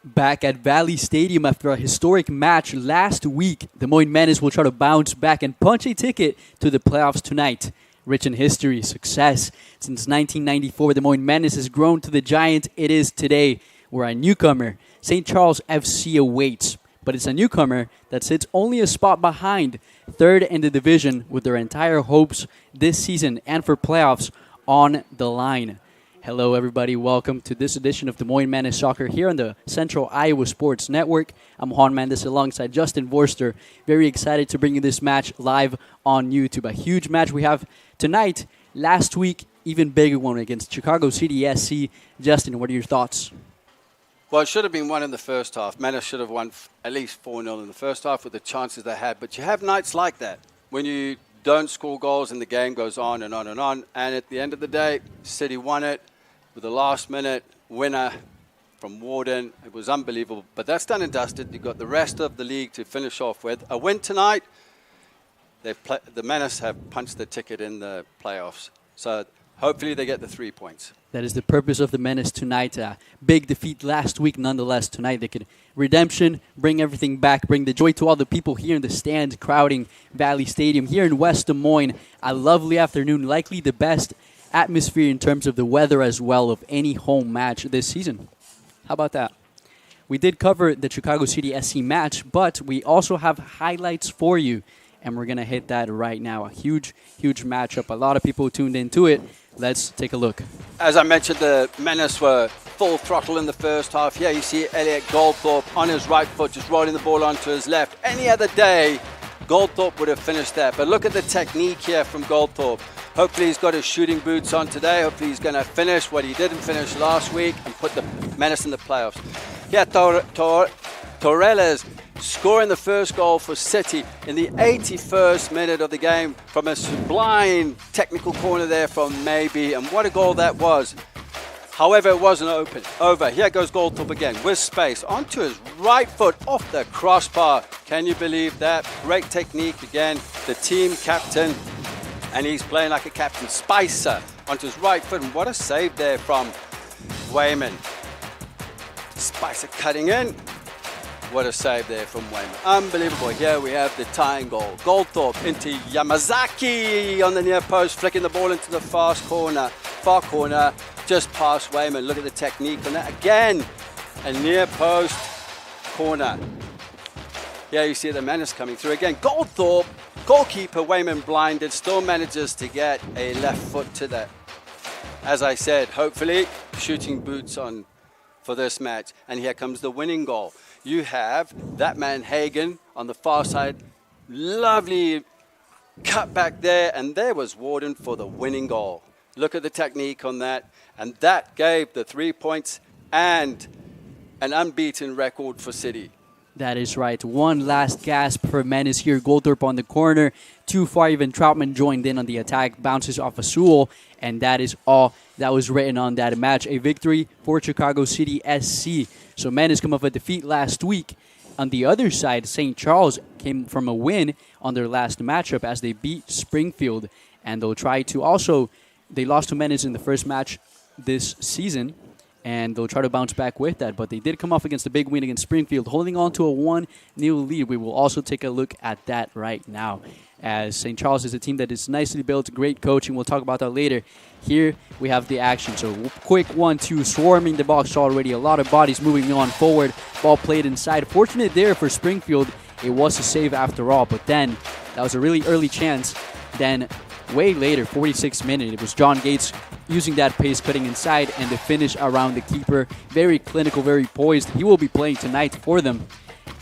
Back at Valley Stadium after a historic match last week, the Moines Menace will try to bounce back and punch a ticket to the playoffs tonight. Rich in history, success. Since 1994, the Moines Menace has grown to the giant it is today, where a newcomer, St. Charles FC, awaits. But it's a newcomer that sits only a spot behind, third in the division, with their entire hopes this season and for playoffs on the line. Hello, everybody. Welcome to this edition of Des Moines Menace Soccer here on the Central Iowa Sports Network. I'm Juan Mendes alongside Justin Vorster. Very excited to bring you this match live on YouTube. A huge match we have tonight. Last week, even bigger one against Chicago City SC. Justin, what are your thoughts? Well, it should have been won in the first half. Menace should have won at least 4-0 in the first half with the chances they had. But you have nights like that when you don't score goals and the game goes on and on and on. And at the end of the day, City won it with a last-minute winner from Warden. It was unbelievable. But that's done and dusted. You've got the rest of the league to finish off with. A win tonight, the Menace have punched the ticket in the playoffs. So hopefully they get the 3 points. That is the purpose of the Menace tonight. Big defeat last week. Nonetheless, tonight they could redemption, bring everything back, bring the joy to all the people here in the stands crowding Valley Stadium here in West Des Moines. A lovely afternoon, likely the best atmosphere in terms of the weather as well of any home match this season. How about that? We did cover the Chicago City SC match, but we also have highlights for you, and we're going to hit that right now. A huge, huge matchup. A lot of people tuned into it. Let's take a look. As I mentioned, the Menace were full throttle in the first half. Here you see Elliot Goldthorpe on his right foot, just rolling the ball onto his left. Any other day, Goldthorpe would have finished that. But look at the technique here from Goldthorpe. Hopefully he's got his shooting boots on today. Hopefully he's going to finish what he didn't finish last week and put the Menace in the playoffs. Yeah, Torres scoring the first goal for City in the 81st minute of the game from a sublime technical corner there from Maybe. And what a goal that was. However, it wasn't over. Here goes Goldthorpe again with space onto his right foot off the crossbar. Can you believe that? Great technique again. The team captain. And he's playing like a captain. Spicer onto his right foot. And what a save there from Wayman. Spicer cutting in. What a save there from Wayman. Unbelievable. Here we have the tying goal. Goldthorpe into Yamazaki on the near post. Flicking the ball into the far corner. Just past Wayman. Look at the technique on that. Again, a near post corner. Here you see the Menace coming through again. Goldthorpe. Goalkeeper Wayman blinded, still manages to get a left foot to that. As I said, hopefully shooting boots on for this match. And here comes the winning goal. You have that man Hagen on the far side. Lovely cut back there. And there was Warden for the winning goal. Look at the technique on that. And that gave the 3 points and an unbeaten record for City. That is right. One last gasp for Menace here. Goldthorpe on the corner. Too far, even Troutman joined in on the attack. Bounces off a Sewell. And that is all that was written on that match. A victory for Chicago City SC. So Menace come off a defeat last week. On the other side, St. Charles came from a win on their last matchup as they beat Springfield. And they'll try to also, they lost to Menace in the first match this season. And they'll try to bounce back with that. But they did come off against a big win against Springfield, holding on to a 1-0 lead. We will also take a look at that right now. As St. Charles is a team that is nicely built, great coaching. We'll talk about that later. Here we have the action. So quick 1-2, swarming the box already. A lot of bodies moving on forward. Ball played inside. Fortunate there for Springfield. It was a save after all. But then that was a really early chance. Then way later, 46th minute, it was John Gates using that pace, cutting inside, and the finish around the keeper. Very clinical, very poised. He will be playing tonight for them.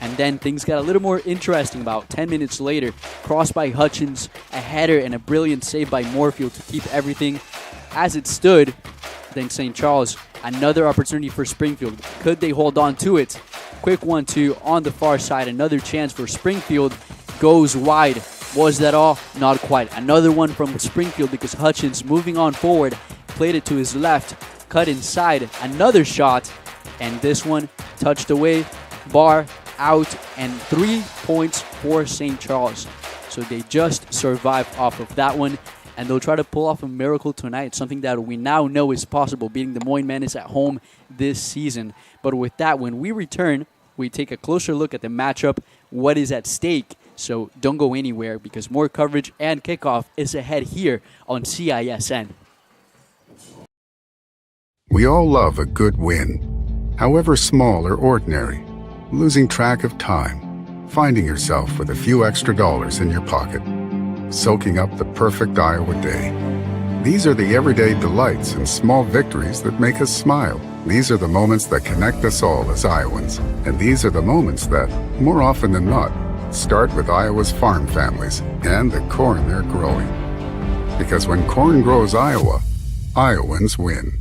And then things got a little more interesting about 10 minutes later. Cross by Hutchins, a header, and a brilliant save by Moorfield to keep everything as it stood. Then St. Charles, another opportunity for Springfield. Could they hold on to it? Quick 1-2 on the far side. Another chance for Springfield. Goes wide. Was that all? Not quite. Another one from Springfield because Hutchins moving on forward. Played it to his left. Cut inside. Another shot. And this one touched away. Bar out. And 3 points for St. Charles. So they just survived off of that one. and they'll try to pull off a miracle tonight, something that we now know is possible, beating the Moines Menace at home this season. But with that, when we return, we take a closer look at the matchup, what is at stake. So don't go anywhere because more coverage and kickoff is ahead here on CISN. We all love a good win, however small or ordinary. Losing track of time, finding yourself with a few extra dollars in your pocket, soaking up the perfect Iowa day. These are the everyday delights and small victories that make us smile. These are the moments that connect us all as Iowans. And these are the moments that, more often than not, start with Iowa's farm families and the corn they're growing. Because when corn grows Iowa, Iowans win.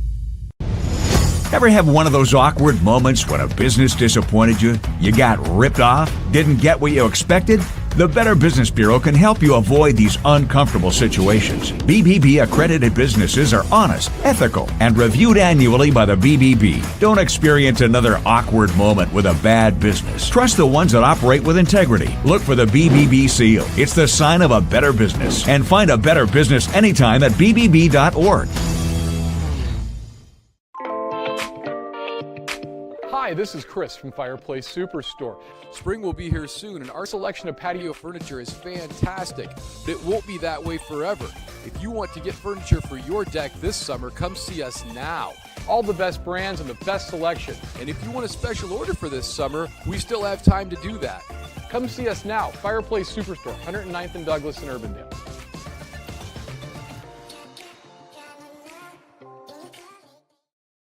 Ever have one of those awkward moments when a business disappointed you? You got ripped off? Didn't get what you expected? The Better Business Bureau can help you avoid these uncomfortable situations. BBB accredited businesses are honest, ethical, and reviewed annually by the BBB. Don't experience another awkward moment with a bad business. Trust the ones that operate with integrity. Look for the BBB seal. It's the sign of a better business. And find a better business anytime at bbb.org. Hi, this is Chris from Fireplace Superstore. Spring will be here soon, and our selection of patio furniture is fantastic, but it won't be that way forever. If you want to get furniture for your deck this summer, come see us now. All the best brands and the best selection. And if you want a special order for this summer, we still have time to do that. Come see us now, Fireplace Superstore, 109th and Douglas in Urbandale.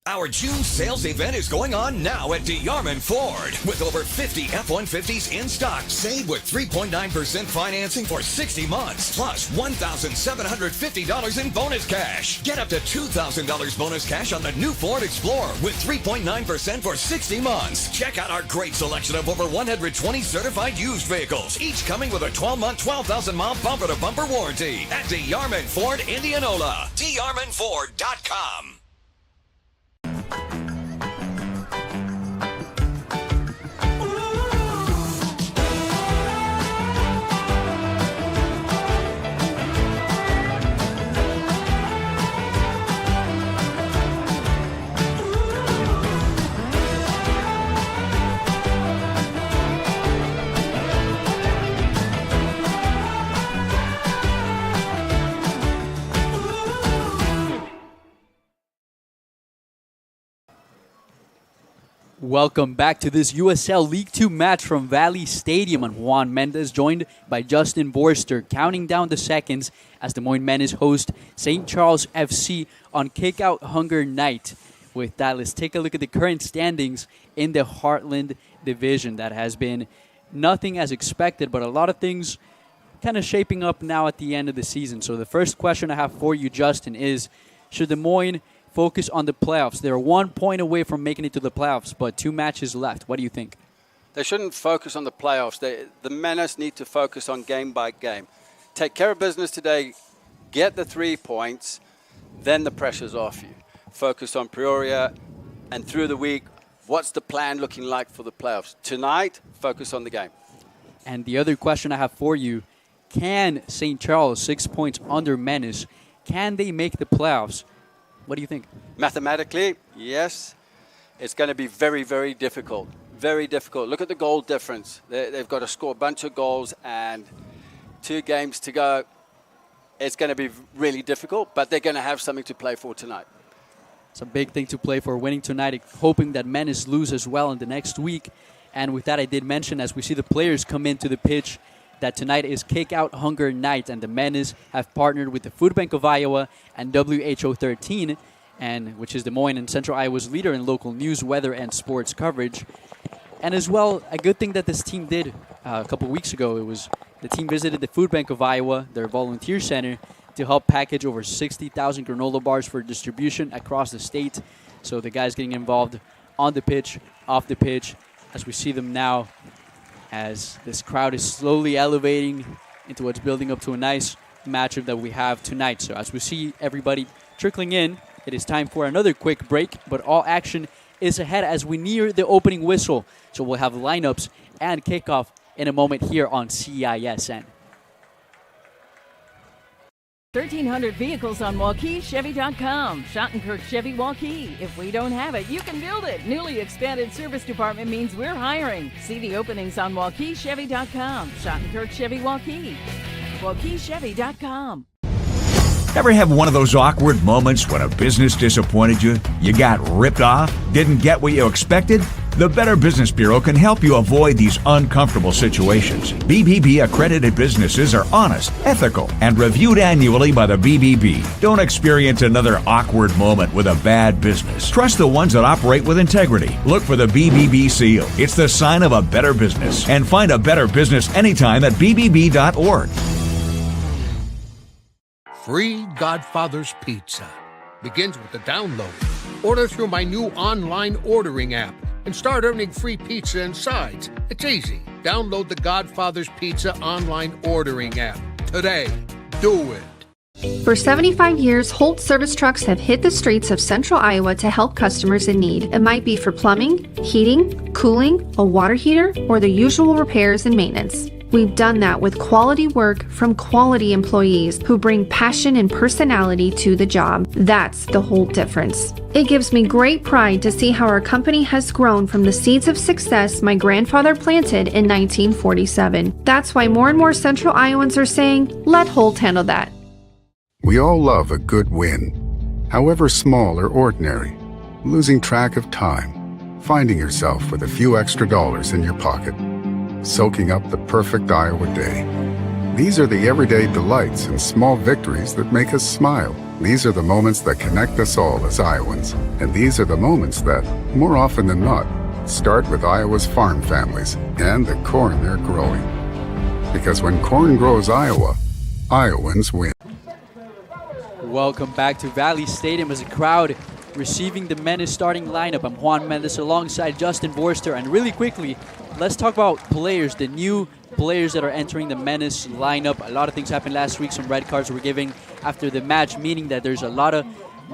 Our June sales event is going on now at DeYarman Ford. With over 50 F-150s in stock, save with 3.9% financing for 60 months, plus $1,750 in bonus cash. Get up to $2,000 bonus cash on the new Ford Explorer with 3.9% for 60 months. Check out our great selection of over 120 certified used vehicles, each coming with a 12-month, 12,000-mile bumper-to-bumper warranty at DeYarman Ford, Indianola. DeYarmanFord.com. Welcome back to this USL League 2 match from Valley Stadium. And Juan Mendez joined by Justin Borster, counting down the seconds as the Moines Menace host St. Charles FC on Kickout Hunger Night. With that, let's take a look at the current standings in the Heartland Division. That has been nothing as expected, but a lot of things kind of shaping up now at the end of the season. So the first question I have for you, Justin, is should the Moines focus on the playoffs? They're 1 point away from making it to the playoffs, but 2 matches left. What do you think? They shouldn't focus on the playoffs. The Menace need to focus on game by game. Take care of business today, get the 3 points, then the pressure's off you. Focus on Peoria, and through the week, what's the plan looking like for the playoffs? Tonight, focus on the game. And the other question I have for you, can St. Charles, 6 points under Menace, can they make the playoffs? What do you think? Mathematically, yes. It's going to be very, very difficult. Very difficult. Look at the goal difference. They've got to score a bunch of goals and 2 games to go. It's going to be really difficult, but they're going to have something to play for tonight. It's a big thing to play for, winning tonight, hoping that Menace lose as well in the next week. And with that, I did mention, as we see the players come into the pitch, that tonight is Kick-Out Hunger Night, and the Menace have partnered with the Food Bank of Iowa and WHO 13, which is Des Moines and Central Iowa's leader in local news, weather, and sports coverage. And as well, a good thing that this team did a couple weeks ago, it was the team visited the Food Bank of Iowa, their volunteer center, to help package over 60,000 granola bars for distribution across the state. So the guys getting involved on the pitch, off the pitch, as we see them now, as this crowd is slowly elevating into what's building up to a nice matchup that we have tonight. So as we see everybody trickling in, it is time for another quick break, but all action is ahead as we near the opening whistle. So we'll have lineups and kickoff in a moment here on CISN. 1,300 vehicles on WaukeeChevy.com. Schottenkirk Chevy Waukee. If we don't have it, you can build it. Newly expanded service department means we're hiring. See the openings on WaukeeChevy.com. Schottenkirk Chevy Waukee. WaukeeChevy.com. Ever have one of those awkward moments when a business disappointed you? You got ripped off? Didn't get what you expected? The Better Business Bureau can help you avoid these uncomfortable situations. BBB accredited businesses are honest, ethical, and reviewed annually by the BBB. Don't experience another awkward moment with a bad business. Trust the ones that operate with integrity. Look for the BBB seal. It's the sign of a better business. And find a better business anytime at bbb.org. Free Godfather's Pizza begins with the download. Order through my new online ordering app and start earning free pizza and sides. It's easy. Download the Godfather's Pizza online ordering app today. Do it. For 75 years, Holt service trucks have hit the streets of central Iowa to help customers in need. It might be for plumbing, heating, cooling, a water heater, or the usual repairs and maintenance. We've done that with quality work from quality employees who bring passion and personality to the job. That's the Holt difference. It gives me great pride to see how our company has grown from the seeds of success my grandfather planted in 1947. That's why more and more central Iowans are saying, let Holt handle that. We all love a good win, however small or ordinary. Losing track of time, finding yourself with a few extra dollars in your pocket, soaking up the perfect Iowa day. These are the everyday delights and small victories that make us smile. These are the moments that connect us all as Iowans. And these are the moments that, more often than not, start with Iowa's farm families and the corn they're growing. Because when corn grows Iowa, Iowans win. Welcome back to Valley Stadium as a crowd receiving the Menace starting lineup. I'm Juan Mendez alongside Justin Vorster. And really quickly, let's talk about players, the new players that are entering the Menace lineup. A lot of things happened last week. Some red cards were given after the match, meaning that there's a lot of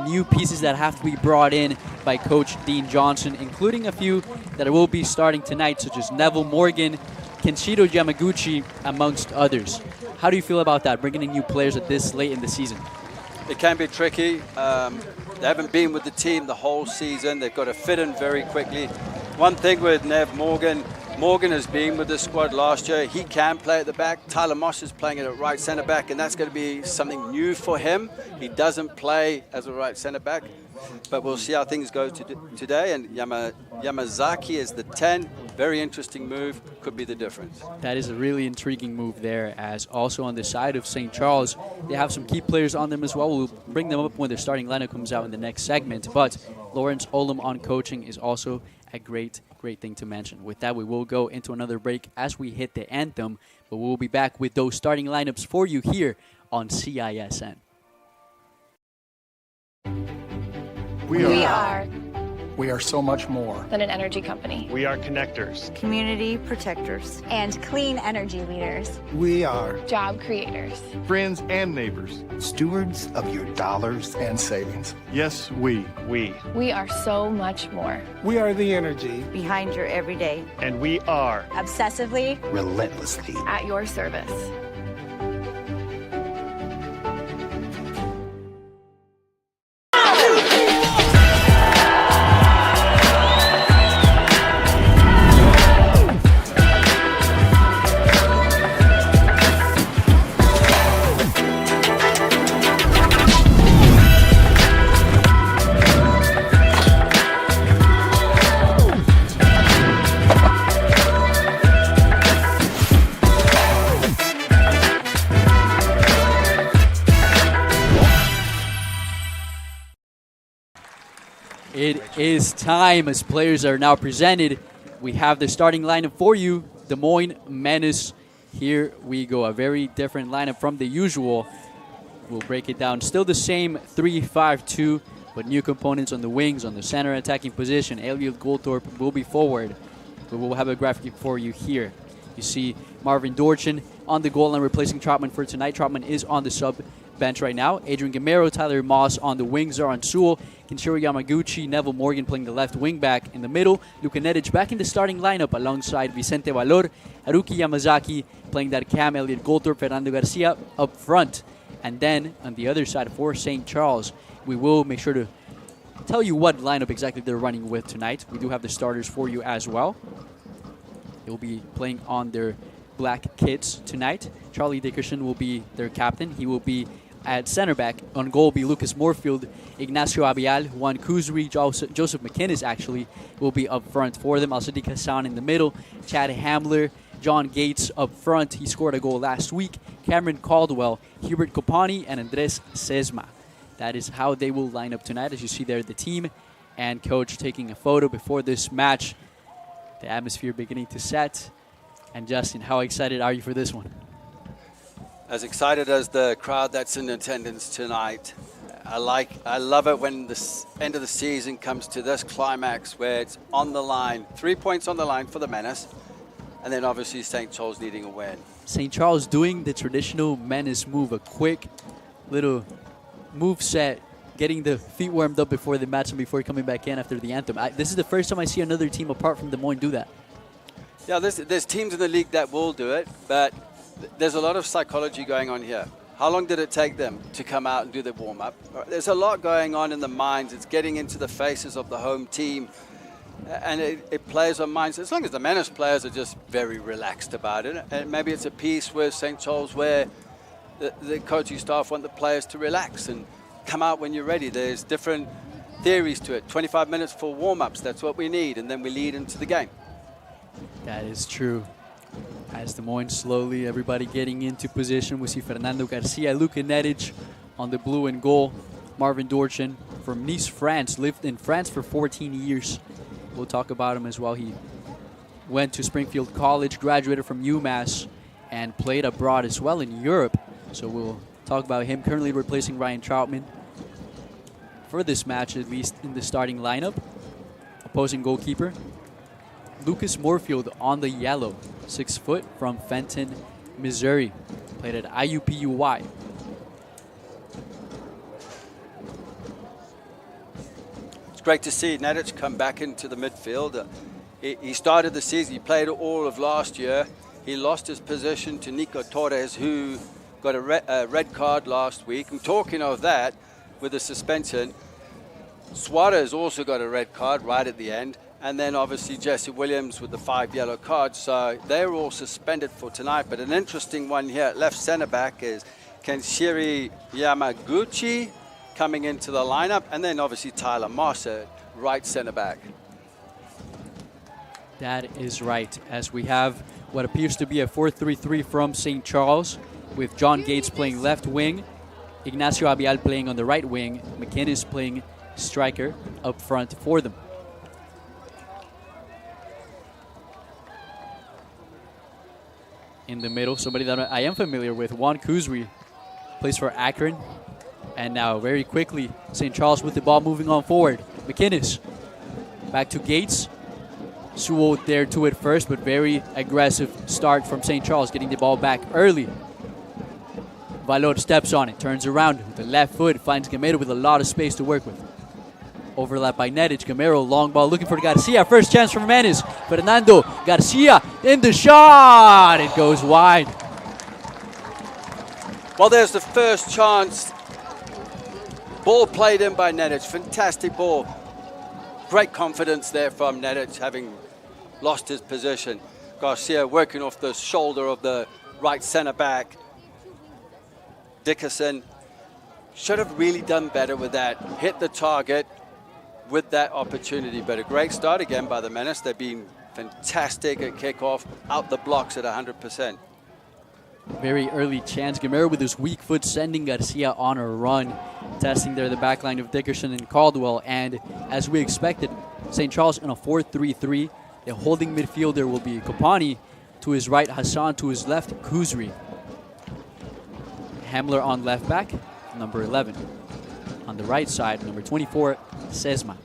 new pieces that have to be brought in by Coach Dean Johnson, including a few that will be starting tonight, such as Neville Morgan, Kenshiro Yamaguchi, amongst others. How do you feel about that, bringing in new players at this late in the season? It can be tricky. They haven't been with the team the whole season. They've got to fit in very quickly. One thing with Nev Morgan, Morgan has been with the squad last year. He can play at the back. Tyler Moss is playing at right center back, and that's going to be something new for him. He doesn't play as a right center back, but we'll see how things go today. And Yamazaki is the 10. Very interesting move. Could be the difference. That is a really intriguing move there, as also on the side of St. Charles, they have some key players on them as well. We'll bring them up when their starting lineup comes out in the next segment. But Lawrence Olum on coaching is also a great thing to mention. With that, we will go into another break as we hit the anthem, but we'll be back with those starting lineups for you here on CISN. We are so much more than an energy company. We are connectors, community protectors, and clean energy leaders. We are job creators, friends and neighbors, stewards of your dollars and savings. Yes, we are so much more. We are the energy behind your everyday. And we are obsessively, relentlessly at your service. It is time as players are now presented. We have the starting lineup for you. Des Moines Menace. Here we go. A very different lineup from the usual. We'll break it down. Still the same 3-5-2, but new components on the wings, on the center attacking position. Elliot Goldthorpe will be forward. But we'll have a graphic for you here. You see Marvin Dorchin on the goal line replacing Troutman for tonight. Troutman is on the sub bench right now. Adrian Gamero, Tyler Moss on the wings are on Sewell. Kenshiro Yamaguchi, Neville Morgan playing the left wing back. In the middle, Luka Nedic back in the starting lineup alongside Vicente Valor. Haruki Yamazaki playing that cam. Elliot Goldthorpe, Fernando Garcia up front. And then on the other side for St. Charles, we will make sure to tell you what lineup exactly they're running with tonight. We do have the starters for you as well. They'll be playing on their black kits tonight. Charlie Dickerson will be their captain. He will be at center back. On goal will be Lucas Moorfield, Ignacio Abial, Juan Kuzri, Joseph McInnes actually will be up front for them. Al-Sadiq Hassan in the middle, Chad Hamler, John Gates up front. He scored a goal last week. Cameron Caldwell, Hubert Copani, and Andres Sesma. That is how they will line up tonight. As you see there, the team and coach taking a photo before this match. The atmosphere beginning to set. And Justin, how excited are you for this one? As excited as the crowd that's in attendance tonight. I love it when the end of the season comes to this climax where it's on the line. 3 points on the line for the Menace. And then obviously St. Charles needing a win. St. Charles doing the traditional Menace move, a quick little move set, getting the feet warmed up before the match and before coming back in after the anthem. This is the first time I see another team apart from Des Moines do that. Yeah, there's teams in the league that will do it, but there's a lot of psychology going on here. How long did it take them to come out and do their warm-up? There's a lot going on in the minds. It's getting into the faces of the home team, and it plays on minds. As long as the Menace players are just very relaxed about it, and maybe it's a piece with St. Charles where the coaching staff want the players to relax and come out when you're ready. There's different theories to it. 25 minutes for warm-ups, that's what we need, and then we lead into the game. That is true. As Des Moines slowly, everybody getting into position. We see Fernando Garcia, Luka Netic on the blue and goal. Marvin Dorchin from Nice, France, lived in France for 14 years. We'll talk about him as well. He went to Springfield College, graduated from UMass, and played abroad as well in Europe. So we'll talk about him, currently replacing Ryan Troutman for this match, at least in the starting lineup. Opposing goalkeeper, Lucas Moorfield on the yellow, 6 foot from Fenton, Missouri. Played at IUPUI. It's great to see Netic come back into the midfield. He started the season, he played all of last year. He lost his position to Nico Torres, who got a red card last week. And talking of that, with the suspension, Suarez also got a red card right at the end. And then obviously Jesse Williams with the 5 yellow cards. So they're all suspended for tonight. But an interesting one here at left center back is Kenshiro Yamaguchi coming into the lineup. And then obviously Tyler Moss at right center back. That is right, as we have what appears to be a 4-3-3 from St. Charles, with John Gates playing left wing, Ignacio Abial playing on the right wing, McInnes playing striker up front for them. In the middle, somebody that I am familiar with, Juan Kuzri, plays for Akron. And now very quickly, St. Charles with the ball moving on forward. McInnes back to Gates. Sewell there to it first, but very aggressive start from St. Charles, getting the ball back early. Valor steps on it, turns around with the left foot, finds Gamero with a lot of space to work with. Overlap by Netic, Gamero, long ball looking for Garcia. First chance for Menace. Fernando Garcia in the shot. It goes wide. Well, there's the first chance. Ball played in by Netic. Fantastic ball. Great confidence there from Netic, having lost his position. Garcia working off the shoulder of the right center back. Dickerson should have really done better with that. Hit the target with that opportunity. But a great start again by the Menace. They've been fantastic at kickoff, out the blocks at 100%. Very early chance. Gamero with his weak foot sending Garcia on a run. Testing there the back line of Dickerson and Caldwell. And as we expected, St. Charles in a 4-3-3. The holding midfielder will be Kopani. To his right, Hassan. To his left, Kuzri. Hamler on left back, number 11. On the right side, number 24, Sesma.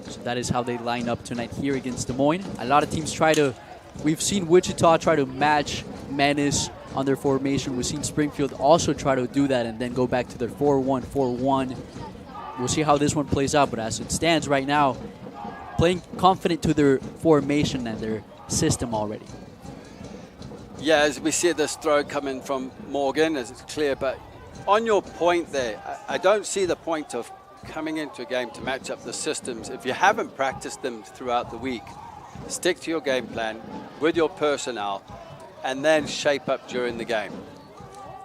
So that is how they line up tonight here against Des Moines. A lot of teams we've seen Wichita try to match Menace on their formation. We've seen Springfield also try to do that and then go back to their 4-1-4-1. We'll see how this one plays out, but as it stands right now, playing confident to their formation and their system already. Yeah, as we see this throw coming from Morgan, as it's clear, but On your point there, I don't see the point of coming into a game to match up the systems if you haven't practiced them throughout the week. Stick to your game plan with your personnel and then shape up during the game.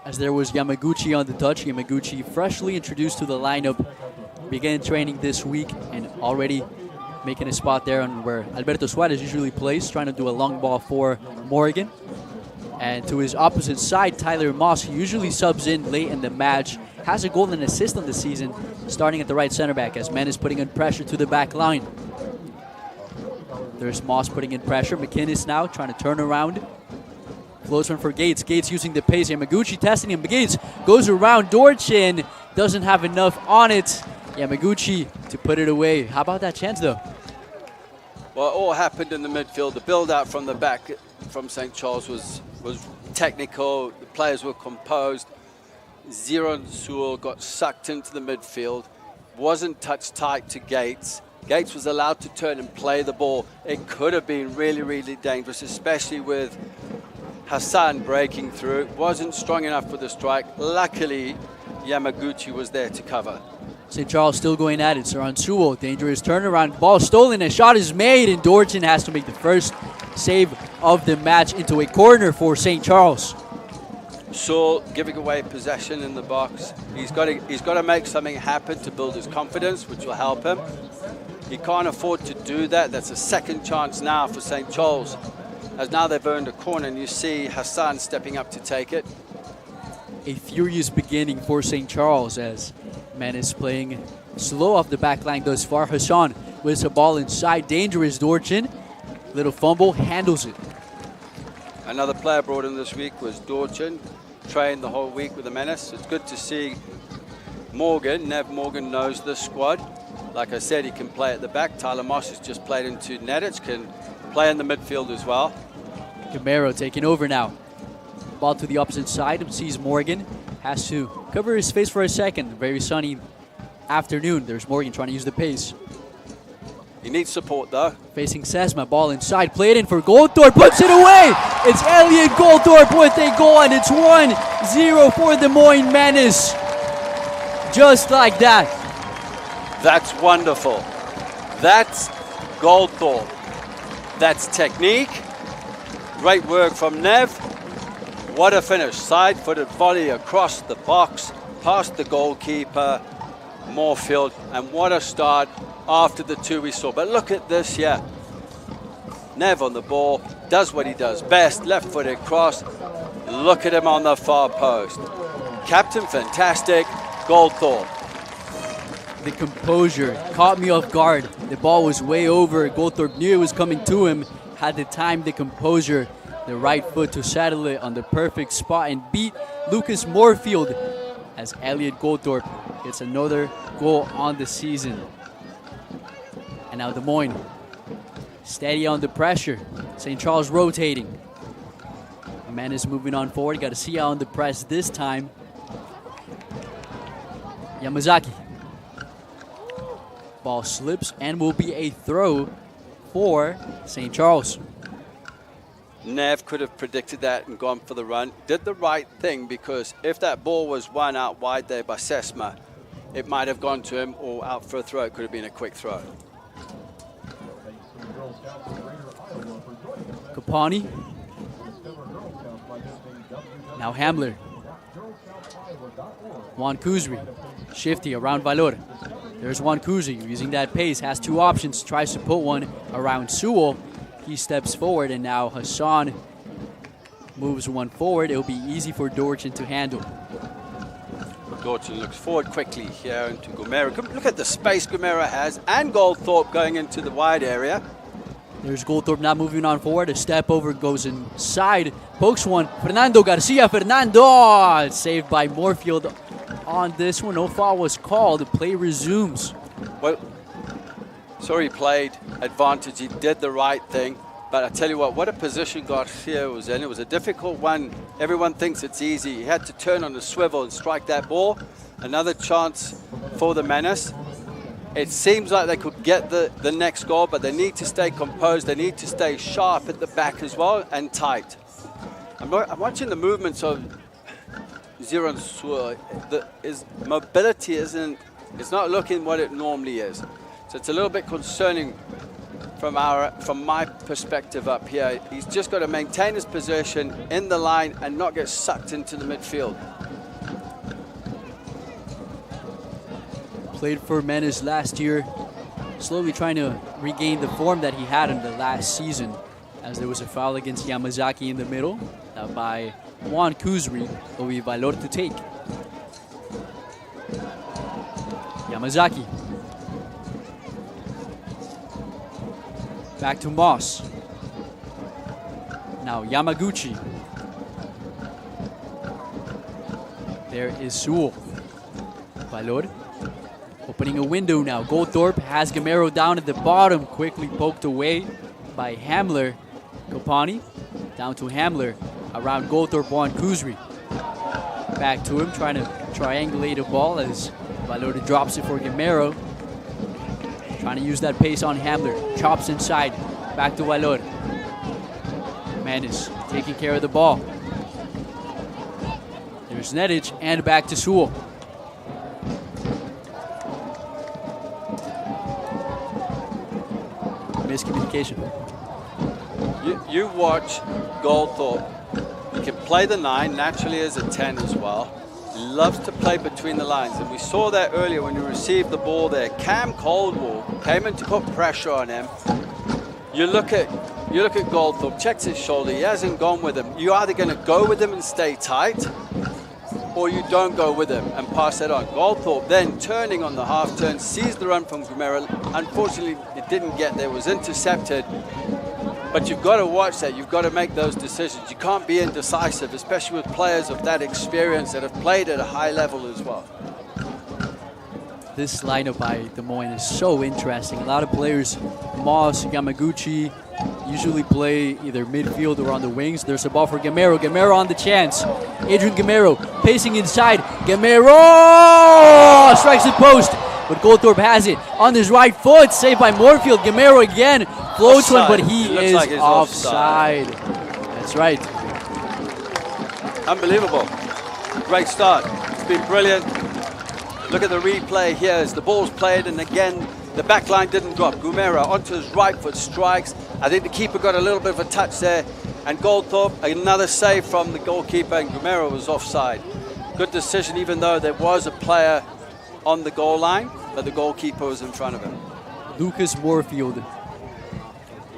As there was Yamaguchi on the touch, Yamaguchi freshly introduced to the lineup, began training this week and already making a spot there on where Alberto Suarez usually plays, trying to do a long ball for Morgan. And to his opposite side, Tyler Moss, who usually subs in late in the match, has a goal and assist on the season, starting at the right center back as Menace putting in pressure to the back line. There's Moss putting in pressure. McInnes now trying to turn around. Close one for Gates. Gates using the pace. Yamaguchi testing him. Gates goes around. Dorchin doesn't have enough on it. Yamaguchi to put it away. How about that chance though? Well, it all happened in the midfield. The build out from the back from St. Charles was technical. The players were composed. Ziron Sewell got sucked into the midfield. Wasn't touched tight to Gates. Gates was allowed to turn and play the ball. It could have been really, really dangerous, especially with Hassan breaking through. Wasn't strong enough for the strike. Luckily, Yamaguchi was there to cover. St. Charles still going at it. Ziron Sewell, dangerous turnaround. Ball stolen. A shot is made, and Dorchin has to make the first save of the match into a corner for St. Charles. Sewell giving away possession in the box. He's got to make something happen to build his confidence, which will help him. He can't afford to do that. That's a second chance now for St. Charles, as now they've earned a corner, and you see Hassan stepping up to take it. A furious beginning for St. Charles as Menace playing slow off the back line thus far. Hassan with the ball inside. Dangerous Dorchin. Little fumble, handles it. Another player brought in this week was Dorchin. Trained the whole week with the Menace. It's good to see Morgan. Nev Morgan knows the squad. Like I said, he can play at the back. Tyler Moss has just played into Nedich, can play in the midfield as well. Camaro taking over now. Ball to the opposite side. Sees Morgan. Has to cover his face for a second. Very sunny afternoon. There's Morgan trying to use the pace. He needs support though. Facing Sesma. Ball inside. Played in for Goldthorpe. Puts it away. It's Elliot Goldthorpe with a goal, and it's 1-0 for the Moines Menace. Just like that. That's wonderful. That's Goldthorpe. That's technique. Great work from Nev. What a finish. Side-footed volley across the box, past the goalkeeper, Moorfield, and what a start after the two we saw. But look at this here. Nev on the ball, does what he does best, left-footed cross. Look at him on the far post. Captain fantastic, Goldthorpe. The composure caught me off guard. The ball was way over. Goldthorpe knew it was coming to him. Had the time, the composure, the right foot to settle it on the perfect spot and beat Lucas Moorfield as Elliot Goldthorpe gets another goal on the season. And now Des Moines steady on the pressure. St. Charles rotating. Menace moving on forward. Got to see how on the press this time. Yamazaki. Ball slips and will be a throw for St. Charles. Nev could have predicted that and gone for the run. Did the right thing, because if that ball was won out wide there by Sesma, it might have gone to him or out for a throw. It could have been a quick throw. Kapani. Now Hamler. Juan Kuzri. Shifty around Valor. There's Juan Kuzri using that pace. Has two options. Tries to put one around Sewell. He steps forward, and now Hassan moves one forward. It'll be easy for Dorchin to handle. Dorchin looks forward quickly here into Gomera. Look at the space Gomera has, and Goldthorpe going into the wide area. There's Goldthorpe now moving on forward. A step over, goes inside, pokes one. Fernando Garcia. Fernando! Saved by Moorfield on this one. No foul was called. The play resumes. Well, sorry, played advantage. He did the right thing. But I tell you what a position Garcia was in. It was a difficult one. Everyone thinks it's easy. He had to turn on the swivel and strike that ball. Another chance for the Menace. It seems like they could get the next goal, but they need to stay composed. They need to stay sharp at the back as well and tight. I'm watching the movements of Zironsua, his mobility it's not looking what it normally is. So it's a little bit concerning from my perspective up here. He's just got to maintain his position in the line and not get sucked into the midfield. Played for Menace last year, slowly trying to regain the form that he had in the last season, as there was a foul against Yamazaki in the middle by Juan Kuzri, will be Valor to take. Yamazaki. Back to Moss. Now Yamaguchi. There is Sewell. Valor opening a window now. Goldthorpe has Gamero down at the bottom, quickly poked away by Hamler. Kopani down to Hamler. Around Goldthorpe on Kuzri. Back to him, trying to triangulate a ball as Valor drops it for Gamero. Trying to use that pace on Hamler. Chops inside. Back to Valor. Menace taking care of the ball. There's Nedic and back to Sewell. Miscommunication. You watch Goldthorpe. He can play the 9, naturally as a 10 as well. He loves to play between the lines, and we saw that earlier when he received the ball there. Cam Caldwell came in to put pressure on him. You look at Goldthorpe, checks his shoulder, he hasn't gone with him. You're either going to go with him and stay tight, or you don't go with him and pass it on. Goldthorpe then turning on the half turn, sees the run from Gamero. Unfortunately, it didn't get there, was intercepted. But you've got to watch that. You've got to make those decisions. You can't be indecisive, especially with players of that experience that have played at a high level as well. This lineup by Des Moines is so interesting. A lot of players, Moss, Yamaguchi, usually play either midfield or on the wings. There's a ball for Gamero. Gamero on the chance. Adrian Gamero pacing inside. Gamero strikes the post, but Goldthorpe has it on his right foot. Saved by Moorfield. Gamero again floats one, but he is like offside. That's right. Unbelievable. Great start. It's been brilliant. Look at the replay here as the ball's played, and again, the back line didn't drop. Gamero onto his right foot strikes. I think the keeper got a little bit of a touch there, and Goldthorpe, another save from the goalkeeper, and Gamero was offside. Good decision, even though there was a player on the goal line, but the goalkeeper was in front of him. Lucas Moorfield,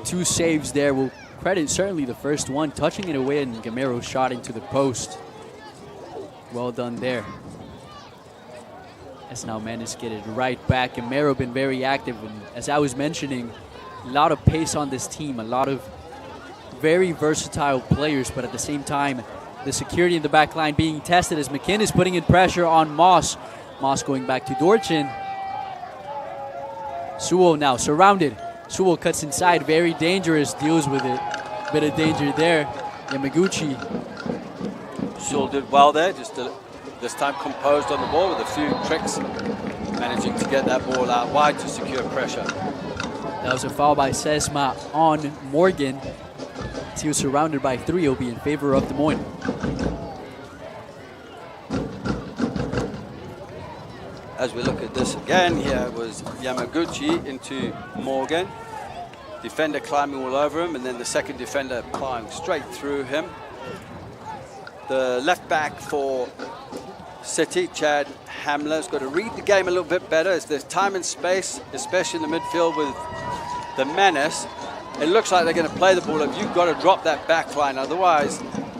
2 saves there. We'll credit certainly the first one, touching it away, and Gamero shot into the post. Well done there. As now Menace get it right back. Gamero been very active, and as I was mentioning, a lot of pace on this team, a lot of very versatile players, but at the same time, the security in the back line being tested as McKinnis putting in pressure on Moss. Moss going back to Dorchin. Sewell now surrounded. Sewell cuts inside, very dangerous, deals with it. Bit of danger there. Yamaguchi. Sewell did well there, just this time composed on the ball with a few tricks, managing to get that ball out wide to secure pressure. That was a foul by Sesma on Morgan. He was surrounded by 3. He'll be in favor of Des Moines. As we look at this again, here was Yamaguchi into Morgan. Defender climbing all over him, and then the second defender climbing straight through him. The left back for City, Chad Hamler, has got to read the game a little bit better as there's time and space, especially in the midfield with the Menace. It looks like they're going to play the ball up. You've got to drop that back line, otherwise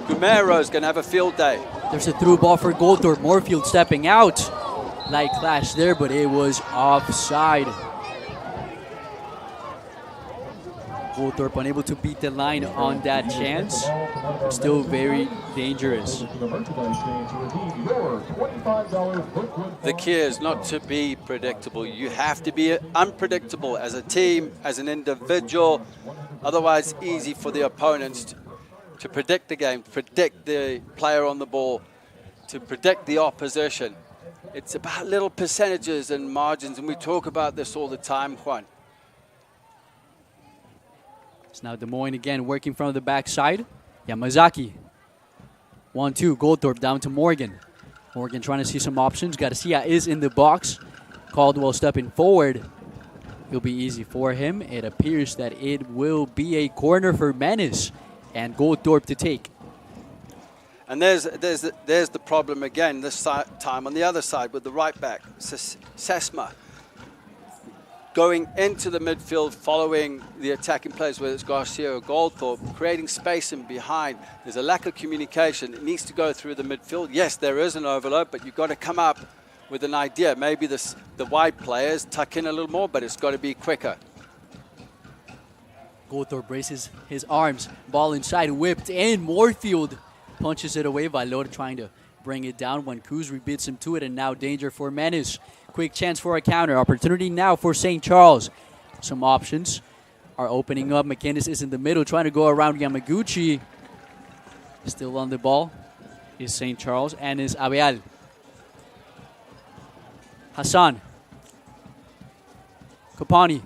Gamero is going to have a field day. There's a through ball for Goldthorpe. Moorfield stepping out. Light clash there, but it was offside. Goldthorpe unable to beat the line on that chance. Still very dangerous. The key is not to be predictable. You have to be unpredictable as a team, as an individual. Otherwise, easy for the opponents to predict the game, predict the player on the ball, to predict the opposition. It's about little percentages and margins, and we talk about this all the time, Juan. It's now Des Moines again working from the backside. Yamazaki. 1-2. Goldthorpe down to Morgan. Morgan trying to see some options. Garcia is in the box. Caldwell stepping forward. It'll be easy for him. It appears that it will be a corner for Menace and Goldthorpe to take. And there's the problem again this time on the other side with the right back, Sesma. Going into the midfield, following the attacking players, whether it's Garcia or Goldthorpe, creating space in behind. There's a lack of communication. It needs to go through the midfield. Yes, there is an overload, but you've got to come up with an idea. Maybe the wide players tuck in a little more, but it's got to be quicker. Goldthorpe braces his arms. Ball inside, whipped in. Moorfield punches it away. Valor trying to bring it down when Kuzri beats him to it, and now danger for Menace. Quick chance for a counter. Opportunity now for St. Charles. Some options are opening up. McInnes is in the middle trying to go around Yamaguchi. Still on the ball is St. Charles and is Abeal. Hassan. Kopani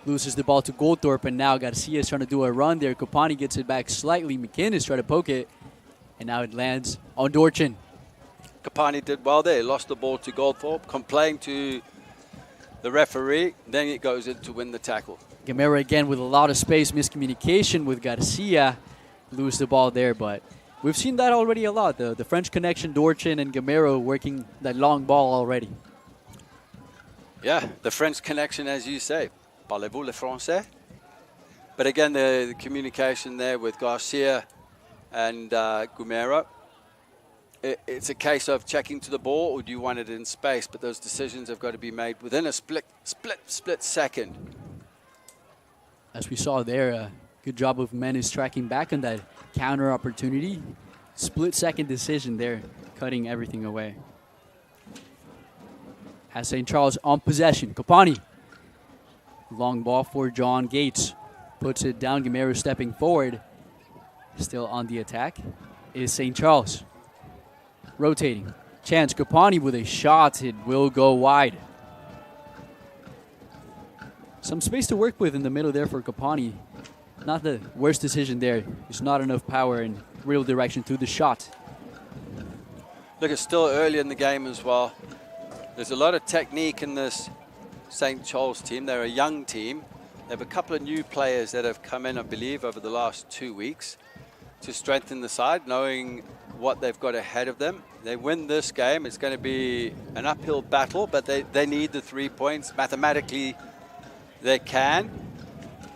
loses the ball to Goldthorpe, and now Garcia is trying to do a run there. Kopani gets it back slightly. McInnes trying to poke it, and now it lands on Dorchin. Kapani did well there. He lost the ball to Goldthorpe, complained to the referee. Then it goes in to win the tackle. Gamera again with a lot of space. Miscommunication with Garcia. Lose the ball there, but we've seen that already a lot. The French connection, Dorchin and Gamero working that long ball already. Yeah, the French connection, as you say. Parlez-vous le français? But again, the communication there with Garcia and Gamero. It's a case of checking to the ball, or do you want it in space? But those decisions have got to be made within a split second. As we saw there, good job of Menace tracking back on that counter opportunity. Split-second decision there, cutting everything away. Has St. Charles on possession. Kopani. Long ball for John Gates. Puts it down. Gamero stepping forward. Still on the attack is St. Charles. Rotating. Chance. Kopani with a shot. It will go wide. Some space to work with in the middle there for Kopani. Not the worst decision there. There's not enough power and real direction to the shot. Look, it's still early in the game as well. There's a lot of technique in this St. Charles team. They're a young team. They have a couple of new players that have come in, I believe, over the last 2 weeks to strengthen the side, knowing what they've got ahead of them. They win this game. It's going to be an uphill battle, but they need the 3 points. Mathematically, they can,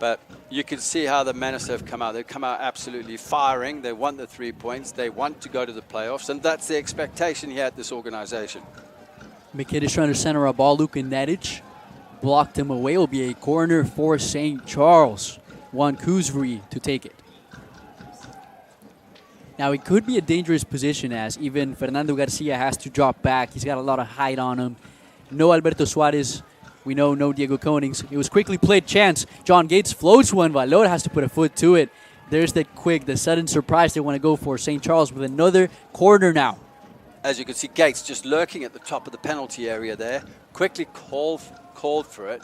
but you can see how the Menace have come out. They've come out absolutely firing. They want the 3 points. They want to go to the playoffs, and that's the expectation here at this organization. McKidd trying to center a ball. Luka Nedic blocked him away. It will be a corner for St. Charles. Juan Kuzri to take it. Now, it could be a dangerous position as even Fernando Garcia has to drop back. He's got a lot of height on him. No Alberto Suarez. We know no Diego Konings. It was quickly played chance. John Gates floats one. Valor has to put a foot to it. There's the sudden surprise they want to go for. St. Charles with another corner now. As you can see, Gates just lurking at the top of the penalty area there. Quickly called for it.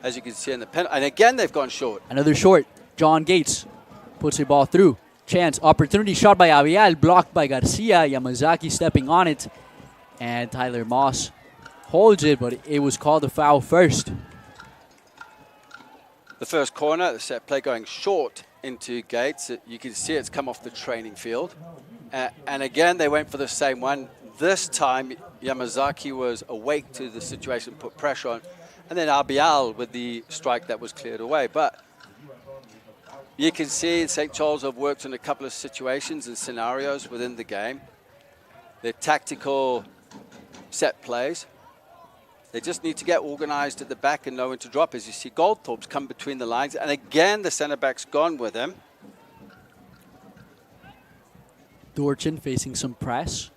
As you can see in the penalty. And again, they've gone short. Another short. John Gates puts the ball through. Chance. Opportunity shot by Avial. Blocked by Garcia. Yamazaki stepping on it. And Tyler Moss holds it, but it was called a foul first. The first corner, the set play going short into Gates. You can see it's come off the training field. And again, they went for the same one. This time, Yamazaki was awake to the situation, put pressure on. And then Abial with the strike that was cleared away. But you can see St. Charles have worked in a couple of situations and scenarios within the game. Their tactical set plays. They just need to get organized at the back and know when to drop. As you see, Goldthorpe's come between the lines. And again, the center back's gone with him. Dorchin facing some press.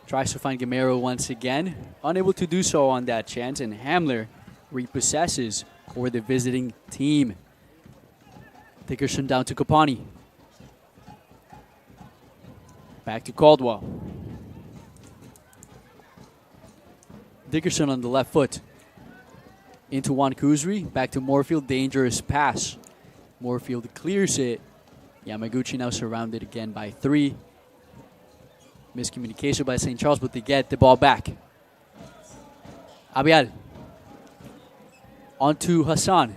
Tries to find Gamero once again. Unable to do so on that chance. And Hamler repossesses for the visiting team. Dickerson down to Kopani. Back to Caldwell. Dickerson on the left foot. Into Juan Kuzri. Back to Moorfield. Dangerous pass. Moorfield clears it. Yamaguchi now surrounded again by 3. Miscommunication by St. Charles, but they get the ball back. Abial. On to Hassan.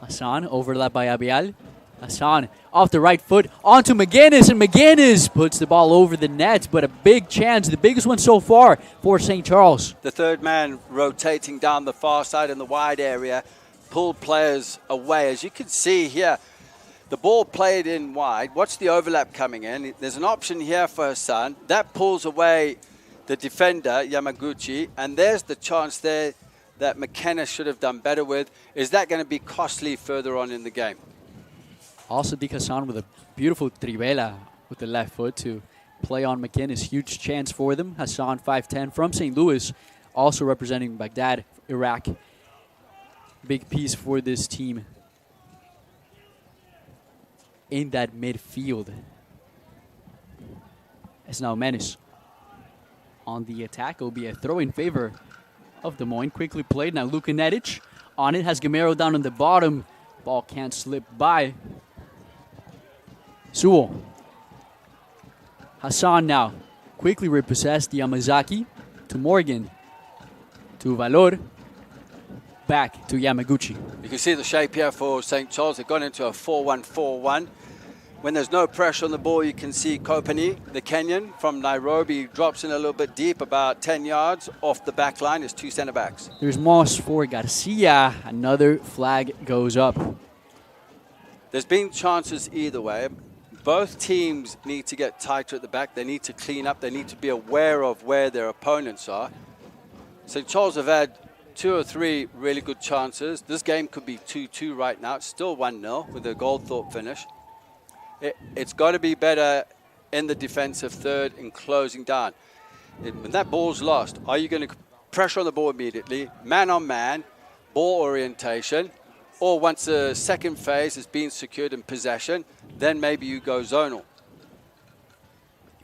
Hassan, overlap by Abial. Hassan off the right foot, onto McGinnis, and McGinnis puts the ball over the net, but a big chance, the biggest one so far for St. Charles. The third man rotating down the far side in the wide area, pulled players away. As you can see here, the ball played in wide. Watch the overlap coming in. There's an option here for Hassan. That pulls away the defender, Yamaguchi, and there's the chance there that McKenna should have done better with. Is that going to be costly further on in the game? Also, Dick Hassan with a beautiful trivela with the left foot to play on McKinnis. Huge chance for them. Hassan, 5'10", from St. Louis, also representing Baghdad, Iraq. Big piece for this team in that midfield. It's now Menace on the attack. It will be a throw in favor of Des Moines. Quickly played. Now Luka Nedic on it. Has Gamero down on the bottom. Ball can't slip by. Sewell. Hassan now quickly repossessed Yamazaki to Morgan. To Valor. Back to Yamaguchi. You can see the shape here for St. Charles. They've gone into a 4-1-4-1. When there's no pressure on the ball, you can see Kopani, the Kenyan from Nairobi, drops in a little bit deep, about 10 yards off the back line. There's two center backs. There's Moss for Garcia. Another flag goes up. There's been chances either way. Both teams need to get tighter at the back. They need to clean up. They need to be aware of where their opponents are. St. Charles have had 2 or 3 really good chances. This game could be 2-2 right now. It's still 1-0 with a Goldthorpe finish. It's got to be better in the defensive third in closing down. When that ball's lost, are you going to pressure on the ball immediately, man on man, ball orientation, or once the second phase has been secured in possession, then maybe you go zonal.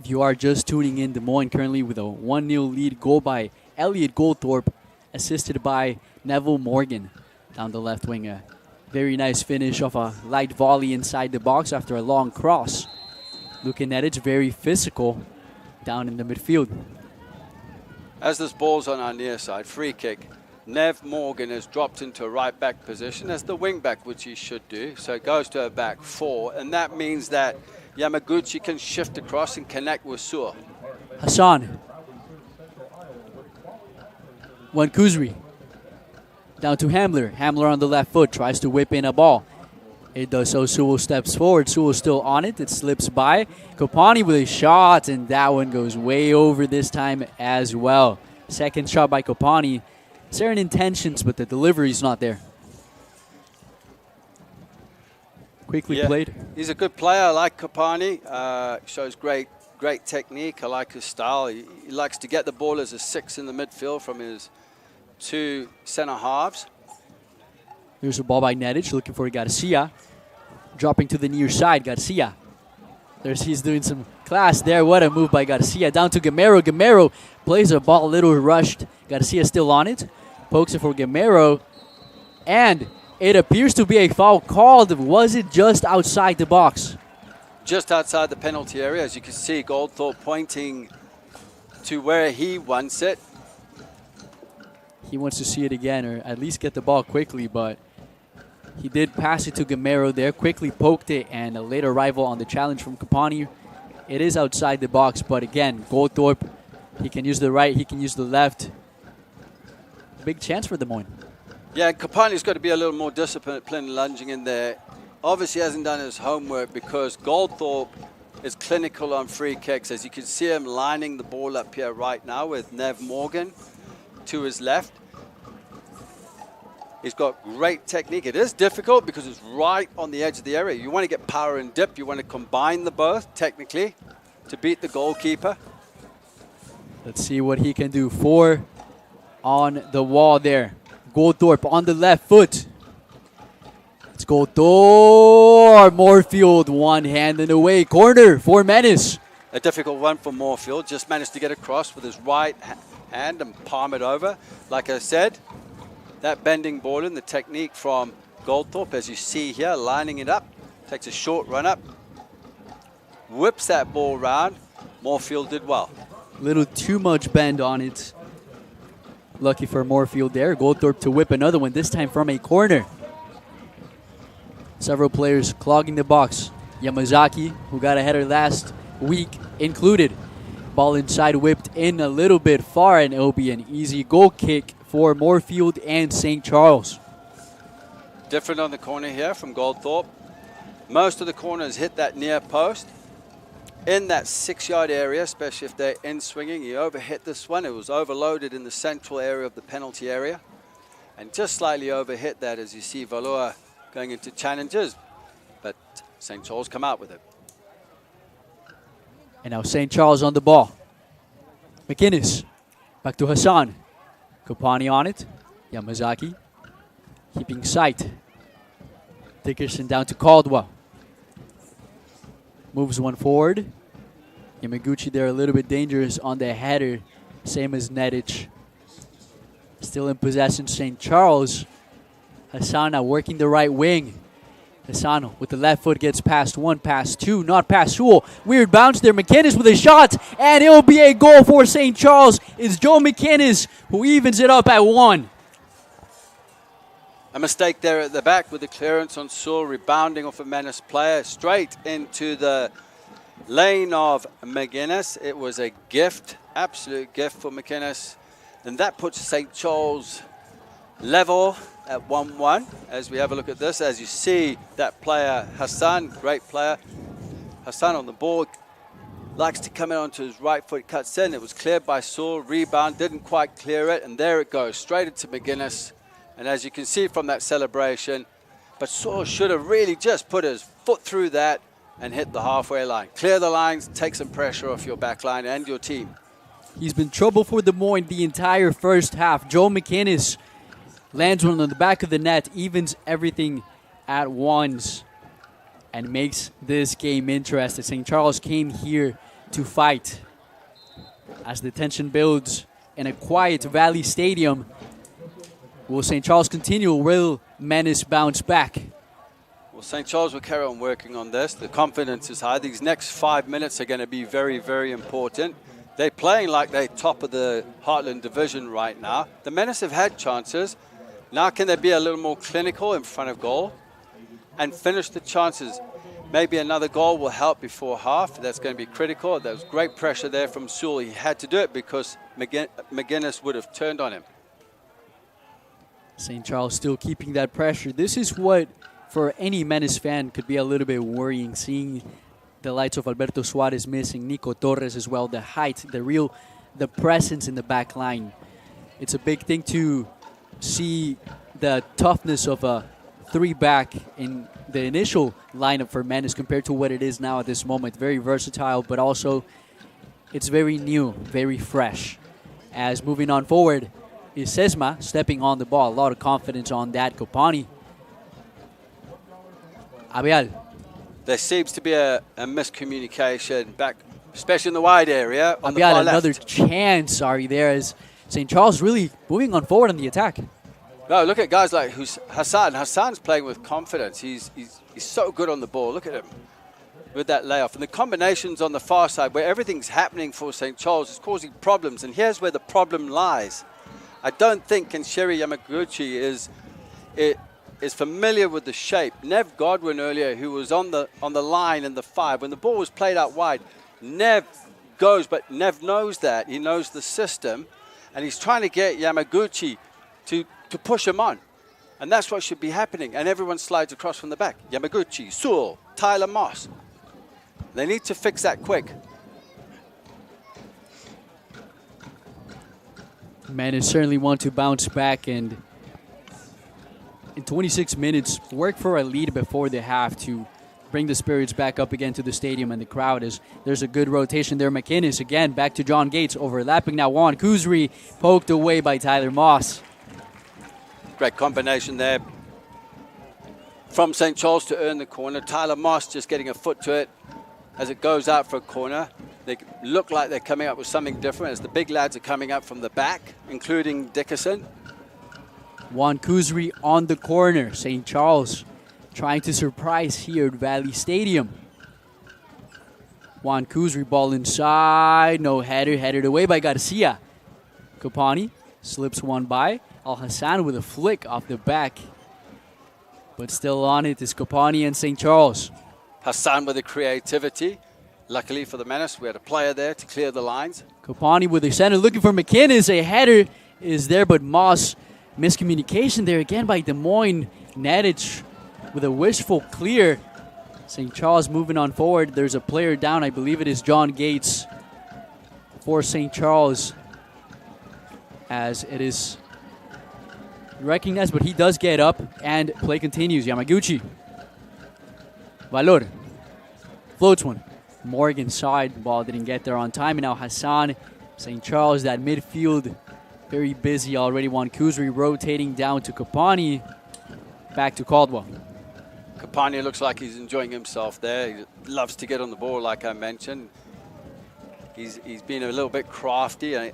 If you are just tuning in, Des Moines currently with a 1-0 lead, goal by Elliot Goldthorpe, assisted by Neville Morgan down the left wing. A very nice finish off a light volley inside the box after a long cross. Luka Nedic, very physical down in the midfield. As this ball's on our near side, free kick, Nev Morgan has dropped into a right back position as the wing back, which he should do. So it goes to a back 4, and that means that Yamaguchi can shift across and connect with Sur. Hassan. Wankuzri. Down to Hamler. Hamler on the left foot tries to whip in a ball. It does so. Sewell steps forward. Sewell still on it. It slips by. Kopani with a shot, and that one goes way over this time as well. Second shot by Kopani. Certain intentions, but the delivery is not there. Quickly played. He's a good player. I like Kopani. Shows great technique. I like his style. He likes to get the ball as a 6 in the midfield from his 2 center halves. Here's a ball by Nedic, looking for Garcia. Dropping to the near side, Garcia. He's doing some class there. What a move by Garcia. Down to Gamero. Gamero plays a ball a little rushed. Garcia still on it. Pokes it for Gamero. And it appears to be a foul called. Was it just outside the box? Just outside the penalty area. As you can see, Goldthorpe pointing to where he wants it. He wants to see it again, or at least get the ball quickly, but he did pass it to Gamero there, quickly poked it, and a late arrival on the challenge from Kopani. It is outside the box, but again, Goldthorpe, he can use the right, he can use the left. Big chance for Des Moines. Yeah, Kopani's got to be a little more disciplined lunging in there. Obviously hasn't done his homework because Goldthorpe is clinical on free kicks. As you can see him lining the ball up here right now with Nev Morgan to his left. He's got great technique. It is difficult because it's right on the edge of the area. You want to get power and dip. You want to combine the both technically to beat the goalkeeper. Let's see what he can do. 4 on the wall there. Goldthorpe on the left foot. It's Goldthorpe. Moorfield one-handed away. Corner for Menace. A difficult one for Moorfield. Just managed to get across with his right hand and palm it over. Like I said, that bending ball in, the technique from Goldthorpe, as you see here, lining it up. Takes a short run up. Whips that ball round. Moorfield did well. Little too much bend on it. Lucky for Moorfield there. Goldthorpe to whip another one, this time from a corner. Several players clogging the box. Yamazaki, who got a header last week, included. Ball inside, whipped in a little bit far, and it'll be an easy goal kick for Moorfield and St. Charles. Different on the corner here from Goldthorpe. Most of the corners hit that near post. In that 6-yard area, especially if they're in swinging, he overhit this one. It was overloaded in the central area of the penalty area. And just slightly overhit that as you see Valoa going into challenges. But St. Charles come out with it. And now St. Charles on the ball. McInnes, back to Hassan. Kopani on it. Yamazaki, keeping sight. Dickerson down to Caldwell. Moves one forward. Yamaguchi there a little bit dangerous on the header. Same as Nedic. Still in possession, St. Charles. Hassan now working the right wing. Hassan with the left foot gets past one, past two, not past Sewell. Weird bounce there. McInnes with a shot, and it'll be a goal for St. Charles. It's Joe McInnes who evens it up at 1. A mistake there at the back with the clearance on Sewell, rebounding off a Menace player straight into the lane of McInnes. It was a gift, absolute gift for McInnes. And that puts St. Charles level at 1-1 as we have a look at this. As you see that player, Hassan, great player. Hassan on the ball, likes to come in onto his right foot, cuts in. It was cleared by Sewell, rebound, didn't quite clear it, and there it goes, straight into McInnes. And as you can see from that celebration, but Sewell should have really just put his foot through that and hit the halfway line. Clear the lines, take some pressure off your back line and your team. He's been trouble for Des Moines the entire first half. Joe McInnes lands one on the back of the net, evens everything at once, and makes this game interesting. St. Charles came here to fight. As the tension builds in a quiet Valley Stadium, will St. Charles continue, or will Menace bounce back? Well, St. Charles will carry on working on this. The confidence is high. These next 5 minutes are going to be very, very important. They're playing like they're top of the Heartland division right now. The Menace have had chances. Now can they be a little more clinical in front of goal and finish the chances? Maybe another goal will help before half. That's going to be critical. There was great pressure there from Sewell. He had to do it because McInnes would have turned on him. St. Charles still keeping that pressure. This is what, for any Menace fan, could be a little bit worrying, seeing the likes of Alberto Suarez missing, Nico Torres as well, the height, the presence in the back line. It's a big thing to see the toughness of a 3-back in the initial lineup for Menace compared to what it is now at this moment. Very versatile, but also it's very new, very fresh. As moving on forward is Sesma stepping on the ball. A lot of confidence on that. Kopani. Abial. There seems to be a miscommunication back, especially in the wide area. On the Abial, far another left. chance, sorry, there as St. Charles really moving on forward on the attack. No, look at guys like Hassan. Hassan's playing with confidence. He's so good on the ball. Look at him with that layoff. And the combinations on the far side where everything's happening for St. Charles is causing problems. And here's where the problem lies. I don't think Kenshiro Yamaguchi is familiar with the shape. Nev Godwin earlier, who was on the line in the 5, when the ball was played out wide, Nev goes, but Nev knows that. He knows the system. And he's trying to get Yamaguchi to push him on. And that's what should be happening. And everyone slides across from the back. Yamaguchi, Sewell, Tyler Moss. They need to fix that quick. Menace certainly want to bounce back and in 26 minutes work for a lead before the half to bring the spirits back up again to the stadium and the crowd. As there's a good rotation there. McInnes again back to John Gates, overlapping now. Juan Kuzri poked away by Tyler Moss. Great combination there from St. Charles to earn the corner. Tyler Moss just getting a foot to it as it goes out for a corner. They look like they're coming up with something different as the big lads are coming up from the back, including Dickerson. Juan Kuzri on the corner. St. Charles trying to surprise here at Valley Stadium. Juan Kuzri, ball inside. No header, headed away by Garcia. Kopani slips one by. Al Hassan with a flick off the back. But still on it is Kopani and St. Charles. Hassan with the creativity. Luckily for the Menace, we had a player there to clear the lines. Kopani with the center looking for McInnes. A header is there, but Moss, miscommunication there again by Des Moines. Nedic with a wishful clear. St. Charles moving on forward. There's a player down. I believe it is John Gates for St. Charles, as it is recognized, but he does get up and play continues. Yamaguchi. Valor. Floats one. Morgan side. Ball didn't get there on time. And now Hassan. St. Charles, that midfield, very busy already. Juan Kuzri rotating down to Kopani. Back to Caldwell. Kapania looks like he's enjoying himself there. He loves to get on the ball, like I mentioned. He's been a little bit crafty.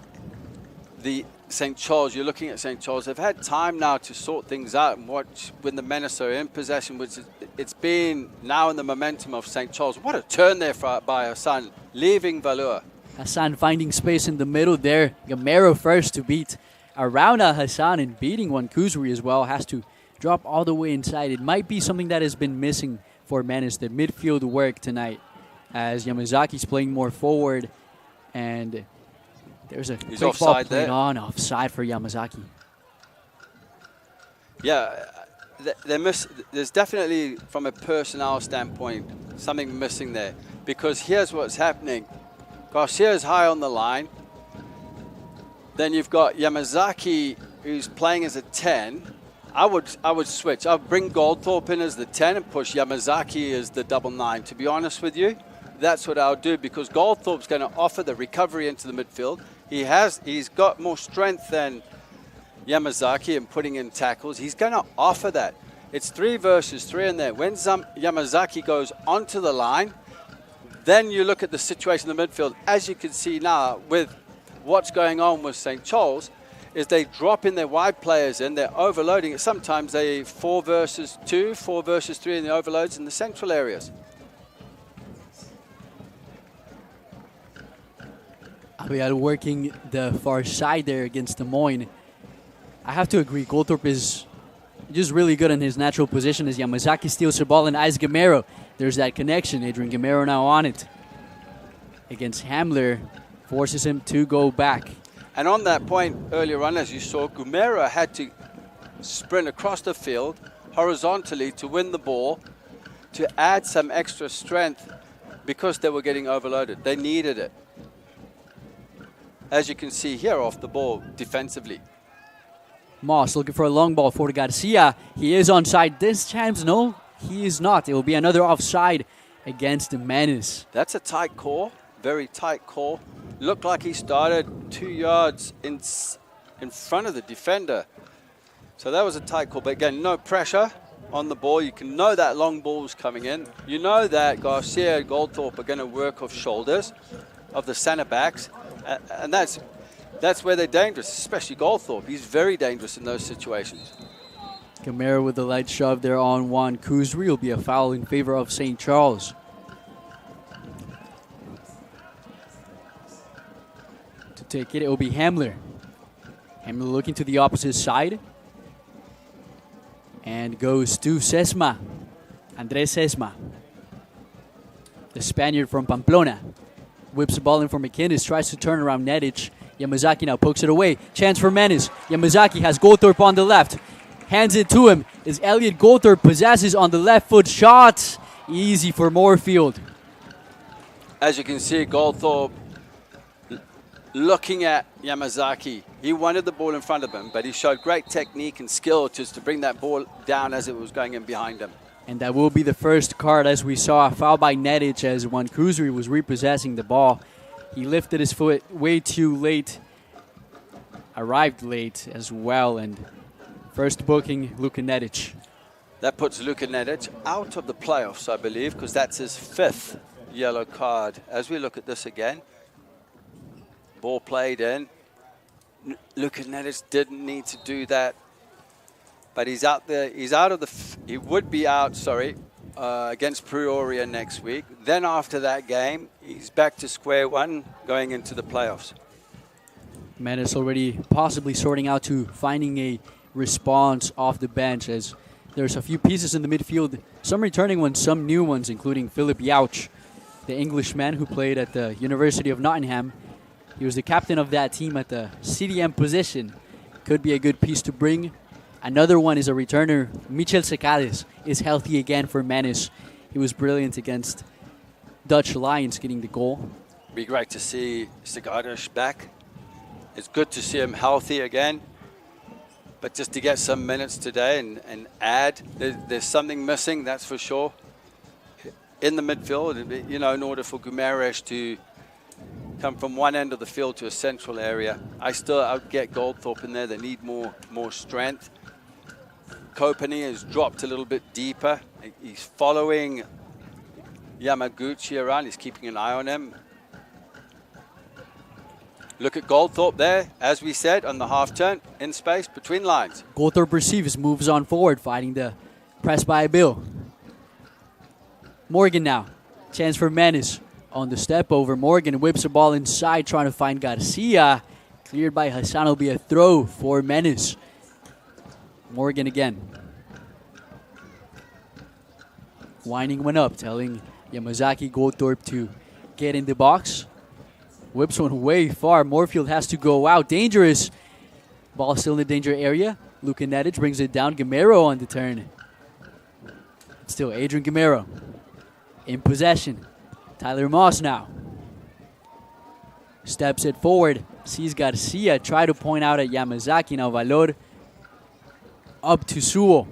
The St. Charles, you're looking at St. Charles, they've had time now to sort things out and watch when the Menace are in possession, which it's been now in the momentum of St. Charles. What a turn there by Hassan, leaving Valur. Hassan finding space in the middle there. Gamero first to beat around Hassan and beating Juan Kuzri as well. Has to drop all the way inside. It might be something that has been missing for Menace, the midfield work tonight, as Yamazaki's playing more forward, and there's a He's quick offside ball played there. on, offside for Yamazaki. Yeah, there's definitely, from a personnel standpoint, something missing there. Because here's what's happening. Garcia's high on the line. Then you've got Yamazaki, who's playing as a 10. I would switch. I would bring Goldthorpe in as the 10 and push Yamazaki as the double 9. To be honest with you, that's what I would do, because Goldthorpe's going to offer the recovery into the midfield. He's got more strength than Yamazaki in putting in tackles. He's going to offer that. It's 3 versus 3 in there. When Yamazaki goes onto the line, then you look at the situation in the midfield. As you can see now with what's going on with St. Charles, is they drop in their wide players in, they're overloading it. Sometimes they 4 versus 2, 4 versus 3 in the overloads in the central areas. Abiel working the far side there against Des Moines. I have to agree, Goldthorpe is just really good in his natural position as Yamazaki steals the ball and eyes Gamero. There's that connection. Adrian Gamero now on it against Hamler, forces him to go back. And on that point earlier on, as you saw, Gumera had to sprint across the field horizontally to win the ball, to add some extra strength because they were getting overloaded. They needed it. As you can see here off the ball defensively. Moss looking for a long ball for Garcia. He is onside this time. No, he is not. It will be another offside against the Menace. That's a tight call, very tight call. Looked like he started 2 yards in front of the defender. So that was a tight call. But again, no pressure on the ball. You can know that long ball is coming in. You know that Garcia and Goldthorpe are going to work off shoulders of the center backs. And that's where they're dangerous, especially Goldthorpe. He's very dangerous in those situations. Gamera with the light shove there on Juan Kuzri. Will be a foul in favor of St. Charles. To take it, it will be Hamler. Hamler looking to the opposite side. And goes to Sesma. Andres Sesma. The Spaniard from Pamplona. Whips the ball in for McInnes. Tries to turn around Nedic. Yamazaki now pokes it away. Chance for Menace. Yamazaki has Goldthorpe on the left. Hands it to him. Is Elliot Goldthorpe possesses on the left foot. Shot. Easy for Moorfield. As you can see, Goldthorpe looking at Yamazaki. He wanted the ball in front of him, but he showed great technique and skill just to bring that ball down as it was going in behind him. And that will be the first card, as we saw a foul by Nedic as Juan Kuzri was repossessing the ball. He lifted his foot way too late, arrived late as well, and first booking Luka Nedic. That puts Luka Nedic out of the playoffs, I believe, because that's his 5th yellow card. As we look at this again, ball played in. Luka Nedic didn't need to do that. But he's out there. He's out of the. He would be out. Sorry, against Peoria next week. Then after that game, he's back to square one going into the playoffs. Menace already possibly sorting out to finding a response off the bench, as there's a few pieces in the midfield, some returning ones, some new ones, including Philip Yauch, the Englishman who played at the University of Nottingham. He was the captain of that team at the CDM position. Could be a good piece to bring. Another one is a returner. Michel Secades is healthy again for Menace. He was brilliant against Dutch Lions, getting the goal. Be great to see Secades back. It's good to see him healthy again. But just to get some minutes today and add, there's something missing, that's for sure. In the midfield, you know, in order for Guimaraes to come from one end of the field to a central area, I'd get Goldthorpe in there. They need more strength. Kopany has dropped a little bit deeper. He's following Yamaguchi around. He's keeping an eye on him. Look at Goldthorpe there, as we said, on the half turn, in space, between lines. Goldthorpe receives, moves on forward, fighting the press by Bill. Morgan now. Chance for Menace. On the step over, Morgan whips the ball inside, trying to find Garcia. Cleared by Hassan. Will be a throw for Menace. Morgan again. Winding one up, telling Yamazaki Goldthorpe to get in the box. Whips one way far. Moorfield has to go out. Dangerous. Ball still in the danger area. Luka Nedich brings it down. Gamero on the turn. Still Adrian Gamero in possession. Tyler Moss now. Steps it forward. Sees Garcia. Try to point out at Yamazaki. Now Valor up to Suo.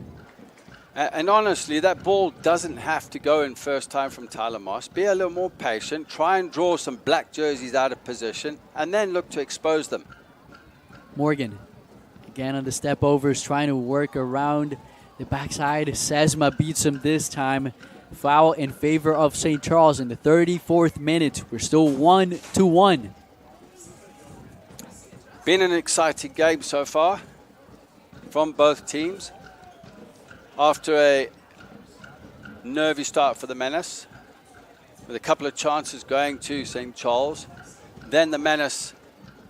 And honestly, that ball doesn't have to go in first time from Tyler Moss. Be a little more patient. Try and draw some black jerseys out of position, and then look to expose them. Morgan, again on the step overs, trying to work around the backside. Sesma beats him this time. Foul in favor of St. Charles in the 34th minute. We're still 1-1. Been an exciting game so far from both teams. After a nervy start for the Menace, with a couple of chances going to St. Charles. Then the Menace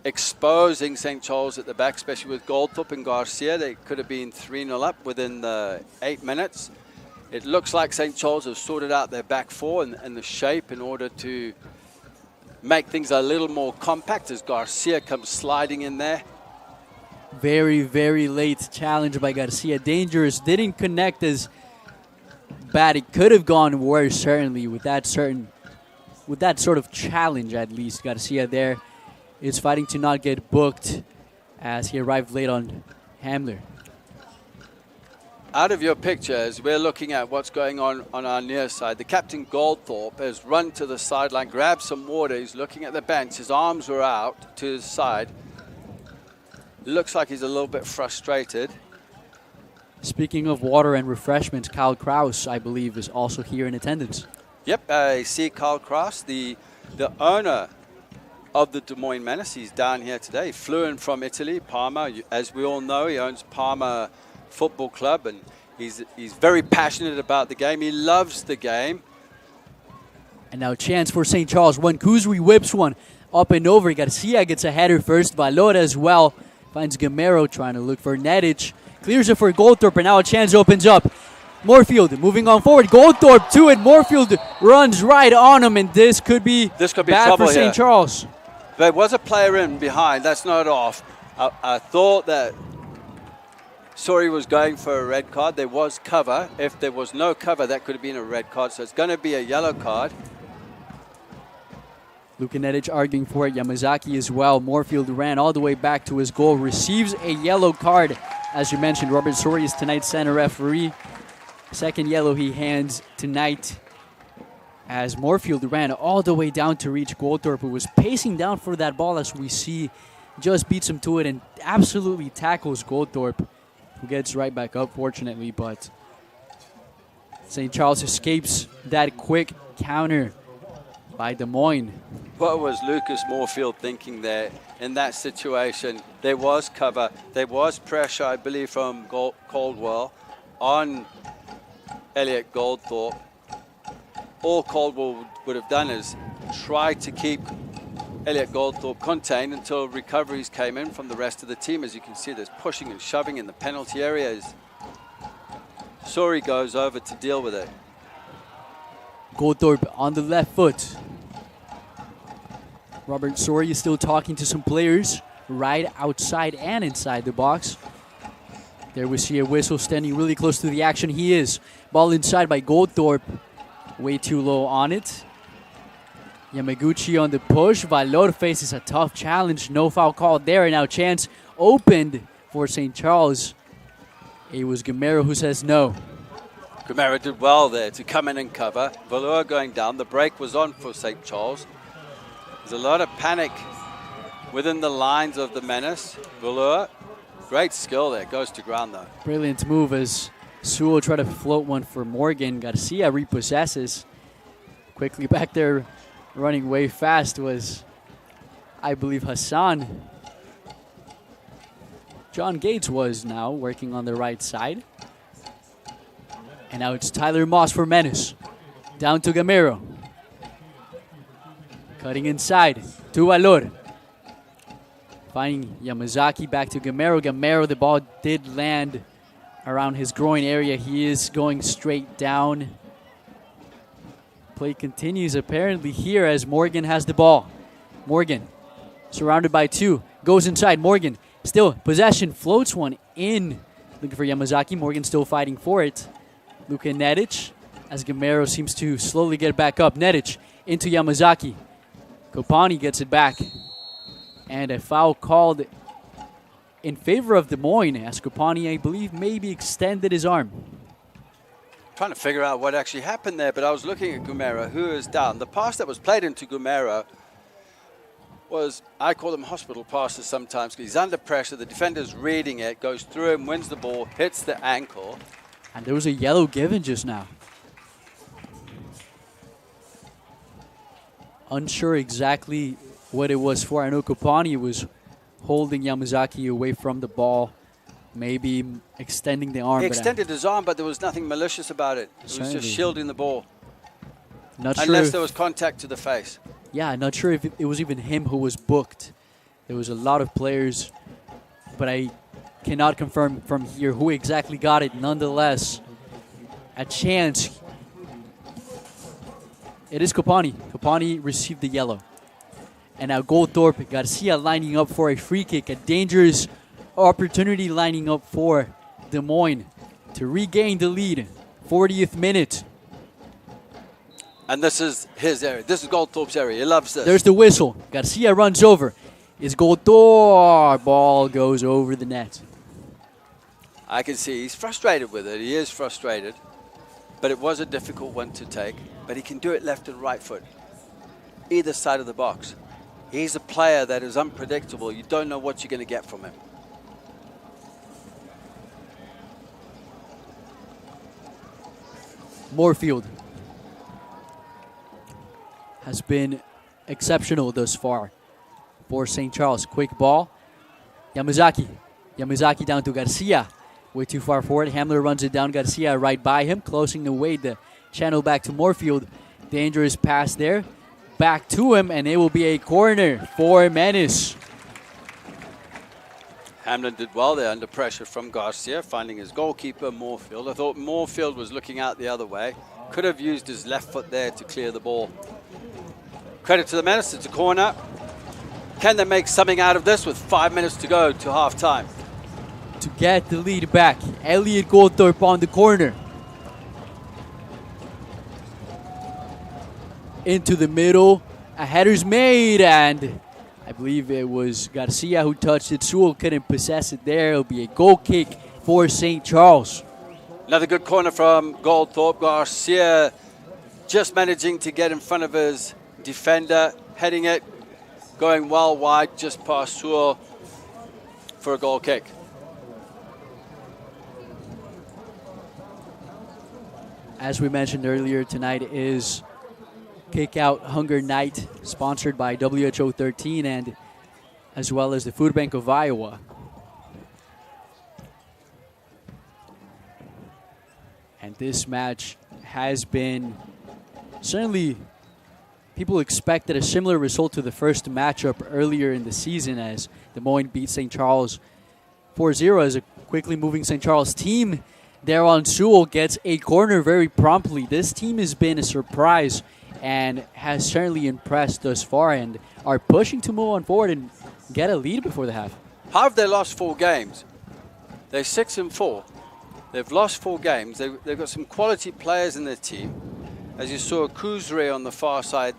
exposing St. Charles at the back, especially with Goldthorpe and Garcia. They could have been 3-0 up within the 8 minutes. It looks like St. Charles have sorted out their back four and the shape in order to make things a little more compact as Garcia comes sliding in there. Very, very late challenge by Garcia. Dangerous. Didn't connect as bad. It could have gone worse, certainly, with that sort of challenge, at least. Garcia there is fighting to not get booked as he arrived late on Hamler. Out of your pictures, we're looking at what's going on our near side. The captain Goldthorpe has run to the sideline, grabbed some water. He's looking at the bench. His arms were out to his side. Looks like he's a little bit frustrated. Speaking of water and refreshments, Kyle Kraus, I believe, is also here in attendance. Yep, I see Kyle Kraus, the owner of the Des Moines Menace. He's down here today. He flew in from Italy, Parma. As we all know, he owns Parma Football Club, and he's very passionate about the game. He loves the game. And now chance for St. Charles. One Kuzri whips one up and over. Garcia gets a header first. Valor as well. Finds Gamero trying to look for Nedich. Clears it for Goldthorpe, and now a chance opens up. Moorfield moving on forward. Goldthorpe to it. Moorfield runs right on him, and this could be bad for St. Charles. There was a player in behind. That's not off. I thought that Sori was going for a red card. There was cover. If there was no cover, that could have been a red card. So it's going to be a yellow card. Luka Nedich arguing for it. Yamazaki as well. Moorfield ran all the way back to his goal. Receives a yellow card. As you mentioned, Robert Sori is tonight's center referee. Second yellow he hands tonight as Moorfield ran all the way down to reach Goldthorpe, who was pacing down for that ball, as we see. Just beats him to it and absolutely tackles Goldthorpe, who gets right back up, fortunately. But St. Charles escapes that quick counter by Des Moines. What was Lucas Moorfield thinking there in that situation? There was cover. There was pressure, I believe, from Caldwell on Elliot Goldthorpe. All Caldwell would have done is try to keep Elliot Goldthorpe contained until recoveries came in from the rest of the team. As you can see, there's pushing and shoving in the penalty areas. Sori goes over to deal with it. Goldthorpe on the left foot. Robert Sori is still talking to some players right outside and inside the box. There we see a whistle standing really close to the action. He is. Ball inside by Goldthorpe. Way too low on it. Yamaguchi on the push. Valor faces a tough challenge. No foul called there. And now chance opened for St. Charles. It was Gamero who says no. Gamero did well there to come in and cover. Valor going down. The break was on for St. Charles. There's a lot of panic within the lines of the Menace. Valor, great skill there. Goes to ground though. Brilliant move as Sewell tried to float one for Morgan. Garcia repossesses. Quickly back there, running way fast was, I believe, Hassan. John Gates was now working on the right side. And now it's Tyler Moss for Menace. Down to Gamero. Cutting inside to Valor. Finding Yamazaki back to Gamero. Gamero, the ball did land around his groin area. He is going straight down. Play continues apparently here as Morgan has the ball. Morgan surrounded by two. Goes inside. Morgan still possession. Floats one in. Looking for Yamazaki. Morgan still fighting for it. Luka Nedic as Gamero seems to slowly get back up. Nedic into Yamazaki. Kopani gets it back. And a foul called in favor of Des Moines as Kopani, I believe, maybe extended his arm. Trying to figure out what actually happened there, but I was looking at Gumera, who is down. The pass that was played into Gumera was, I call them hospital passes sometimes, because he's under pressure, the defender's reading it, goes through him, wins the ball, hits the ankle. And there was a yellow given just now. Unsure exactly what it was for. I know Kopani was holding Yamazaki away from the ball, maybe extending the arm. He extended his arm, but there was nothing malicious about it. It was just shielding the ball. Unless there was contact to the face. Yeah, not sure if it was even him who was booked. There was a lot of players, but I cannot confirm from here who exactly got it. Nonetheless, a chance. It is Kopani. Kopani received the yellow. And now Goldthorpe, Garcia lining up for a free kick. A dangerous opportunity lining up for Des Moines to regain the lead. 40th minute. And this is his area. This is Goldthorpe's area. He loves this. There's the whistle. Garcia runs over. It's Goldthorpe. Ball goes over the net. I can see he's frustrated with it. He is frustrated. But it was a difficult one to take. But he can do it left and right foot. Either side of the box. He's a player that is unpredictable. You don't know what you're going to get from him. Moorfield has been exceptional thus far for St. Charles. Quick ball. Yamazaki. Yamazaki down to Garcia. Way too far forward. Hamler runs it down. Garcia right by him. Closing away the channel back to Moorfield. Dangerous pass there. Back to him, and it will be a corner for Menace. Hamlin did well there under pressure from Garcia, finding his goalkeeper, Moorfield. I thought Moorfield was looking out the other way. Could have used his left foot there to clear the ball. Credit to the Menace, it's a corner. Can they make something out of this with 5 minutes to go to half-time? To get the lead back, Elliot Goldthorpe on the corner. Into the middle, a header's made, and I believe it was Garcia who touched it. Sewell couldn't possess it there. It'll be a goal kick for St. Charles. Another good corner from Goldthorpe. Garcia just managing to get in front of his defender, heading it, going well wide, just past Sewell for a goal kick. As we mentioned earlier, tonight is Kick Out Hunger Night, sponsored by WHO 13 and as well as the Food Bank of Iowa. And this match has been certainly, people expected a similar result to the first matchup earlier in the season as the Moines beat St. Charles 4-0 as a quickly moving St. Charles team there on Sewell gets a corner very promptly. This team has been a surprise and has certainly impressed thus far and are pushing to move on forward and get a lead before the half. How have they lost 4 games? They're 6-4. They've lost 4 games. They've got some quality players in their team. As you saw, Kuzre on the far side,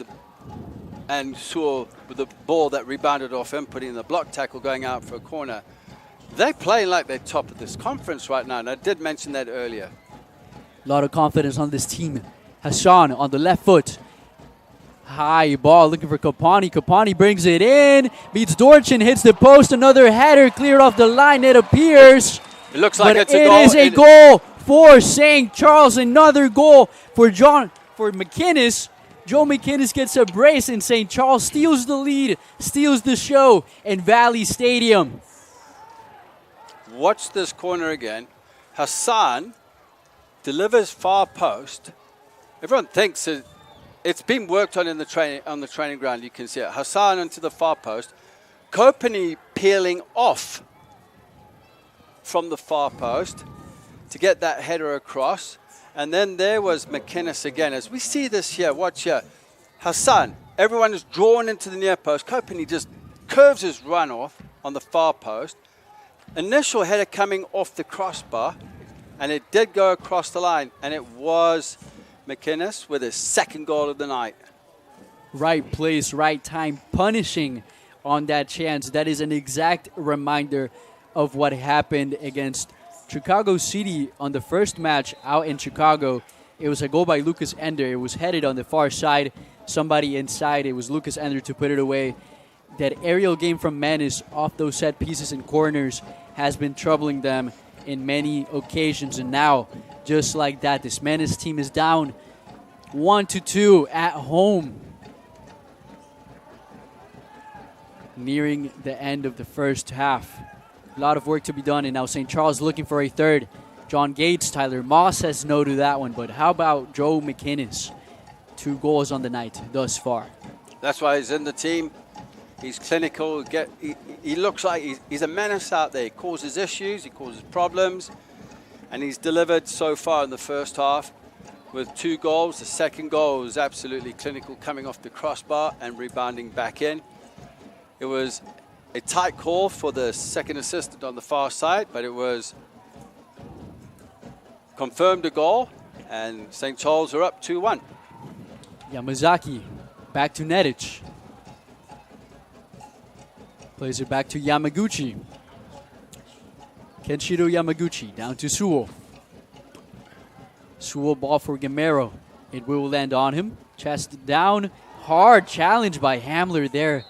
and saw with the ball that rebounded off him, putting the block tackle going out for a corner. They're playing like they're top of this conference right now, and I did mention that earlier. A lot of confidence on this team. Hassan on the left foot. High ball looking for Kapani. Kapani brings it in. Beats Dorchin, hits the post. Another header cleared off the line, it appears. It looks like it's a it goal. It is a goal for St. Charles. Another goal for McInnes. Joe McInnes gets a brace, and St. Charles steals the lead, steals the show in Valley Stadium. Watch this corner again. Hassan delivers far post. Everyone thinks it's been worked on on the training ground. You can see it. Hassan into the far post. Kopany peeling off from the far post to get that header across. And then there was McInnes again. As we see this here, watch here. Hassan, everyone is drawn into the near post. Kopany just curves his run off on the far post. Initial header coming off the crossbar, and it did go across the line, and it was McInnes with his second goal of the night. Right place, right time, punishing on that chance. That is an exact reminder of what happened against Chicago City on the first match out in Chicago. It was a goal by Lucas Ender. It was headed on the far side. Somebody inside. It was Lucas Ender to put it away. That aerial game from Menace off those set pieces and corners has been troubling them in many occasions. And now, just like that, this Menace team is down 1-2 at home. Nearing the end of the first half. A lot of work to be done, and now St. Charles looking for a third. John Gates, Tyler Moss says no to that one, but how about Joe McInnes? 2 goals on the night thus far. That's why he's in the team. He's clinical. He looks like he's a menace out there. He causes issues, he causes problems, and he's delivered so far in the first half with 2 goals. The second goal was absolutely clinical, coming off the crossbar and rebounding back in. It was a tight call for the second assistant on the far side, but it was confirmed a goal, and St. Charles are up 2-1. Yamazaki back to Nedic. Plays it back to Yamaguchi. Kenshiro Yamaguchi down to Sewell. Sewell ball for Gamero. It will land on him. Chest down. Hard challenge by Hamler there.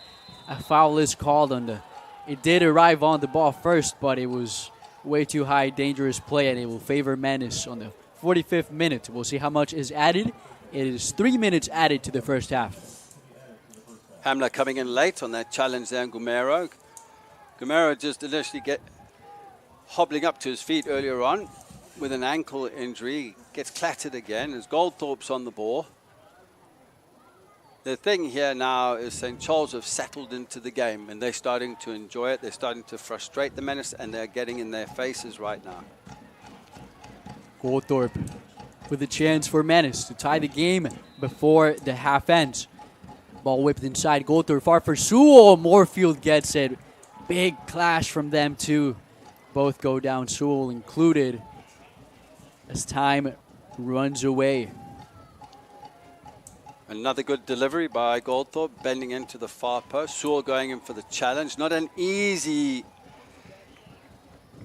A foul is called on the... It did arrive on the ball first, but it was way too high, dangerous play, and it will favor Menace on the 45th minute. We'll see how much is added. It is 3 minutes added to the first half. Hamler coming in late on that challenge there, and Gumero. Gumero just initially hobbling up to his feet earlier on with an ankle injury. Gets clattered again as Goldthorpe's on the ball. The thing here now is St. Charles have settled into the game, and they're starting to enjoy it. They're starting to frustrate the Menace, and they're getting in their faces right now. Goldthorpe with a chance for Menace to tie the game before the half ends. Ball whipped inside. Goldthorpe far for Sewell. Moorfield gets it. Big clash from them two. Both go down, Sewell included, as time runs away. Another good delivery by Goldthorpe, bending into the far post. Sewell going in for the challenge. Not an easy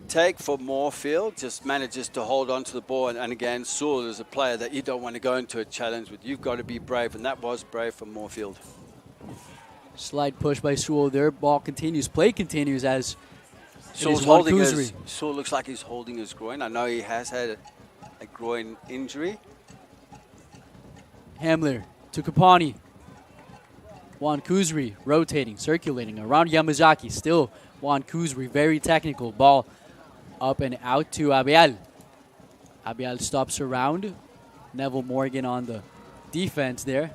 take for Moorfield. Just manages to hold on to the ball. And again, Sewell is a player that you don't want to go into a challenge with. You've got to be brave, and that was brave from Moorfield. Slight push by Sewell there. Ball continues. Play continues as Sewell's holding his, Sewell looks like he's holding his groin. I know he has had a groin injury. Hamler to Kapani. Juan Kuzri rotating, circulating around Yamazaki. Still Juan Kuzri, very technical. Ball up and out to Abiel. Abial stops around. Neville Morgan on the defense there.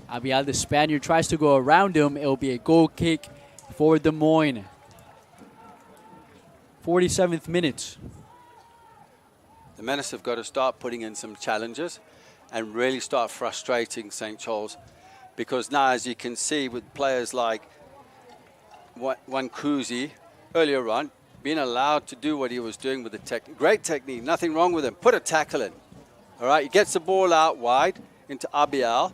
Abial, the Spaniard, tries to go around him. It'll be a goal kick for Des Moines. 47th minute. The Menace have got to start putting in some challenges and really start frustrating St. Charles, because now, as you can see, with players like Wankuzi earlier on, being allowed to do what he was doing with the great technique, nothing wrong with him. Put a tackle in. All right, he gets the ball out wide into Abial,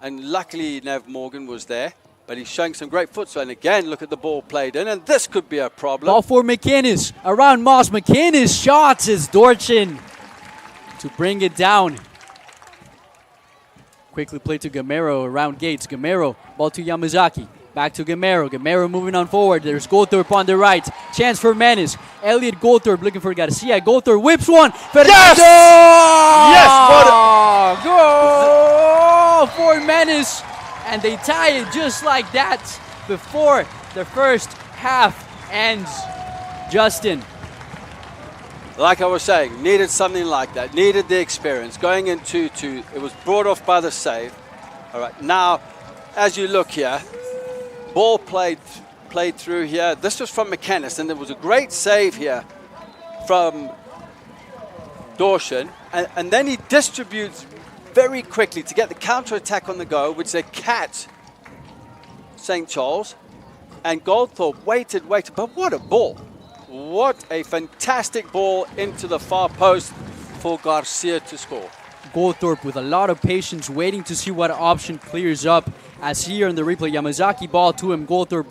and luckily Nev Morgan was there, but he's showing some great footwork. And again, look at the ball played in, and this could be a problem. Ball for McInnes. Around Moss. McInnes shots is Dorchin to bring it down. Quickly played to Gamero around Gates. Gamero, ball to Yamazaki. Back to Gamero. Gamero moving on forward. There's Goldthorpe on the right. Chance for Menace. Elliot Goldthorpe looking for Garcia. Goldthorpe whips one. Yes! Yes! Goal for Menace. And they tie it just like that before the first half ends. Justin. Like I was saying, needed something like that. Needed the experience. Going in 2-2, it was brought off by the save. All right, now, as you look here, ball played through here. This was from McInnes, and there was a great save here from Dorchin. And then he distributes very quickly to get the counter-attack on the go, which they catch St. Charles. And Goldthorpe waited. But what a ball. What a fantastic ball into the far post for Garcia to score. Goldthorpe with a lot of patience, waiting to see what option clears up. As here in the replay, Yamazaki ball to him. Goldthorpe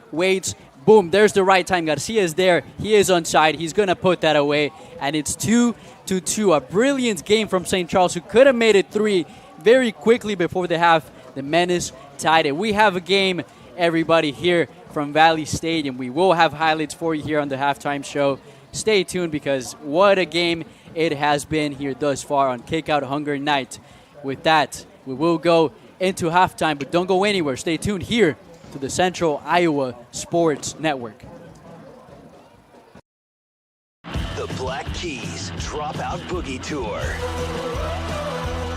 waits. Boom, there's the right time. Garcia is there. He is onside. He's going to put that away. And it's 2-2. A brilliant game from St. Charles, who could have made it 3 very quickly before the half. The Menace tied it. We have a game, everybody, here from Valley Stadium. We will have highlights for you here on the halftime show. Stay tuned, because what a game it has been here thus far on Kickout Hunger Night. With that, we will go into halftime, but don't go anywhere. Stay tuned here to the Central Iowa Sports Network. The Black Keys Dropout Boogie Tour.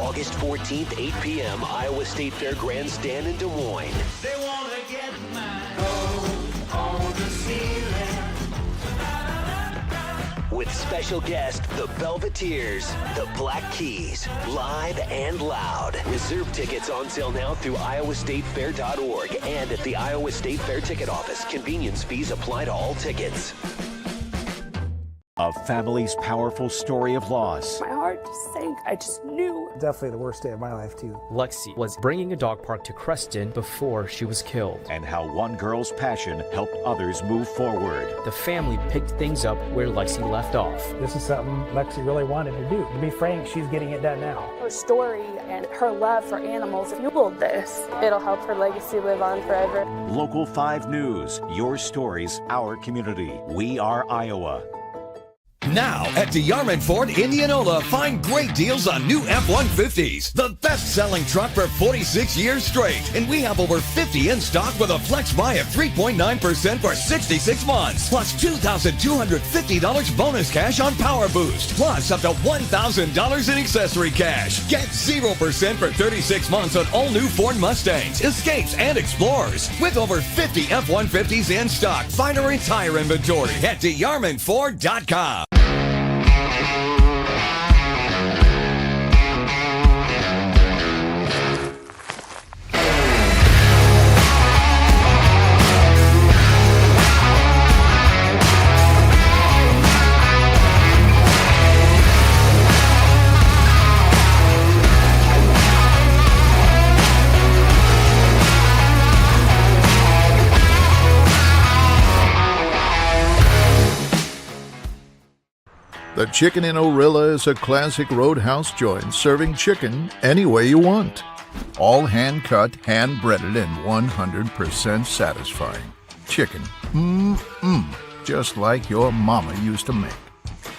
August 14th, 8 p.m., Iowa State Fair Grandstand in Des Moines. They want to get my gold on the ceiling. With special guest, the Belveteers, the Black Keys, live and loud. Reserve tickets on sale now through iowastatefair.org and at the Iowa State Fair ticket office. Convenience fees apply to all tickets. A family's powerful story of loss. My heart just sank. I just knew. Definitely the worst day of my life, too. Lexi was bringing a dog park to Creston before she was killed. And how one girl's passion helped others move forward. The family picked things up where Lexi left off. This is something Lexi really wanted to do. To be frank, she's getting it done now. Her story and her love for animals fueled this. It'll help her legacy live on forever. Local 5 News. Your stories, our community. We are Iowa. Now at DeYarman Ford Indianola, find great deals on new F-150s. The best-selling truck for 46 years straight. And we have over 50 in stock with a flex buy of 3.9% for 66 months. Plus $2,250 bonus cash on Power Boost. Plus up to $1,000 in accessory cash. Get 0% for 36 months on all new Ford Mustangs, Escapes, and Explorers. With over 50 F-150s in stock. Find our entire inventory at DeYarmanFord.com. The Chicken in Orilla is a classic roadhouse joint serving chicken any way you want. All hand-cut, hand-breaded, and 100% satisfying. Chicken, just like your mama used to make.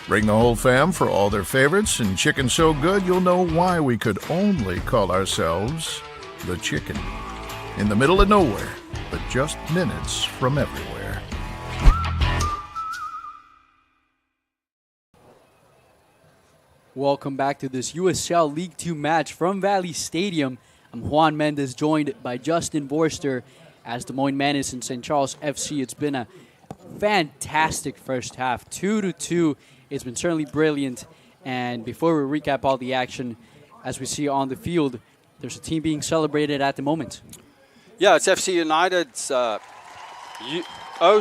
Bring the whole fam for all their favorites, and chicken so good you'll know why we could only call ourselves the Chicken. In the middle of nowhere, but just minutes from everywhere. Welcome back to this USL League 2 match from Valley Stadium. I'm Juan Mendez, joined by Justin Borster as Des Moines Menace and St. Charles FC. It's been a fantastic first half, 2-2. It's been certainly brilliant. And before we recap all the action, as we see on the field, there's a team being celebrated at the moment. Yeah, it's FC United's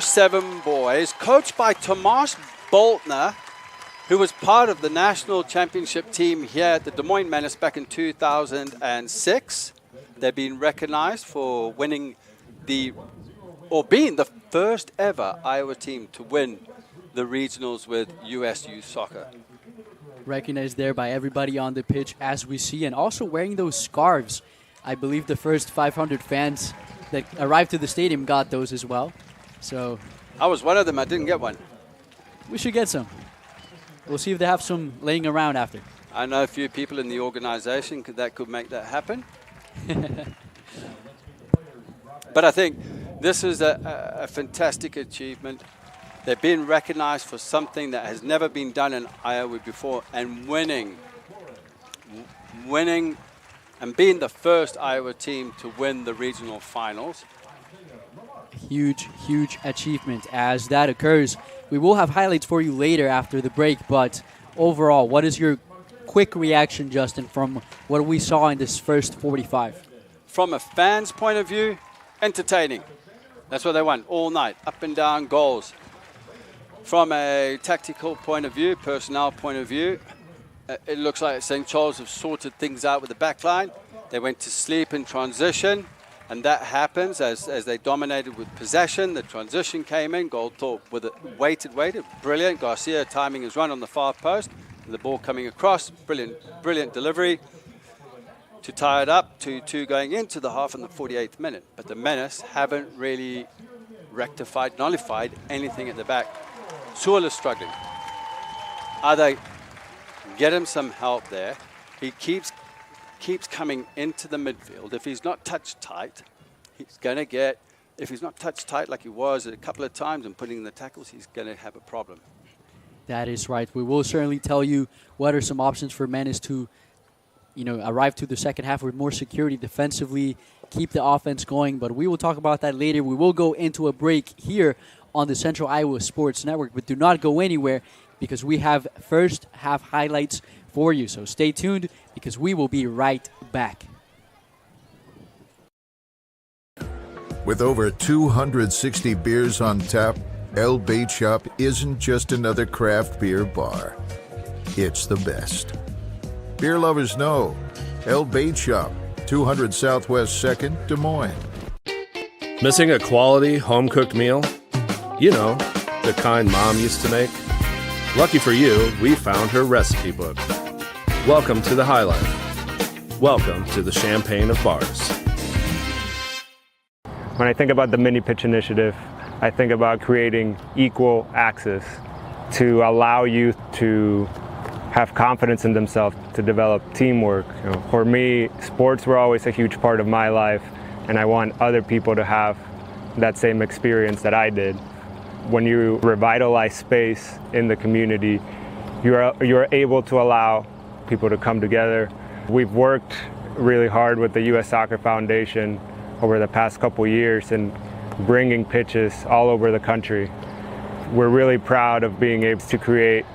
07 boys, coached by Tomas Boltner, who was part of the national championship team here at the Des Moines Menace back in 2006. They've been recognized for being the first ever Iowa team to win the regionals with US Youth Soccer. Recognized there by everybody on the pitch, as we see, and also wearing those scarves. I believe the first 500 fans that arrived to the stadium got those as well. So I was one of them. I didn't get one. We should get some. We'll see if they have some laying around after. I know a few people in the organization that could make that happen. But I think this is a fantastic achievement. They've been recognized for something that has never been done in Iowa before, and winning and being the first Iowa team to win the regional finals. Huge, huge achievement. As that occurs, we will have highlights for you later after the break, but overall, what is your quick reaction, Justin, from what we saw in this first 45? From a fan's point of view, entertaining. That's what they want all night, up and down goals. From a tactical point of view, personnel point of view, it looks like St. Charles have sorted things out with the back line. They went to sleep in transition, and that happens as they dominated with possession. The transition came in, Goldthorpe with it, waited, brilliant. Garcia timing his run on the far post, and the ball coming across, brilliant delivery to tie it up, 2-2 going into the half in the 48th minute. But the Menace haven't really nullified anything at the back. Sewell is struggling. Get him some help there. He keeps coming into the midfield. If he's not touch tight, if he's not touch tight like he was a couple of times and putting in the tackles, he's going to have a problem. That is right. We will certainly tell you what are some options for Menace to, arrive to the second half with more security defensively, keep the offense going. But we will talk about that later. We will go into a break here on the Central Iowa Sports Network, but do not go anywhere because we have first half highlights for you. So stay tuned because we will be right back. With over 260 beers on tap, El Bait Shop isn't just another craft beer bar. It's the best. Beer lovers know El Bait Shop, 200 Southwest 2nd, Des Moines. Missing a quality home-cooked meal? You know, the kind Mom used to make. Lucky for you, we found her recipe book. Welcome to the High Life. Welcome to the Champagne of Bars. When I think about the mini pitch initiative, I think about creating equal access to allow youth to have confidence in themselves, to develop teamwork. For me, sports were always a huge part of my life, and I want other people to have that same experience that I did. When you revitalize space in the community, you're able to allow people to come together. We've worked really hard with the U.S. Soccer Foundation over the past couple years and bringing pitches all over the country. We're really proud of being able to create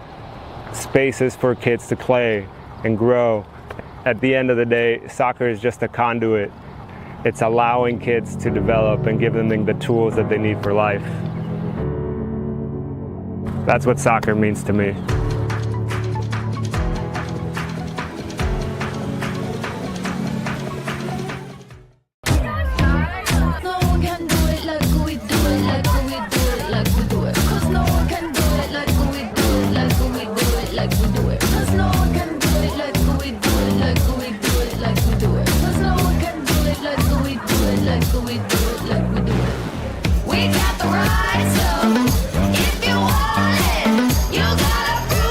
spaces for kids to play and grow. At the end of the day, soccer is just a conduit. It's allowing kids to develop and giving them the tools that they need for life. That's what soccer means to me. We got the right stuff. If you want it, you gotta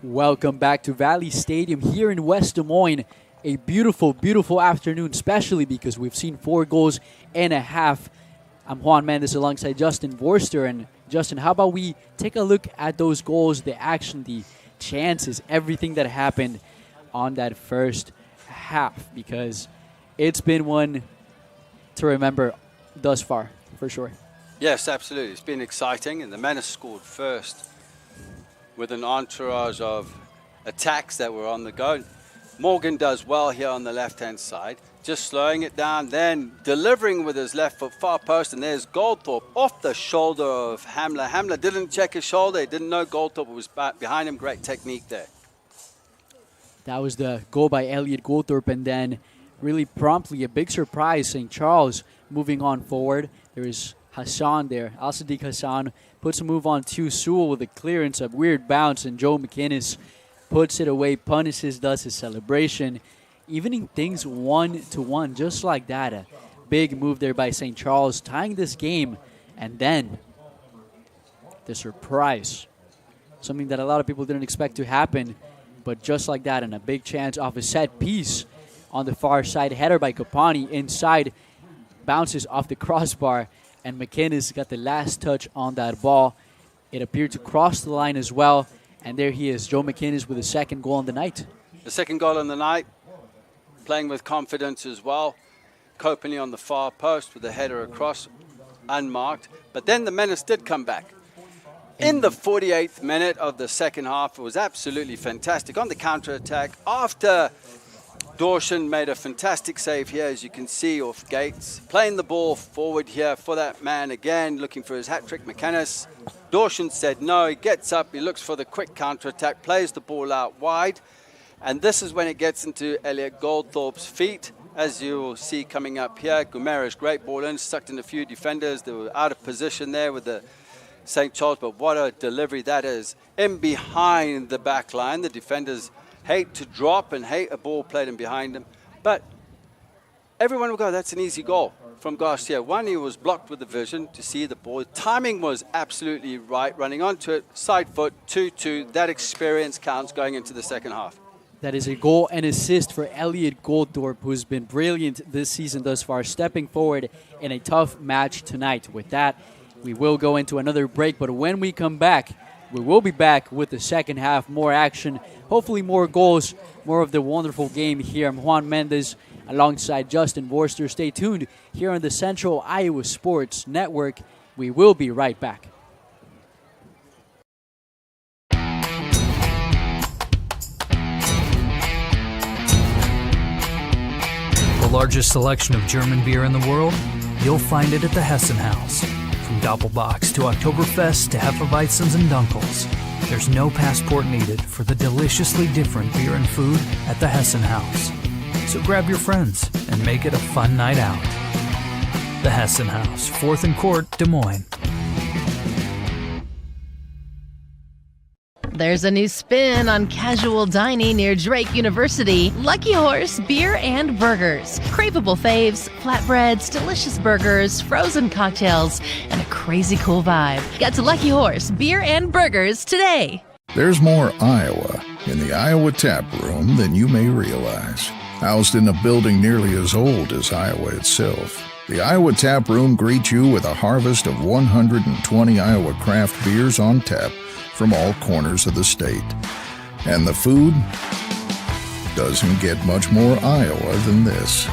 Welcome back to Valley Stadium here in West Des Moines. A beautiful, beautiful afternoon, especially because we've seen 4 goals and a half. I'm Juan Mendez alongside Justin Vorster. And Justin, how about we take a look at those goals, the action, the chances, everything that happened on that first half, because it's been one to remember thus far, for sure. Yes, absolutely. It's been exciting, and the Menace scored first with an entourage of attacks that were on the go. Morgan does well here on the left-hand side, just slowing it down, then delivering with his left foot far post, and there's Goldthorpe off the shoulder of Hamler. Hamler didn't check his shoulder. He didn't know Goldthorpe was behind him. Great technique there. That was the goal by Elliot Goldthorpe, and then really promptly a big surprise, St. Charles moving on forward. There is Hassan there. Al-Sadiq Hassan puts a move on to Sewell with a clearance, a weird bounce, and Joe McInnes puts it away, punishes, does his celebration, evening things 1-1, just like that. A big move there by St. Charles, tying this game, and then the surprise. Something that a lot of people didn't expect to happen, but just like that, and a big chance off a set piece on the far side. Header by Kopani inside, bounces off the crossbar, and McInnes got the last touch on that ball. It appeared to cross the line as well, and there he is, Joe McInnes with the second goal on the night. The second goal on the night, playing with confidence as well. Kopani on the far post with the header across, unmarked. But then the Menace did come back. In the 48th minute of the second half, it was absolutely fantastic on the counter-attack. After Dawson made a fantastic save here, as you can see, off Gates. Playing the ball forward here for that man again, looking for his hat-trick, McInnes. Dawson said no, he gets up, he looks for the quick counter-attack, plays the ball out wide. And this is when it gets into Elliot Goldthorpe's feet, as you will see coming up here. Gumera's great ball in, sucked in a few defenders. They were out of position there with the St. Charles, but what a delivery that is. In behind the back line, the defenders hate to drop and hate a ball played in behind them. But everyone will go, that's an easy goal from Garcia. One, he was blocked with the vision to see the ball. Timing was absolutely right, running onto it, side foot, 2-2. That experience counts going into the second half. That is a goal and assist for Elliot Goldthorpe, who's been brilliant this season thus far, stepping forward in a tough match tonight. With that, we will go into another break, but when we come back, we will be back with the second half, more action, hopefully more goals, more of the wonderful game here. I'm Juan Mendez alongside Justin Vorster. Stay tuned here on the Central Iowa Sports Network. We will be right back. The largest selection of German beer in the world? You'll find it at the Hessen House. From Doppelbox to Oktoberfest to Hefeweizens and Dunkels, there's no passport needed for the deliciously different beer and food at the Hessen House. So grab your friends and make it a fun night out. The Hessen House, 4th and Court, Des Moines. There's a new spin on casual dining near Drake University. Lucky Horse Beer and Burgers. Craveable faves, flatbreads, delicious burgers, frozen cocktails, and a crazy cool vibe. Get to Lucky Horse Beer and Burgers today. There's more Iowa in the Iowa Tap Room than you may realize. Housed in a building nearly as old as Iowa itself, the Iowa Tap Room greets you with a harvest of 120 Iowa craft beers on tap from all corners of the state. And the food doesn't get much more Iowa than this.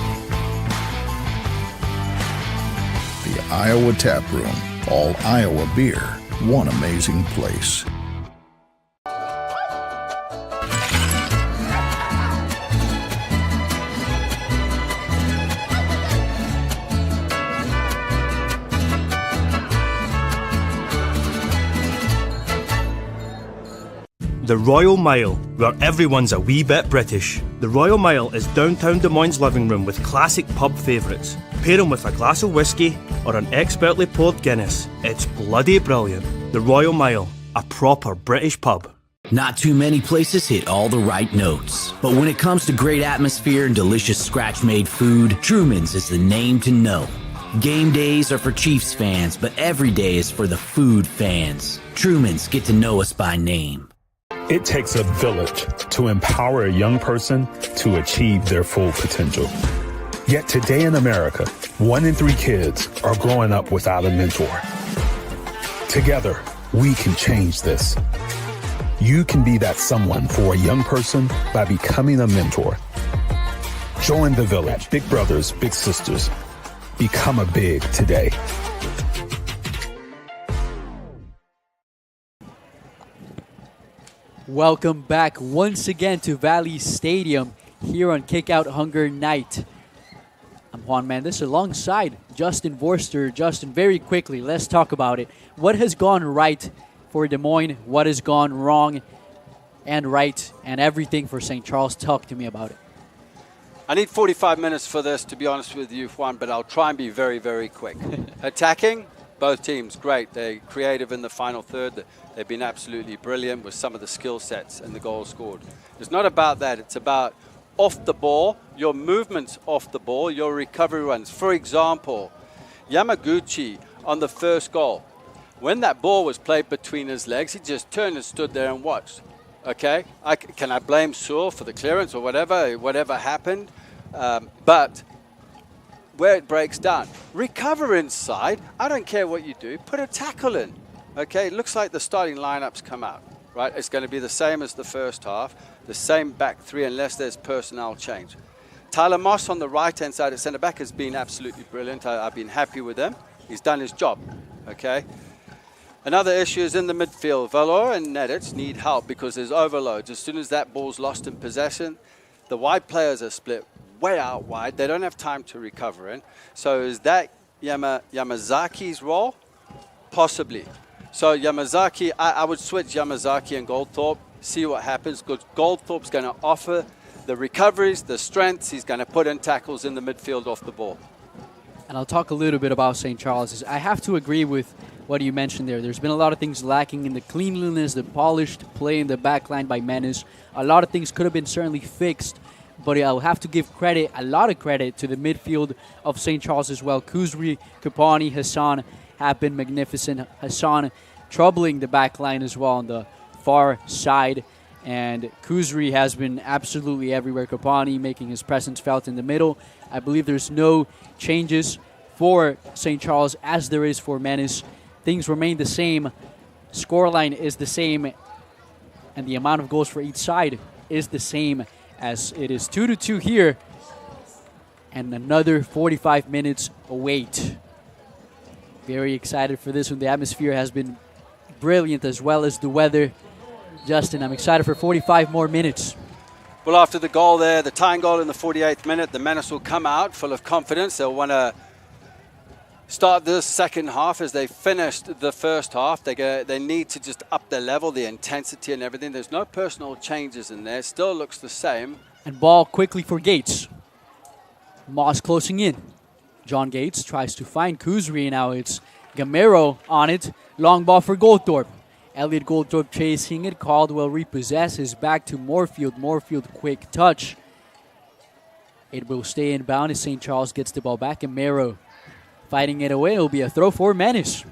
The Iowa Tap Room, all Iowa beer, one amazing place. The Royal Mile, where everyone's a wee bit British. The Royal Mile is downtown Des Moines' living room with classic pub favourites. Pair them with a glass of whiskey or an expertly poured Guinness. It's bloody brilliant. The Royal Mile, a proper British pub. Not too many places hit all the right notes. But when it comes to great atmosphere and delicious scratch-made food, Truman's is the name to know. Game days are for Chiefs fans, but every day is for the food fans. Truman's, get to know us by name. It takes a village to empower a young person to achieve their full potential. Yet today in America, 1 in 3 kids are growing up without a mentor. Together, we can change this. You can be that someone for a young person by becoming a mentor. Join the village. Big brothers, big sisters. Become a big today. Welcome back once again to Valley Stadium here on Kickout Hunger Night. I'm Juan Mendez alongside Justin Vorster. Justin, very quickly, let's talk about it. What has gone right for Des Moines? What has gone wrong and right and everything for St. Charles? Talk to me about it. I need 45 minutes for this, to be honest with you, Juan, but I'll try and be very, very quick. Attacking, both teams, great. They're creative in the final third. They've been absolutely brilliant with some of the skill sets and the goals scored. It's not about that. It's about off the ball, your movements off the ball, your recovery runs. For example, Yamaguchi on the first goal, when that ball was played between his legs, he just turned and stood there and watched. Okay, can I blame Sewell for the clearance or whatever happened? But where it breaks down, recover inside. I don't care what you do. Put a tackle in. Okay, it looks like the starting lineups come out. Right, it's going to be the same as the first half, the same back three unless there's personnel change. Tyler Moss on the right-hand side at centre back has been absolutely brilliant. I've been happy with him. He's done his job. Okay. Another issue is in the midfield. Valor and Neditz need help because there's overloads. As soon as that ball's lost in possession, the wide players are split way out wide. They don't have time to recover in. So is that Yamazaki's role? Possibly. So Yamazaki, I would switch Yamazaki and Goldthorpe, see what happens, because Goldthorpe's going to offer the recoveries, the strengths. He's going to put in tackles in the midfield off the ball. And I'll talk a little bit about St. Charles. I have to agree with what you mentioned there. There's been a lot of things lacking in the cleanliness, the polished play in the back line by Menace. A lot of things could have been certainly fixed, but I'll have to give credit, a lot of credit, to the midfield of St. Charles as well. Kuzri, Kapani, Hassan have been magnificent. Hassan troubling the back line as well on the far side. And Kuzri has been absolutely everywhere. Kapani making his presence felt in the middle. I believe there's no changes for St. Charles as there is for Menace. Things remain the same. Scoreline is the same. And the amount of goals for each side is the same, as it is 2-2 here. And another 45 minutes await. Very excited for this one. The atmosphere has been brilliant, as well as the weather. Justin, I'm excited for 45 more minutes. Well, after the goal there, the tying goal in the 48th minute, the Menace will come out full of confidence. They'll want to start this second half as they finished the first half. They need to just up their level, the intensity and everything. There's no personal changes in there. Still looks the same. And ball quickly for Gates. Moss closing in. John Gates tries to find Kuzri. Now it's Gamero on it. Long ball for Goldthorpe. Elliot Goldthorpe chasing it. Caldwell repossesses back to Moorfield. Moorfield quick touch. It will stay inbound as St. Charles gets the ball back. Gamero fighting it away. It'll be a throw for Menace.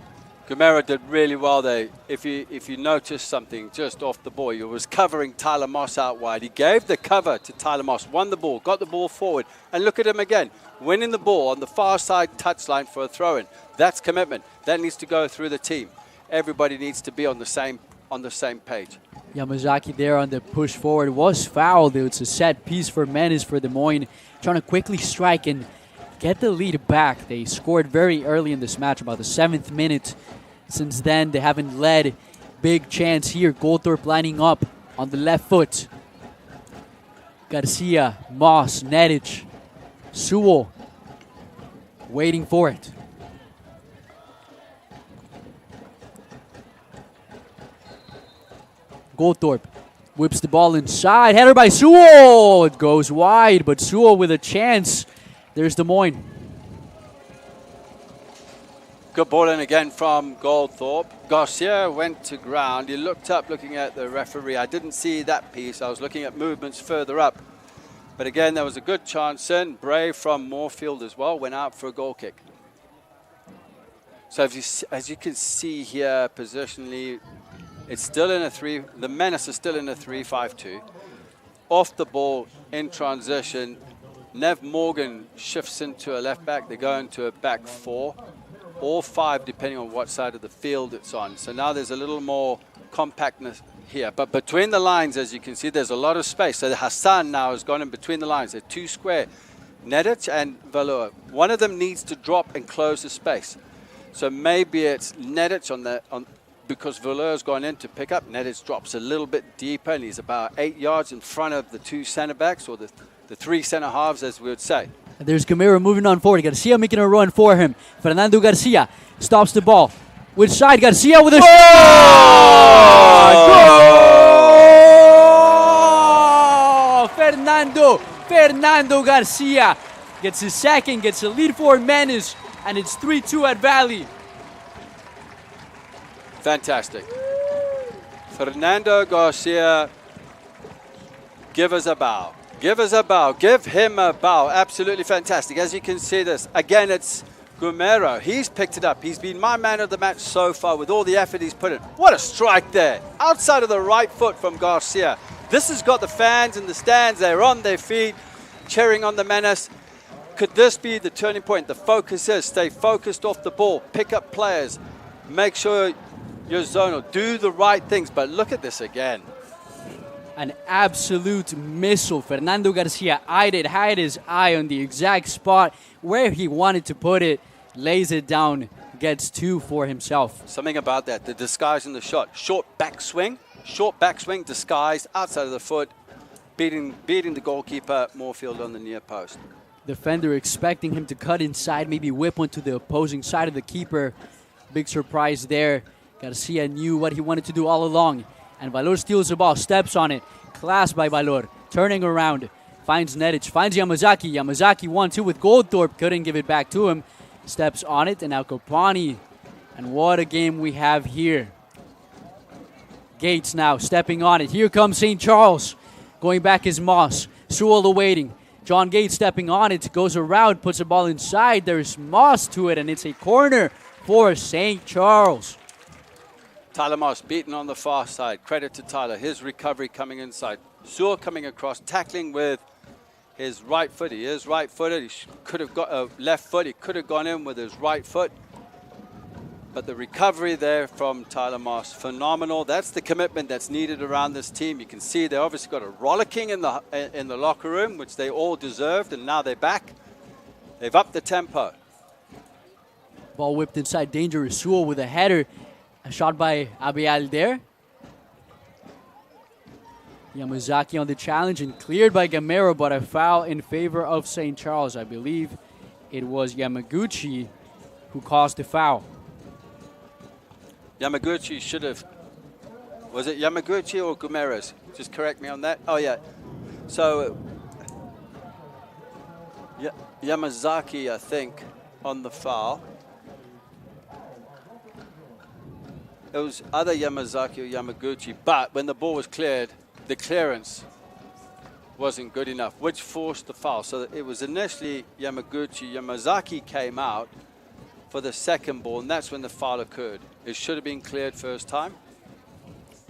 Gamero did really well there. If you notice something just off the ball, he was covering Tyler Moss out wide. He gave the cover to Tyler Moss, won the ball, got the ball forward, and look at him again, winning the ball on the far side touchline for a throw-in. That's commitment. That needs to go through the team. Everybody needs to be on the same page. Yamazaki there on the push forward was fouled. It's a set piece for Menace for Des Moines, trying to quickly strike and get the lead back. They scored very early in this match, about the 7th minute. Since then, they haven't led. Big chance here. Goldthorpe lining up on the left foot. Garcia, Moss, Nedich, Sewell waiting for it. Goldthorpe whips the ball inside. Header by Sewell. It goes wide, but Sewell with a chance. There's Des Moines. Good ball in again from Goldthorpe. Garcia went to ground. He looked up looking at the referee. I didn't see that piece. I was looking at movements further up. But again, there was a good chance in. Bray from Moorfield as well went out for a goal kick. So as you can see here, positionally, It's still in a 3. The Menace is still in a 3-5-2. Off the ball in transition, Nev Morgan shifts into a left back. They go into a back 4 or 5, depending on what side of the field it's on. So now there's a little more compactness here. But between the lines, as you can see, there's a lot of space. So Hassan now has gone in between the lines. They're 2 square. Nedic and Valor. One of them needs to drop and close the space. So maybe it's Nedic because Valor's gone in to pick up. Nedic drops a little bit deeper, and he's about 8 yards in front of the 2 center backs, or the 3 center halves, as we would say. And there's Gamero moving on forward. Garcia making a run for him. Fernando Garcia stops the ball. Which side? Garcia with a shot! Goal! Fernando Garcia gets his second, gets a lead for Menace, and it's 3-2 at Valley. Fantastic. Fernando Garcia, give us a bow. Give us a bow. Give him a bow. Absolutely fantastic. As you can see this, again, it's Gumero. He's picked it up. He's been my man of the match so far with all the effort he's put in. What a strike there. Outside of the right foot from Garcia. This has got the fans in the stands. They're on their feet, cheering on the Menace. Could this be the turning point? The focus is stay focused off the ball. Pick up players. Make sure you're zonal. Do the right things. But look at this again. An absolute missile. Fernando Garcia had his eye on the exact spot where he wanted to put it, lays it down, gets 2 for himself. Something about that, the disguise in the shot. Short backswing, disguised outside of the foot, beating the goalkeeper, Moorfield on the near post. Defender expecting him to cut inside, maybe whip one to the opposing side of the keeper. Big surprise there. Garcia knew what he wanted to do all along. And Valor steals the ball, steps on it. Class by Valor. Turning around. Finds Nedic. Finds Yamazaki. Yamazaki 1-2 with Goldthorpe. Couldn't give it back to him. Steps on it. And now Kopani. And what a game we have here. Gates now stepping on it. Here comes St. Charles. Going back is Moss. Sewell awaiting. John Gates stepping on it. Goes around. Puts the ball inside. There's Moss to it. And it's a corner for St. Charles. Tyler Moss beaten on the far side. Credit to Tyler. His recovery coming inside. Sewell coming across, tackling with his right foot. He is right-footed. He could have got a left foot. He could have gone in with his right foot. But the recovery there from Tyler Moss, phenomenal. That's the commitment that's needed around this team. You can see they obviously got a rollicking in the locker room, which they all deserved, and now they're back. They've upped the tempo. Ball whipped inside. Dangerous. Sewell with a header. A shot by Abial there. Yamazaki on the challenge and cleared by Gamero, but a foul in favor of St. Charles. I believe it was Yamaguchi who caused the foul. Yamaguchi should have... Was it Yamaguchi or Gumeras? Just correct me on that. Oh, yeah. So, Yamazaki, I think, on the foul. It was either Yamazaki or Yamaguchi, but when the ball was cleared, the clearance wasn't good enough, which forced the foul. So it was initially Yamaguchi. Yamazaki came out for the second ball, and that's when the foul occurred. It should have been cleared first time,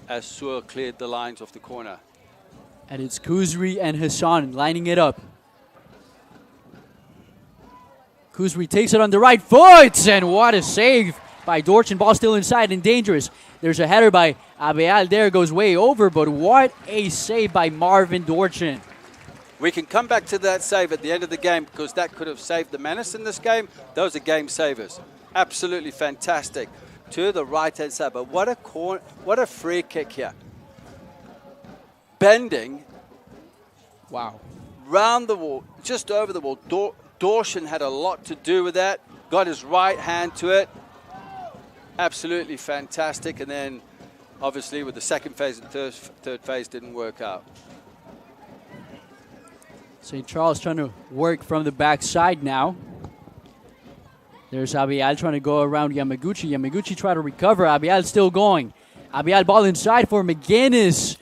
as Sewell cleared the lines off the corner. And it's Kuzri and Hassan lining it up. Kuzri takes it on the right foot, and what a save by Dorchin. Ball still inside and dangerous. There's a header by Abeal. There goes way over, but what a save by Marvin Dorchin. We can come back to that save at the end of the game because that could have saved the Menace in this game. Those are game savers. Absolutely fantastic. To the right-hand side, but what a corner, what a free kick here. Bending. Wow. Round the wall, just over the wall. Dorchin had a lot to do with that. Got his right hand to it. Absolutely fantastic. And then, obviously, with the second phase and third phase didn't work out. St. Charles trying to work from the backside now. There's Abial trying to go around Yamaguchi. Yamaguchi trying to recover. Abial still going. Abial ball inside for McGinnis.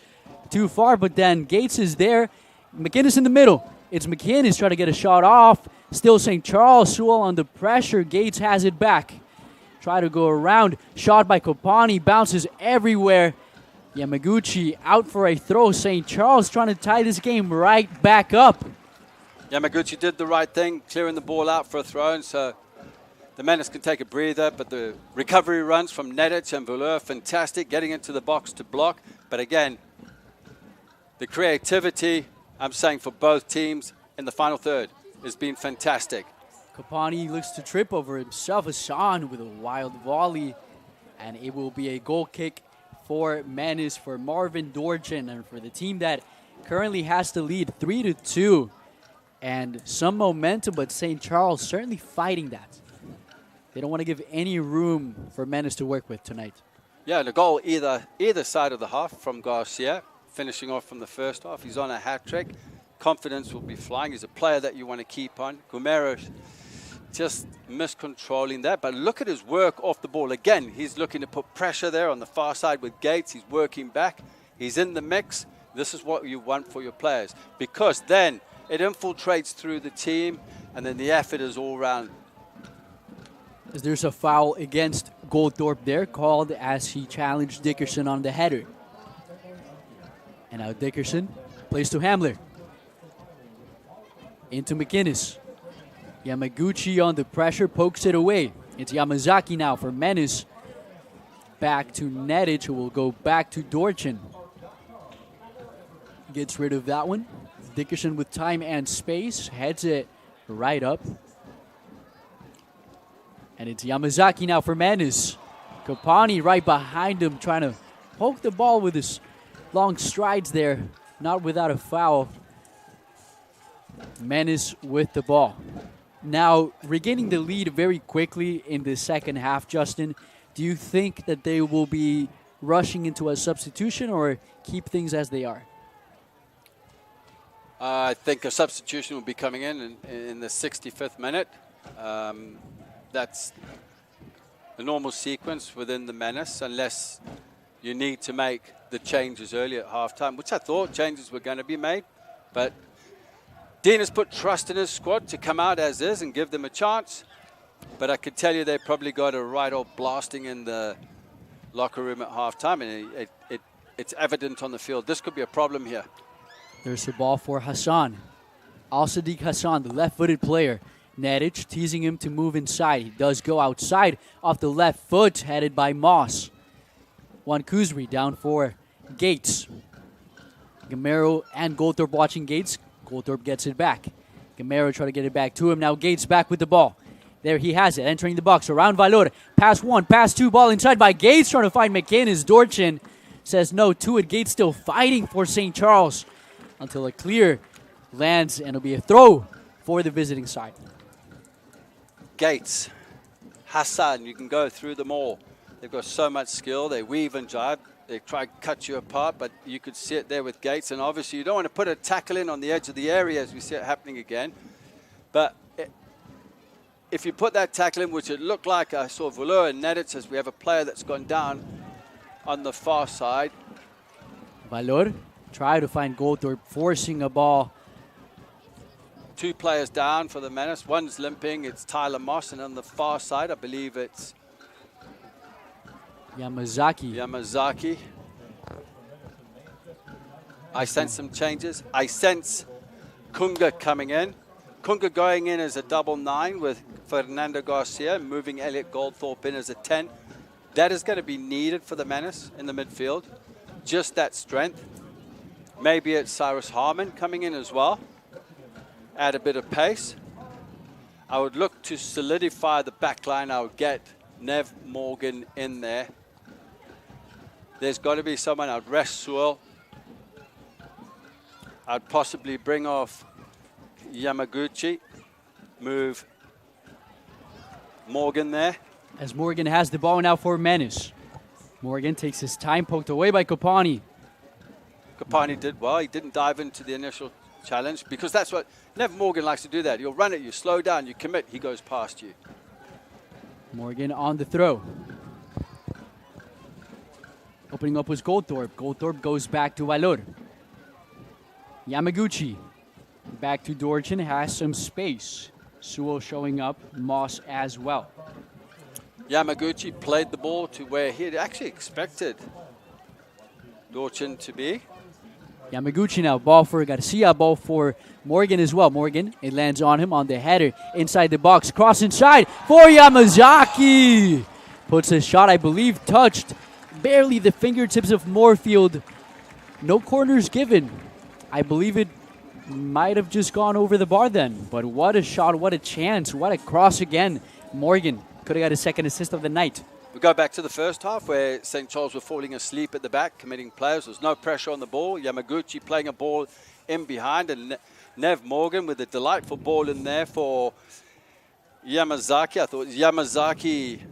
Too far, but then Gates is there. McGinnis in the middle. It's McGinnis trying to get a shot off. Still St. Charles. Sewell under pressure. Gates has it back. Try to go around. Shot by Kopani. Bounces everywhere. Yamaguchi out for a throw. St. Charles trying to tie this game right back up. Yamaguchi did the right thing, clearing the ball out for a throw, and so the Menace can take a breather, but the recovery runs from Nedic and Voleur, fantastic, getting into the box to block. But again, the creativity, I'm saying, for both teams in the final third has been fantastic. Kapani looks to trip over himself. Hassan with a wild volley, and it will be a goal kick for Menace, for Marvin Dorjan, and for the team that currently has the lead 3-2. And some momentum, but St. Charles certainly fighting that. They don't want to give any room for Menace to work with tonight. Yeah, the goal either side of the half from Garcia, finishing off from the first half. He's on a hat trick. Confidence will be flying. He's a player that you want to keep on. Gumero just miscontrolling that, but look at his work off the ball. Again, he's looking to put pressure there on the far side with Gates. He's working back. He's in the mix. This is what you want for your players, because then it infiltrates through the team, and then the effort is all round. There's a foul against Goldthorpe there, called as he challenged Dickerson on the header. And now Dickerson plays to Hamler. Into McInnes. Yamaguchi on the pressure, pokes it away. It's Yamazaki now for Menace. Back to Nedic, who will go back to Dorchin. Gets rid of that one. Dickerson with time and space, heads it right up. And it's Yamazaki now for Menace. Kapani right behind him, trying to poke the ball with his long strides there. Not without a foul. Menace with the ball. Now, regaining the lead very quickly in the second half, Justin, do you think that they will be rushing into a substitution or keep things as they are? I think a substitution will be coming in the 65th minute. That's the normal sequence within the Menace, unless you need to make the changes early at halftime, which I thought changes were going to be made. But Dean has put trust in his squad to come out as is and give them a chance. But I could tell you they probably got a right old blasting in the locker room at halftime, and it's evident on the field. This could be a problem here. There's the ball for Hassan. Al-Sadiq Hassan, the left-footed player. Nedic teasing him to move inside. He does go outside off the left foot, headed by Moss. Juan Kuzri down for Gates. Gamero and Goldthorpe watching Gates. Goldthorpe gets it back. Gamero trying to get it back to him. Now Gates back with the ball. There he has it, entering the box around Valor. Pass one, pass two, ball inside by Gates, trying to find McInnes. Dorchin says no to it. Gates still fighting for St. Charles until a clear lands, and it'll be a throw for the visiting side. Gates, Hassan, you can go through them all. They've got so much skill. They weave and jive. They try to cut you apart, but you could see it there with Gates. And obviously, you don't want to put a tackle in on the edge of the area as we see it happening again. But if you put that tackle in, which it looked like, I saw Voleur and Nedic says we have a player that's gone down on the far side. Valor try to find Goldthorpe, forcing a ball. Two players down for the Menace. One's limping. It's Tyler Moss. And on the far side, I believe it's Yamazaki. I sense some changes. I sense Kunga coming in. Kunga going in as a double 9 with Fernando Garcia, moving Elliot Goldthorpe in as a 10. That is going to be needed for the Menace in the midfield. Just that strength. Maybe it's Cyrus Harmon coming in as well. Add a bit of pace. I would look to solidify the back line. I would get Nev Morgan in there. There's got to be someone. I'd rest Sewell. I'd possibly bring off Yamaguchi. Move Morgan there. As Morgan has the ball now for Menace. Morgan takes his time, poked away by Kopani. Kopani did well. He didn't dive into the initial challenge, because that's what Nev Morgan likes to do. That he'll run at you, slow down, you commit, he goes past you. Morgan on the throw. Opening up was Goldthorpe. Goldthorpe goes back to Valor. Yamaguchi back to Dorchin, has some space. Sewell showing up, Moss as well. Yamaguchi played the ball to where he had actually expected Dorchin to be. Yamaguchi now, ball for Garcia, ball for Morgan as well. Morgan, it lands on him on the header inside the box. Cross inside for Yamazaki. Puts a shot, I believe, touched barely the fingertips of Moorfield. No corners given. I believe it might have just gone over the bar then. But what a shot, what a chance, what a cross again. Morgan could have got his second assist of the night. We go back to the first half where St. Charles were falling asleep at the back, committing players. There was no pressure on the ball. Yamaguchi playing a ball in behind, and Nev Morgan with a delightful ball in there for Yamazaki. I thought Yamazaki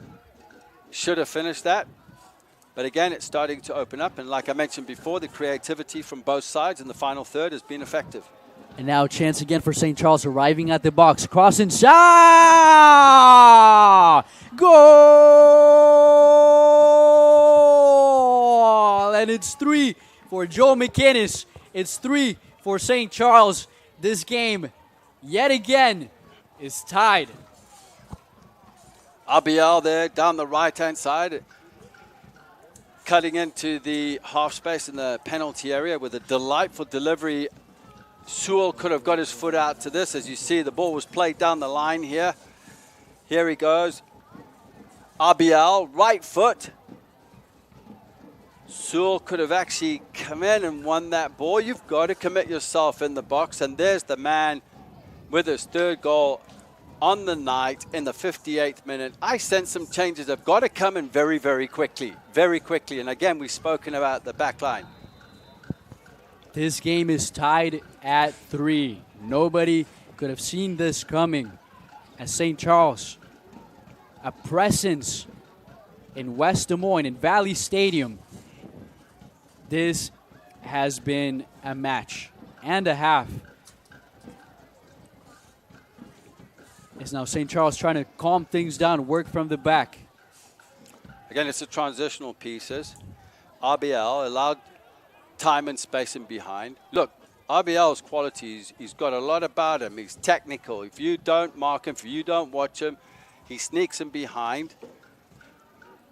should have finished that. But again, it's starting to open up. And like I mentioned before, the creativity from both sides in the final third has been effective. And now a chance again for St. Charles arriving at the box. Cross inside! Goal! And it's 3 for Joe McInnes. It's 3 for St. Charles. This game, yet again, is tied. Abiel there down the right-hand side, cutting into the half space in the penalty area with a delightful delivery. Sewell could have got his foot out to this. As you see, the ball was played down the line here. Here he goes. Abiel, right foot. Sewell could have actually come in and won that ball. You've got to commit yourself in the box. And there's the man with his third goal on the night in the 58th minute. I sense some changes have got to come in very, very quickly. Very quickly. And again, we've spoken about the back line. This game is tied at 3. Nobody could have seen this coming. As St. Charles, a presence in West Des Moines, in Valley Stadium. This has been a match and a half. It's now St. Charles trying to calm things down, work from the back. Again, it's the transitional pieces. RBL allowed time and space in behind. Look, RBL's qualities, he's got a lot about him. He's technical. If you don't mark him, if you don't watch him, he sneaks in behind.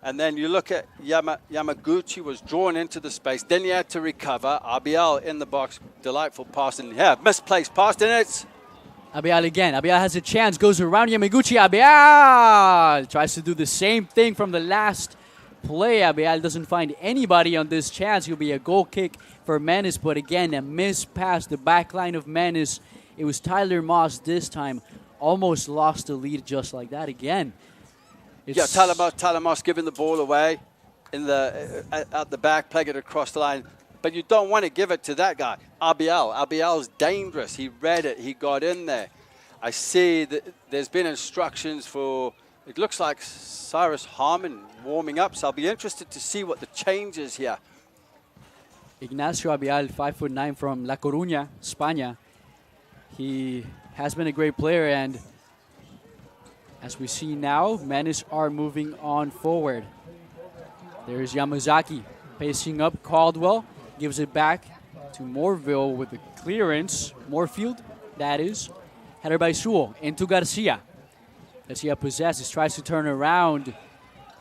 And then you look at Yamaguchi was drawn into the space. Then he had to recover. RBL in the box, delightful pass. And yeah, misplaced pass, and it's Abial again. Abial has a chance, goes around Yamaguchi. Abial tries to do the same thing from the last play. Abial doesn't find anybody on this chance. It'll be a goal kick for Menace, but again, a miss pass. The back line of Menace. It was Tyler Moss this time. Almost lost the lead just like that again. Tyler Moss giving the ball away in the at the back, playing it across the line. But you don't want to give it to that guy, Abiel. Abiel's dangerous. He read it. He got in there. I see that there's been instructions for, it looks like Cyrus Harmon warming up. So I'll be interested to see what the change is here. Ignacio Abial, 5'9" from La Coruña, España. He has been a great player, and as we see now, Menace are moving on forward. There's Yamazaki pacing up. Caldwell gives it back to Moorville with the clearance. Moorfield, that is. Header by Sewell into Garcia. Garcia possesses, tries to turn around.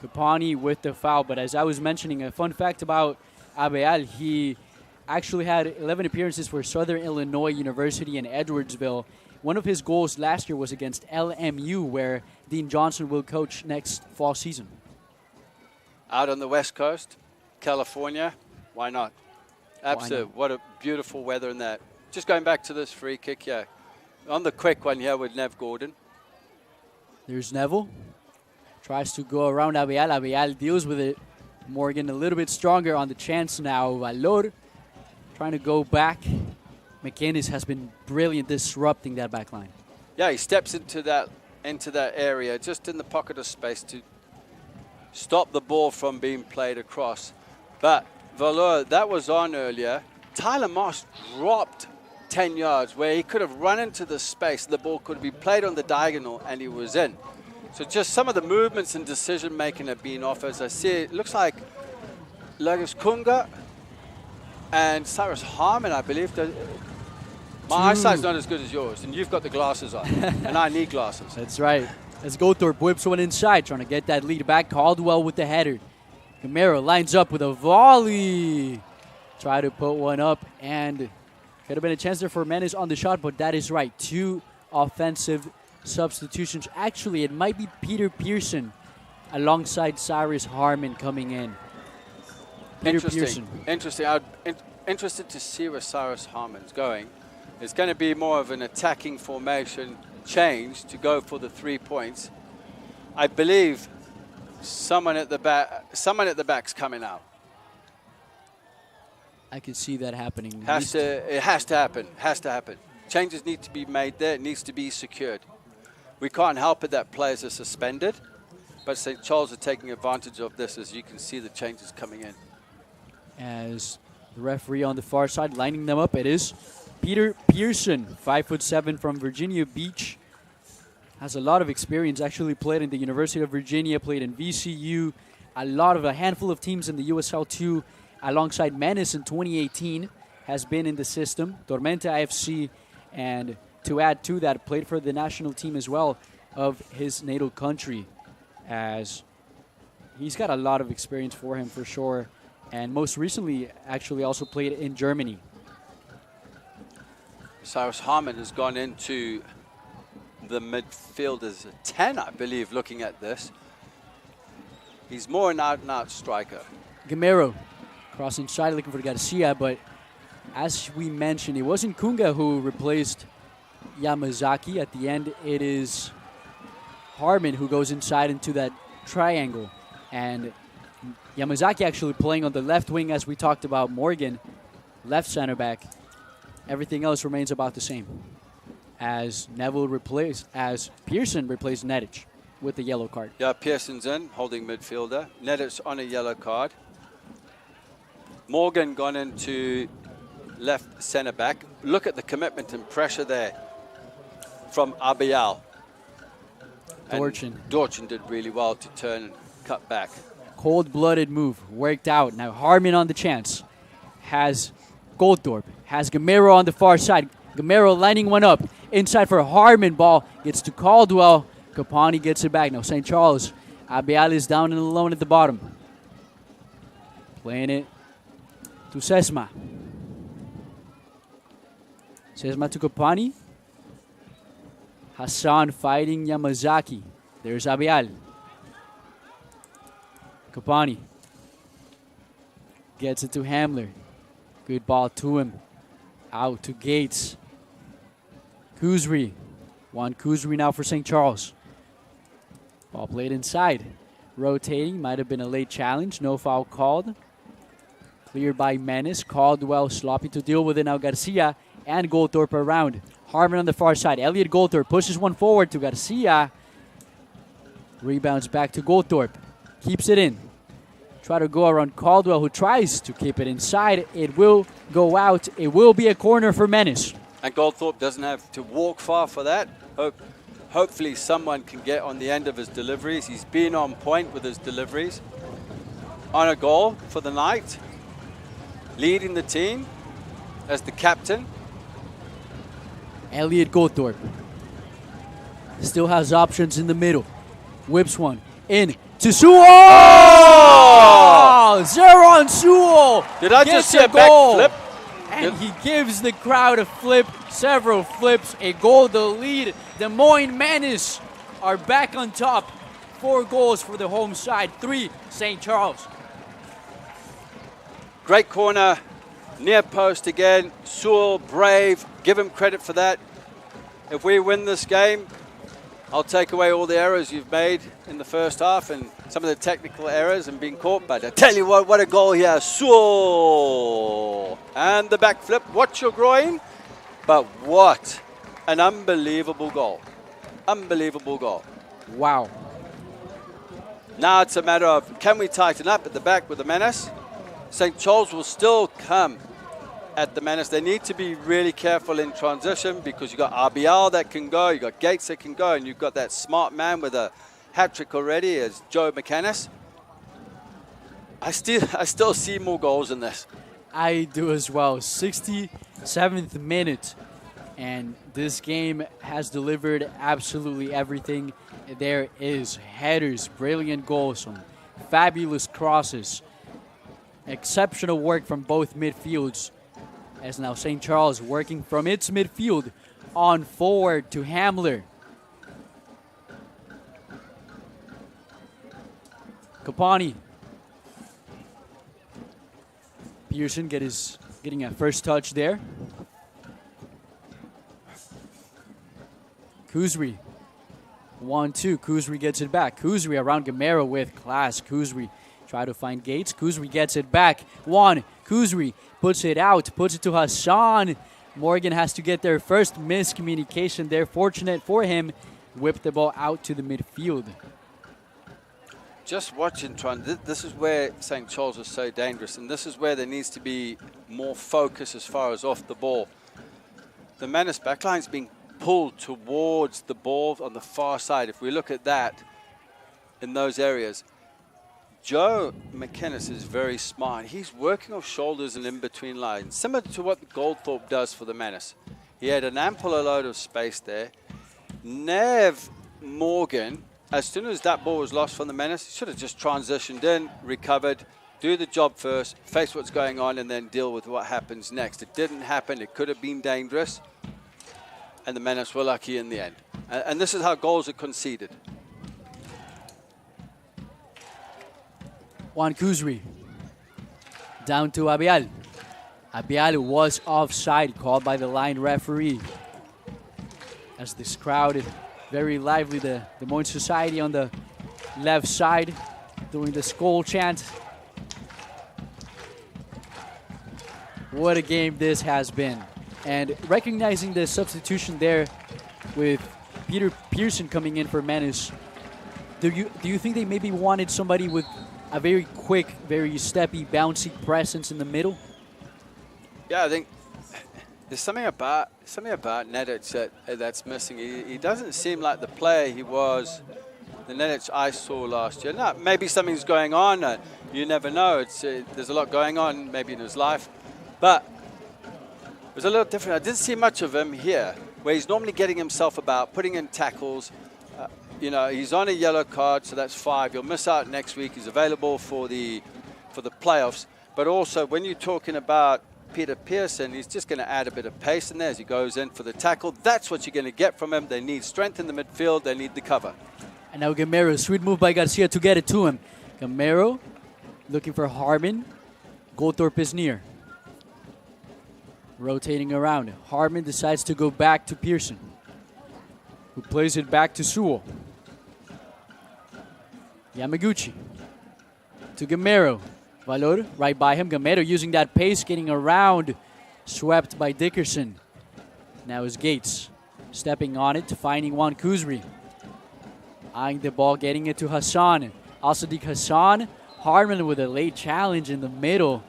Capani with the foul. But as I was mentioning, a fun fact about Abial, he actually had 11 appearances for Southern Illinois University in Edwardsville. One of his goals last year was against LMU, where Dean Johnson will coach next fall season. Out on the West Coast, California, why not? Absolutely. What a beautiful weather in that. Just going back to this free kick, yeah. On the quick one here with Nev Gordon. There's Neville. Tries to go around Abial. Abial deals with it. Morgan a little bit stronger on the chance now. Valor trying to go back. McInnes has been brilliant disrupting that back line. Yeah, he steps into that area, just in the pocket of space to stop the ball from being played across. But Valor, that was on earlier. Tyler Moss dropped 10 yards where he could have run into the space. The ball could be played on the diagonal and he was in. So just some of the movements and decision making have been off. As I see, it looks like Lagos Kunga and Cyrus Harmon, I believe. My eyesight's not as good as yours, and you've got the glasses on, and I need glasses. That's right. As Gothorpe whips one inside, trying to get that lead back. Caldwell with the header. Camaro lines up with a volley. Try to put one up, and could have been a chance there for Menace on the shot, but that is right. 2 offensive substitutions. Actually, it might be Peter Pearson alongside Cyrus Harmon coming in. Peter Pearson. Interesting. I'm interested to see where Cyrus Harmon's going. It's going to be more of an attacking formation change to go for the 3 points. I believe someone at the back's coming out. I can see that happening. It has to happen. Has to happen. Changes need to be made there. It needs to be secured. We can't help it that players are suspended, but St. Charles are taking advantage of this, as you can see the changes coming in. As the referee on the far side lining them up, it is Peter Pearson, 5'7" from Virginia Beach. Has a lot of experience, actually played in the University of Virginia, played in VCU, a handful of teams in the USL 2, alongside Menace in 2018, has been in the system, Tormenta FC, and to add to that, played for the national team as well of his natal country, as he's got a lot of experience for him for sure, and most recently actually also played in Germany. Cyrus Harmon has gone into the midfield as a 10, I believe, looking at this. He's more an out-and-out striker. Gamero crossing side looking for Garcia, but as we mentioned, it wasn't Kunga who replaced Yamazaki. At the end, it is Harmon who goes inside into that triangle. And Yamazaki actually playing on the left wing, as we talked about Morgan, left center back. Everything else remains about the same. As Pearson replaced Nedic with the yellow card. Yeah, Pearson's in, holding midfielder. Nedic's on a yellow card. Morgan gone into left center back. Look at the commitment and pressure there from Abial. Dorchin did really well to turn and cut back. Cold-blooded move, worked out. Now Harmon on the chance. Has Goldthorpe, has Gamero on the far side. Gamero lining one up. Inside for Harmon, ball gets to Caldwell. Capani gets it back. Now St. Charles, Abial is down and alone at the bottom. Playing it to Sesma. Sesma to Capani. Hassan fighting Yamazaki. There's Abial. Capani gets it to Hamler. Good ball to him. Out to Gates. Kuzri. Juan Kuzri now for St. Charles. Ball played inside. Rotating. Might have been a late challenge. No foul called. Cleared by Menace. Caldwell sloppy to deal with it. Now Garcia and Goldthorpe around. Harmon on the far side. Elliot Goldthorpe pushes one forward to Garcia. Rebounds back to Goldthorpe. Keeps it in. Try to go around Caldwell, who tries to keep it inside. It will go out. It will be a corner for Menace. And Goldthorpe doesn't have to walk far for that. Hopefully someone can get on the end of his deliveries. He's been on point with his deliveries. On a goal for the night. Leading the team as the captain. Elliot Goldthorpe still has options in the middle. Whips one in to Sewell! Oh! Zeron Sewell! Did I just see a backflip? And he gives the crowd a flip, several flips, a goal to lead. The Moines Menace are back on top. 4 goals for the home side, 3 St. Charles. Great corner, near post again. Sewell, brave, give him credit for that. If we win this game, I'll take away all the errors you've made in the first half and some of the technical errors and being caught. But I tell you what a goal here. Sewell. And the backflip. Watch your groin. But what an unbelievable goal. Unbelievable goal. Wow. Now it's a matter of, can we tighten up at the back with the Menace? St. Charles will still come at the Menace. They need to be really careful in transition because you've got RBL that can go, you've got Gates that can go, and you've got that smart man with a hat-trick already as Joe McCannis. I still see more goals in this. I do as well. 67th minute, and this game has delivered absolutely everything. There is headers, brilliant goals, some fabulous crosses. Exceptional work from both midfields. As now St. Charles working from its midfield on forward to Hamler. Kapani. Pearson getting a first touch there. Kuzri. 1-2. Kuzri gets it back. Kuzri around Gamero with class. Kuzri try to find Gates. Kuzri gets it back. Kuzri puts it out. Puts it to Hassan. Morgan has to get their first miscommunication there. Fortunate for him. Whipped the ball out to the midfield. Just watching Tron, this is where St. Charles is so dangerous, and this is where there needs to be more focus as far as off the ball. The Menace backline's being pulled towards the ball on the far side. If we look at that in those areas, Joe McInnes is very smart. He's working off shoulders and in between lines, similar to what Goldthorpe does for the Menace. He had an ample load of space there. Nev Morgan, as soon as that ball was lost from the Menace, he should have just transitioned in, recovered, do the job first, face what's going on, and then deal with what happens next. It didn't happen. It could have been dangerous, and the Menace were lucky in the end. And this is how goals are conceded. Juan Kuzri. Down to Abial. Abial was offside, called by the line referee. As this crowd is very lively, the Moines Society on the left side doing the Skol chant. What a game this has been. And recognizing the substitution there with Peter Pearson coming in for Menace, do you think they maybe wanted somebody with a very quick, very steppy, bouncy presence in the middle? Yeah, I think there's something about Nedic that's missing. He doesn't seem like the player he was, the Nedic I saw last year. No, maybe something's going on. You never know. There's a lot going on maybe in his life. But it was a little different. I didn't see much of him here, where he's normally getting himself about, putting in tackles. You know, he's on a yellow card, so that's 5. He'll miss out next week. He's available for the playoffs. But also, when you're talking about Peter Pearson, he's just going to add a bit of pace in there as he goes in for the tackle. That's what you're going to get from him. They need strength in the midfield. They need the cover. And now Gamero, sweet move by Garcia to get it to him. Gamero looking for Harmon. Goldthorpe is near. Rotating around. Harmon decides to go back to Pearson, who plays it back to Sewell. Yamaguchi to Gamero. Valor right by him. Gamero using that pace, getting around. Swept by Dickerson. Now is Gates stepping on it to finding Juan Kuzri. Eyeing the ball, getting it to Hassan. Al-Sadiq Hassan. Harmon with a late challenge in the middle.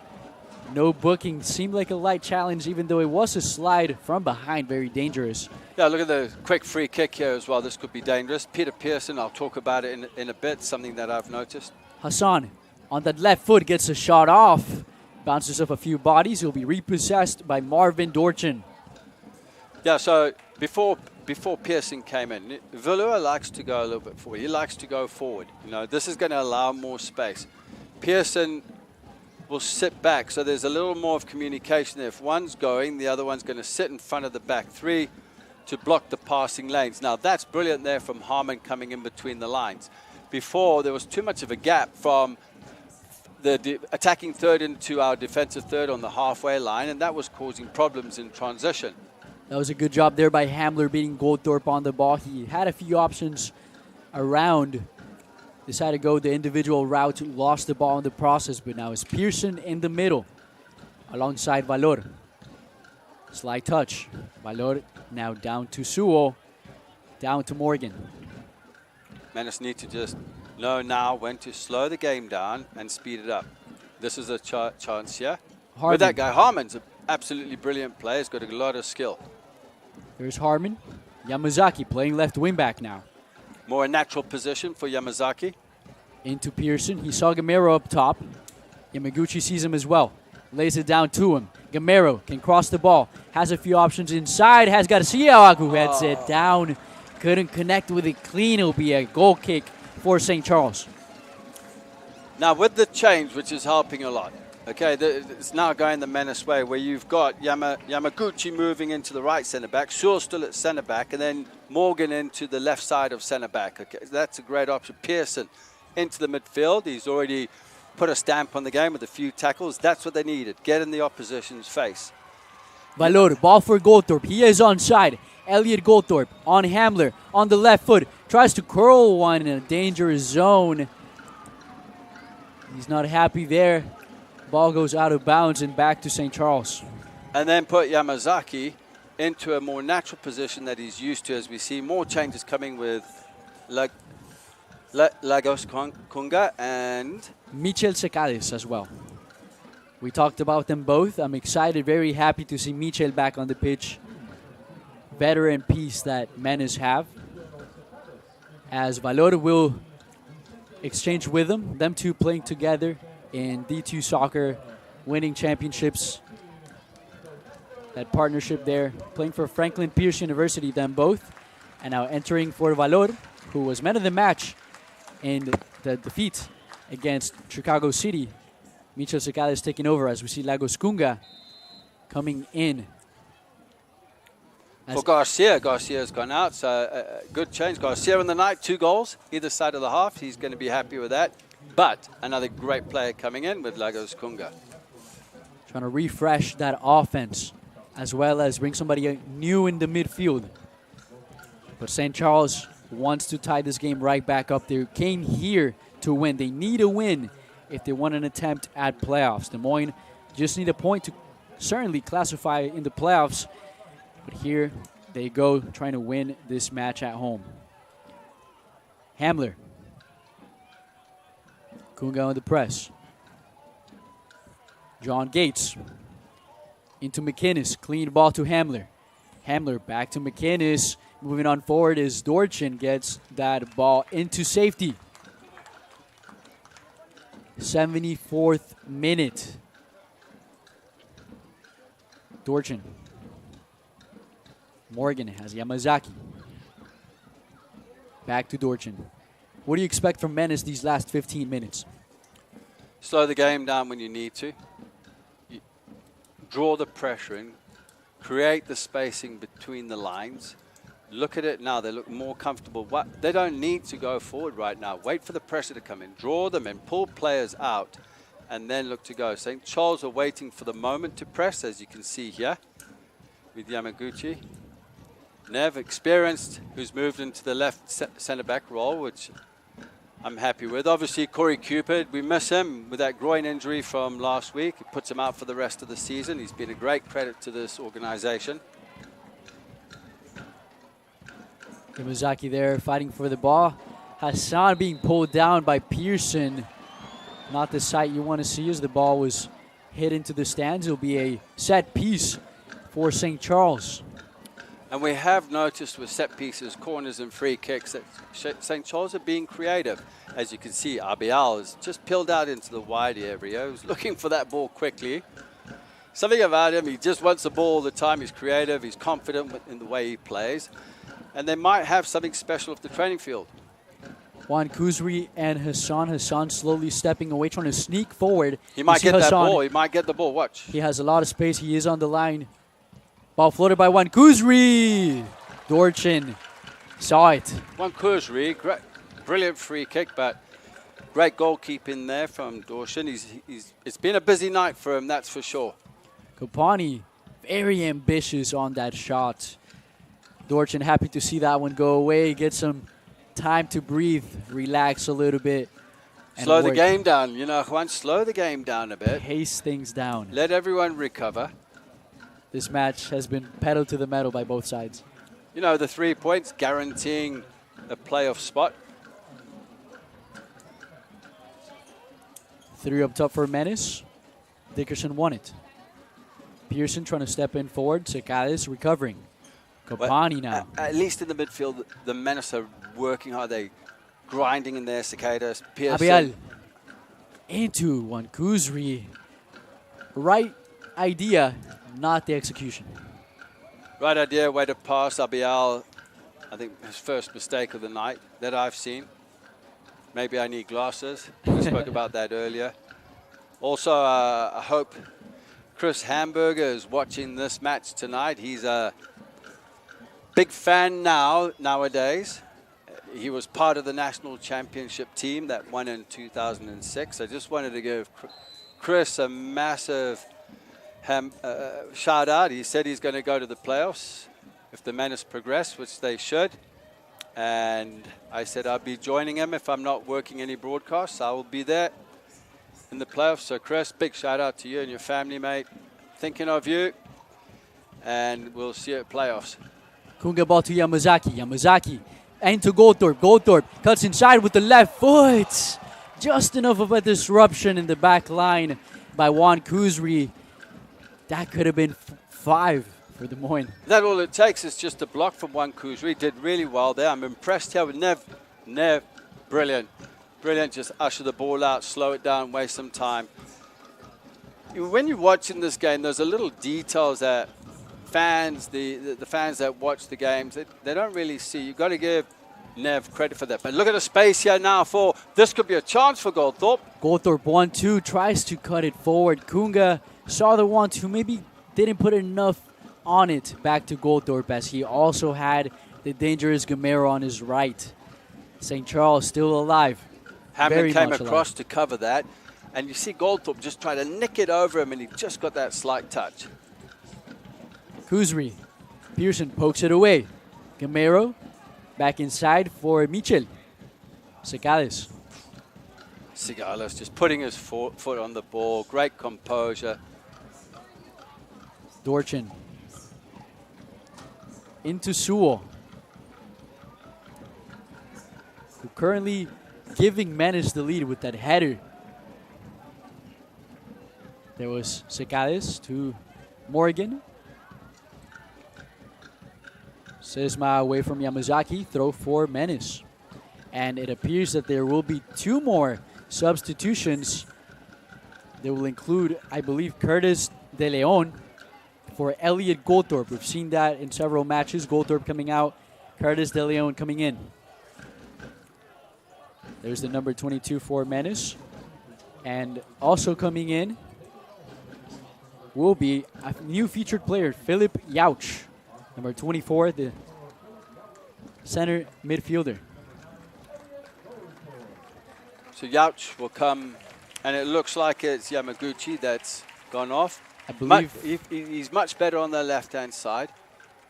No booking. Seemed like a light challenge, even though it was a slide from behind. Very dangerous. Yeah, look at the quick free kick here as well. This could be dangerous. Peter Pearson, I'll talk about it in a bit, something that I've noticed. Hassan on that left foot gets a shot off. Bounces off a few bodies. He'll be repossessed by Marvin Dorchin. Yeah, so before Pearson came in, Valor likes to go a little bit forward. He likes to go forward. You know, this is going to allow more space. Pearson will sit back, so there's a little more of communication there. If one's going, the other one's going to sit in front of the back three to block the passing lanes. Now, that's brilliant there from Harmon coming in between the lines. Before, there was too much of a gap from the attacking third into our defensive third on the halfway line, and that was causing problems in transition. That was a good job there by Hamler beating Goldthorpe on the ball. He had a few options around. Decided to go the individual route, lost the ball in the process, but now it's Pearson in the middle alongside Valor. Slight touch. Valor now down to Sewell, down to Morgan. Menace need to just know now when to slow the game down and speed it up. This is a chance here. Harmon. With that guy, Harmon's an absolutely brilliant player. He's got a lot of skill. There's Harmon. Yamazaki playing left wing back now. More a natural position for Yamazaki. Into Pearson. He saw Gamero up top. Yamaguchi sees him as well. Lays it down to him. Gamero can cross the ball. Has a few options inside. Has Garcia who heads it down. Couldn't connect with it clean. It'll be a goal kick for St. Charles. Now with the change, which is helping a lot. Okay, it's now going the Menace way, where you've got Yamaguchi moving into the right centre-back, Sewell still at centre-back, and then Morgan into the left side of centre-back. Okay, that's a great option. Pearson into the midfield. He's already put a stamp on the game with a few tackles. That's what they needed. Get in the opposition's face. Valor, ball for Goldthorpe. He is onside. Elliot Goldthorpe on Hamler on the left foot. Tries to curl one in a dangerous zone. He's not happy there. Ball goes out of bounds and back to St. Charles. And then put Yamazaki into a more natural position that he's used to, as we see more changes coming with Lagos Kunga and Michel Secades as well. We talked about them both. I'm excited, very happy to see Michel back on the pitch. Veteran piece that Menace have. As Valor will exchange with them. Them two playing together in D2 soccer, winning championships. That partnership there. Playing for Franklin Pierce University, them both. And now entering for Valor, who was man of the match in the defeat against Chicago City. Michel Secada is taking over as we see Lagos Kunga coming in. For Garcia's gone out, so good change. Garcia in the night, 2 goals, either side of the half. He's going to be happy with that. But another great player coming in with Lagos Kunga. Trying to refresh that offense as well as bring somebody new in the midfield. But St. Charles wants to tie this game right back up. They came here to win. They need a win if they want an attempt at playoffs. Des Moines just need a point to certainly classify in the playoffs. But here they go trying to win this match at home. Hamler. Kunga on the press. John Gates into McInnes. Clean ball to Hamler. Hamler back to McInnes. Moving on forward is Dorchin gets that ball into safety. 74th minute. Dorchin. Morgan has Yamazaki. Back to Dorchin. What do you expect from Menace these last 15 minutes? Slow the game down when you need to. Draw the pressure in. Create the spacing between the lines. Look at it now. They look more comfortable. They don't need to go forward right now. Wait for the pressure to come in. Draw them in. Pull players out. And then look to go. St. Charles are waiting for the moment to press, as you can see here with Yamaguchi. Nev, experienced, who's moved into the left centre-back role, which I'm happy with. Obviously, Corey Cupid, we miss him with that groin injury from last week. It puts him out for the rest of the season. He's been a great credit to this organization. Yamazaki there fighting for the ball. Hassan being pulled down by Pearson. Not the sight you want to see as the ball was hit into the stands. It'll be a set piece for St. Charles. And we have noticed with set pieces, corners and free kicks that St. Charles are being creative. As you can see, Abial has just peeled out into the wide area. He's looking for that ball quickly. Something about him, he just wants the ball all the time. He's creative, he's confident in the way he plays. And they might have something special off the training field. Juan Kuzri and Hassan. Hassan slowly stepping away, trying to sneak forward. He might get that ball. He might get the ball. Watch. He has a lot of space. He is on the line. Ball floated by Juan Kuzri. Dorchin saw it. Juan Kuzri, great, brilliant free kick, but great goalkeeping there from Dorchin. It's been a busy night for him, that's for sure. Kopani, very ambitious on that shot. Dorchin happy to see that one go away. Get some time to breathe, relax a little bit. Slow the game down. You know, Juan, slow the game down a bit. Pace things down. Let everyone recover. This match has been pedal to the metal by both sides. You know, the 3 points guaranteeing a playoff spot. 3 up top for Menace. Dickerson won it. Pearson trying to step in forward. Secades recovering. Kopani now. At least in the midfield, the Menace are working hard. They grinding in there. Secades, Pearson. Abial into Juan Kuzri. Right idea, not the execution. Right idea, way to pass. Abial, I think his first mistake of the night that I've seen. Maybe I need glasses. We spoke about that earlier. Also, I hope Chris Hamburger is watching this match tonight. He's a big fan nowadays. He was part of the national championship team that won in 2006. I just wanted to give Chris a massive shout out. He said he's going to go to the playoffs if the Menace progress, which they should. And I said I'll be joining him if I'm not working any broadcasts. I will be there in the playoffs. So Chris, big shout out to you and your family, mate. Thinking of you. And we'll see you at playoffs. Kunga ball to Yamazaki. Yamazaki into Goldthorpe. Goldthorpe cuts inside with the left foot. Just enough of a disruption in the back line by Juan Kuzri. That could have been 5 for Des Moines. That all it takes is just a block from Juan Kuzri. Did really well there. I'm impressed here with Nev. Nev, brilliant. Brilliant. Just usher the ball out, slow it down, waste some time. When you're watching this game, there's a little details that fans, the fans that watch the games, they don't really see. You've got to give Nev credit for that. But look at the space here now for, this could be a chance for Goldthorpe. Goldthorpe 1-2, tries to cut it forward. Kunga saw the 1-2, maybe didn't put enough on it back to Goldthorpe, as he also had the dangerous Gamero on his right. St. Charles still alive. Hammond came across to cover that. And you see Goldthorpe just try to nick it over him, and he just got that slight touch. Kuzri. Pearson pokes it away. Gamero back inside for Michel. Secales. Sigales just putting his foot on the ball. Great composure. Dorchin. Into Sewell. Who currently giving Menace the lead with that header. There was Secales to Morgan. Sesma away from Yamazaki. Throw for Menace. And it appears that there will be 2 more substitutions. They will include, I believe, Curtis De Leon for Elliot Goldthorpe. We've seen that in several matches. Goldthorpe coming out, Curtis De Leon coming in. There's the number 22 for Menace. And also coming in will be a new featured player, Philip Yauch. Number 24, the center midfielder. So Yauch will come, and it looks like it's Yamaguchi that's gone off. I believe he's much better on the left-hand side.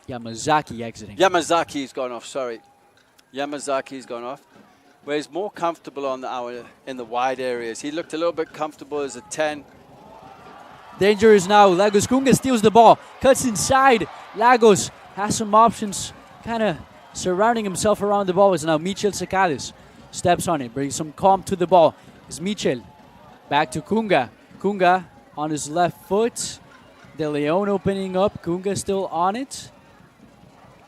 Yamazaki exiting. Yamazaki's gone off, sorry. Yamazaki's gone off. Where he's more comfortable on in the wide areas. He looked a little bit comfortable as a 10. Danger is now. Lagos Kunga steals the ball. Cuts inside. Lagos has some options. Kind of surrounding himself around the ball. Is now Michel Secales. Steps on it. Brings some calm to the ball. It's Michel. Back to Kunga. Kunga on his left foot. De Leon opening up. Kunga still on it.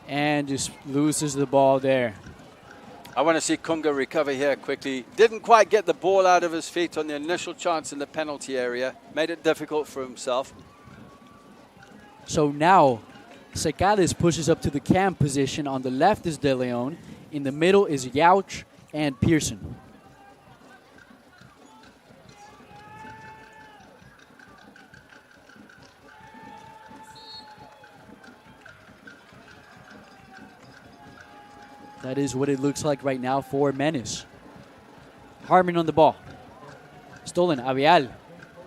And just loses the ball there. I want to see Kunga recover here quickly. Didn't quite get the ball out of his feet on the initial chance in the penalty area. Made it difficult for himself. So now, Secales pushes up to the cam position. On the left is De Leon. In the middle is Yauch and Pearson. That is what it looks like right now for Menace. Harmon on the ball. Stolen, Avial.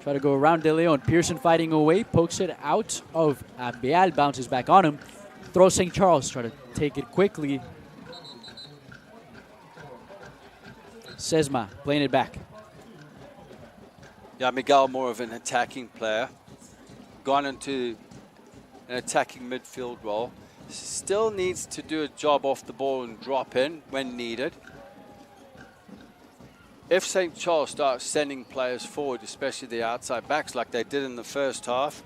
Try to go around De Leon. Pearson fighting away, pokes it out of Avial, bounces back on him. Throws St. Charles, try to take it quickly. Sesma playing it back. Yeah, Miguel more of an attacking player. Gone into an attacking midfield role. Still needs to do a job off the ball and drop in when needed. If St. Charles starts sending players forward, especially the outside backs like they did in the first half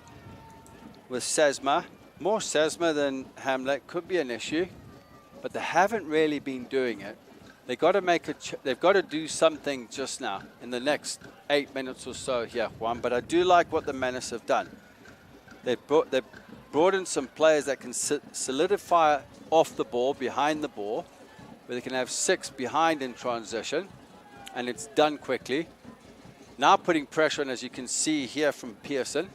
with Sesma, more Sesma than Hamlet could be an issue, but they haven't really been doing it. They've got to they've got to do something just now in the next 8 minutes or so here, Juan. But I do like what the Menace have done. They've brought in some players that can solidify off the ball, behind the ball, where they can have 6 behind in transition, and it's done quickly. Now putting pressure on, as you can see here from Pearson.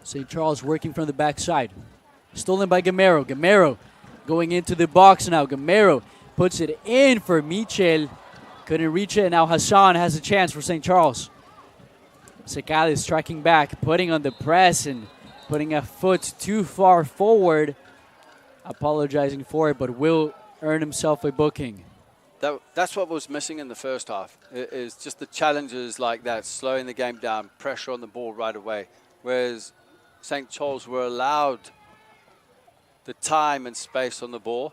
St. Charles working from the backside. Stolen by Gamero. Gamero going into the box now. Gamero puts it in for Michel. Couldn't reach it. Now Hassan has a chance for St. Charles. Sekali striking back, putting on the press and putting a foot too far forward. Apologizing for it, but will earn himself a booking. That's what was missing in the first half, is just the challenges like that, slowing the game down, pressure on the ball right away. Whereas St. Charles were allowed the time and space on the ball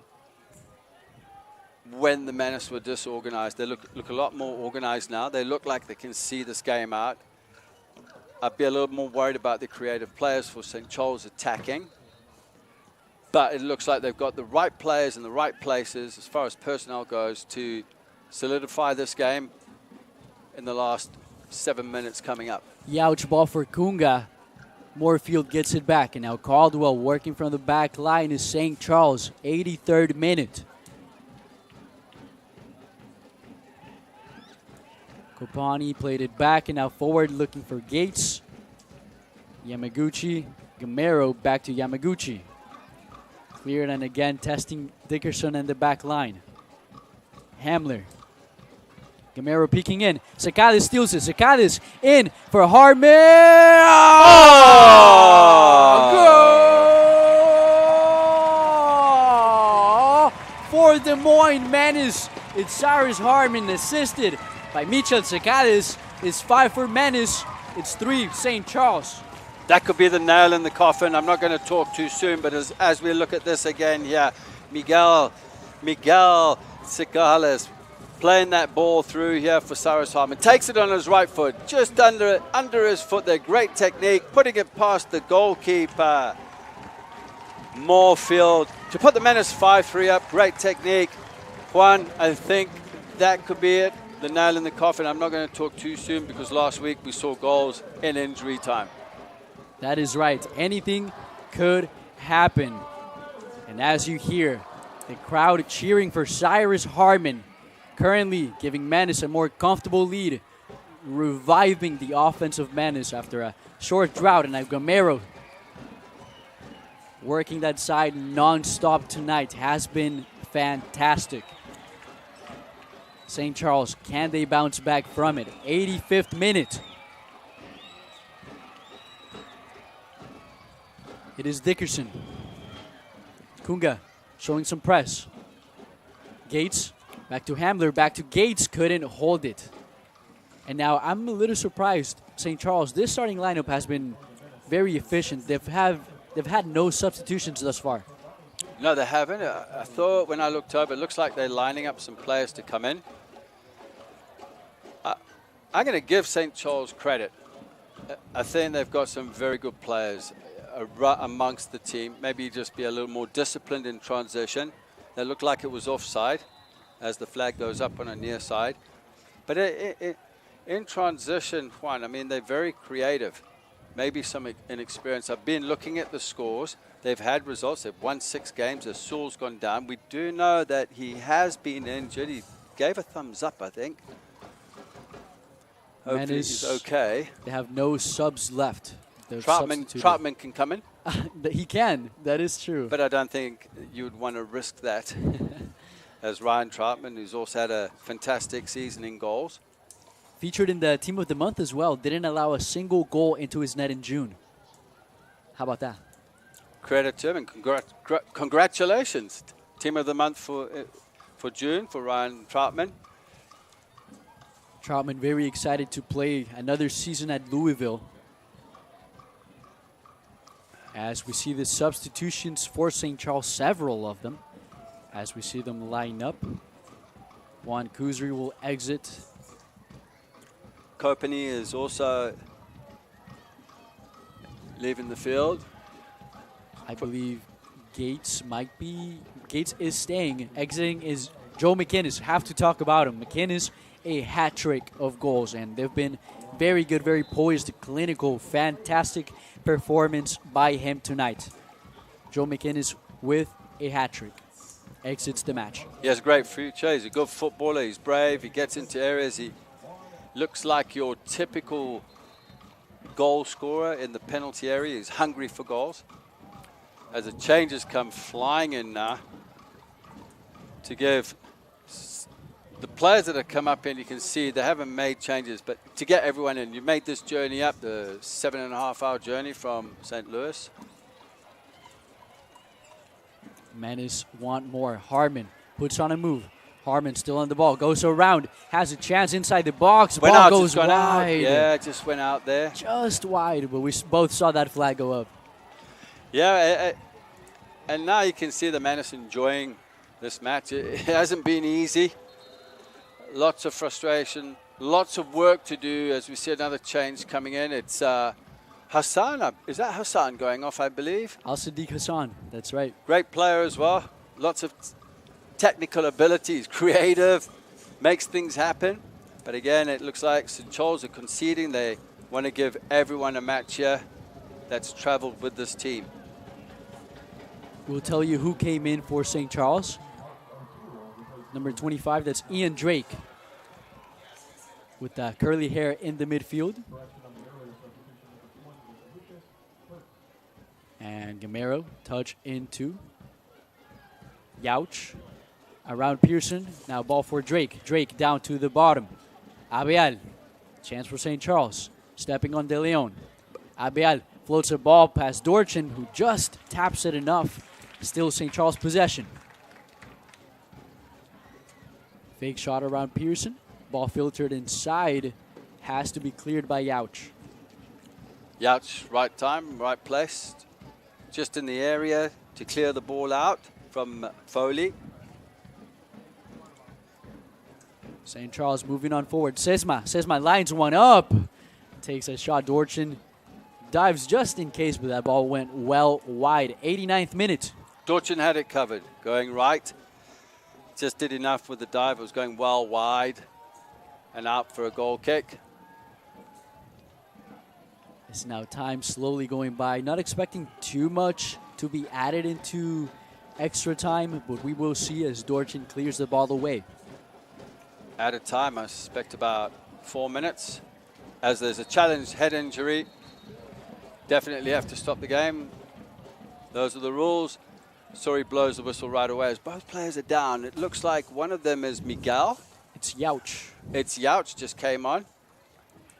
when the Menace were disorganized. They look a lot more organized now. They look like they can see this game out. I'd be a little more worried about the creative players for St. Charles attacking. But it looks like they've got the right players in the right places as far as personnel goes to solidify this game in the last 7 minutes coming up. Youch ball for Kunga. Moorfield gets it back. And now Caldwell working from the back line is St. Charles. 83rd minute. Kopani played it back and now forward looking for Gates. Yamaguchi. Gamero back to Yamaguchi. Cleared and again testing Dickerson and the back line. Hamler. Gamero peeking in. Sakadis steals it. Sakadis in for Hartman. Oh! Goal for Des Moines Menace. It's Cyrus Hartman assisted by Michel Sakadis. It's 5 for Menace. It's 3 St. Charles. That could be the nail in the coffin. I'm not going to talk too soon, but as we look at this again here, Miguel Sakadis playing that ball through here for Cyrus Hartman. Takes it on his right foot, just under his foot there. Great technique, putting it past the goalkeeper. Moorfield to put the Menace 5-3 up. Great technique. Juan, I think that could be it. The nail in the coffin. I'm not going to talk too soon because last week we saw goals in injury time. That is right. Anything could happen. And as you hear, the crowd cheering for Cyrus Hartman, currently giving Menace a more comfortable lead, reviving the offensive Menace after a short drought. And now Gamero working that side non-stop tonight has been fantastic. St. Charles, can they bounce back from it? 85th minute. It is Dickerson. Kunga showing some press. Gates, back to Hamler, back to Gates, couldn't hold it. And now I'm a little surprised, St. Charles, this starting lineup has been very efficient. They've had no substitutions thus far. No, they haven't. I thought when I looked over, it looks like they're lining up some players to come in. I'm going to give St. Charles credit. I think they've got some very good players amongst the team. Maybe just be a little more disciplined in transition. They looked like it was offside as the flag goes up on a near side. But in transition, Juan, I mean, they're very creative. Maybe some inexperience. I've been looking at the scores. They've had results. They've won 6 games. Their Saul's gone down. We do know that he has been injured. He gave a thumbs up, I think. Hopefully he's okay. They have no subs left. Troutman can come in. He can. That is true. But I don't think you would want to risk that. As Ryan Troutman, who's also had a fantastic season in goals. Featured in the Team of the Month as well. Didn't allow a single goal into his net in June. How about that? Credit to him and congratulations. Team of the Month for June for Ryan Troutman. Troutman very excited to play another season at Louisville. As we see the substitutions for St. Charles, several of them. As we see them line up. Juan Kuzri will exit. Kopany is also leaving the field. I believe Gates is staying. Exiting is Joe McInnes. Have to talk about him. McInnes, a hat trick of goals, and they've been very good, very poised, clinical, fantastic performance by him tonight. Joe McInnes with a hat trick. exits the match. He has a great future. He's a good footballer. He's brave. He gets into areas. He looks like your typical goal scorer in the penalty area. He's hungry for goals. As the changes come flying in now to give the players that have come up in, you can see they haven't made changes, but to get everyone in, you made this journey up, the 7.5-hour journey from St. Louis. Menace want more. Harmon puts on a move. Harmon still on the ball, goes around, has a chance inside the box. Ball goes wide. Out. Yeah, it just went out there. Just wide, but we both saw that flag go up. Yeah, and now you can see the Menace enjoying this match. It hasn't been easy. Lots of frustration, lots of work to do as we see another change coming in. It's Hassan. Is that Hassan going off, I believe? Al-Sadiq Hassan, that's right. Great player as well. Lots of technical abilities, creative, makes things happen. But again, it looks like St. Charles are conceding. They want to give everyone a match here that's traveled with this team. We'll tell you who came in for St. Charles. Number 25, that's Ian Drake with curly hair in the midfield. And Gamero, touch into Yauch. Around Pearson, now ball for Drake. Drake down to the bottom. Abial, chance for St. Charles. Stepping on De Leon. Abial floats a ball past Dorchin, who just taps it enough. Still St. Charles possession. Fake shot around Pearson. Ball filtered inside. Has to be cleared by Yauch. Yauch, right time, right place. Just in the area to clear the ball out from Foley. St. Charles moving on forward. Sesma lines one up. Takes a shot. Dorchin dives just in case, but that ball went well wide. 89th minute. Dorchin had it covered. Going right. Just did enough with the dive. It was going well wide and out for a goal kick. It's now time slowly going by. Not expecting too much to be added into extra time, but we will see as Dorchin clears the ball away. Added time, I suspect about 4 minutes. As there's a challenged head injury, definitely have to stop the game. Those are the rules. Sorry blows the whistle right away as both players are down. It looks like one of them is Miguel. It's Yauch. It's Yauch just came on.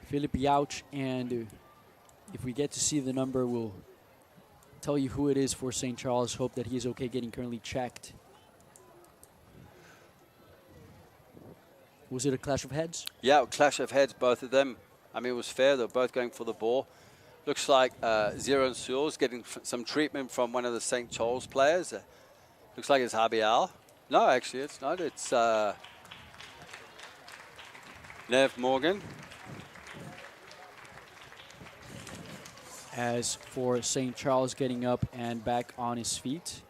Philip Yauch, and if we get to see the number, we'll tell you who it is for St. Charles. Hope that he's okay getting currently checked. Was it a clash of heads? Yeah, a clash of heads, both of them. I mean, it was fair. They were both going for the ball. Looks like Zero Sewell's getting some treatment from one of the St. Charles players. Looks like it's Habial. No, actually, it's not. It's Nev Morgan. As for St. Charles getting up and back on his feet,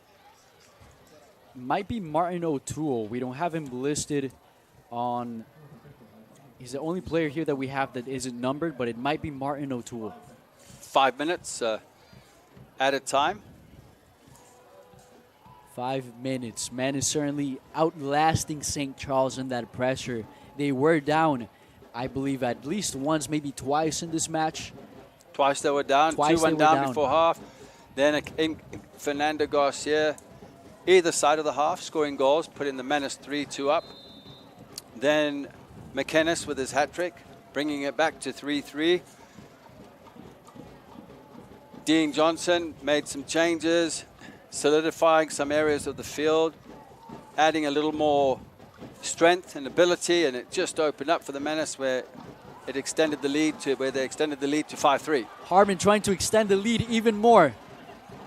might be Martin O'Toole. We don't have him listed on. He's the only player here that we have that isn't numbered, but it might be Martin O'Toole. 5 minutes added time. 5 minutes. Man is certainly outlasting St. Charles in that pressure. They were down, I believe, at least once, maybe twice in this match. Twice they were down. Two went down before half. Then Fernando Garcia, either side of the half, scoring goals, putting the Menace 3-2 up. Then McInnes with his hat-trick, bringing it back to 3-3. Dean Johnson made some changes, solidifying some areas of the field, adding a little more strength and ability, and it just opened up for the Menace where it extended the lead to 5-3. Harmon trying to extend the lead even more.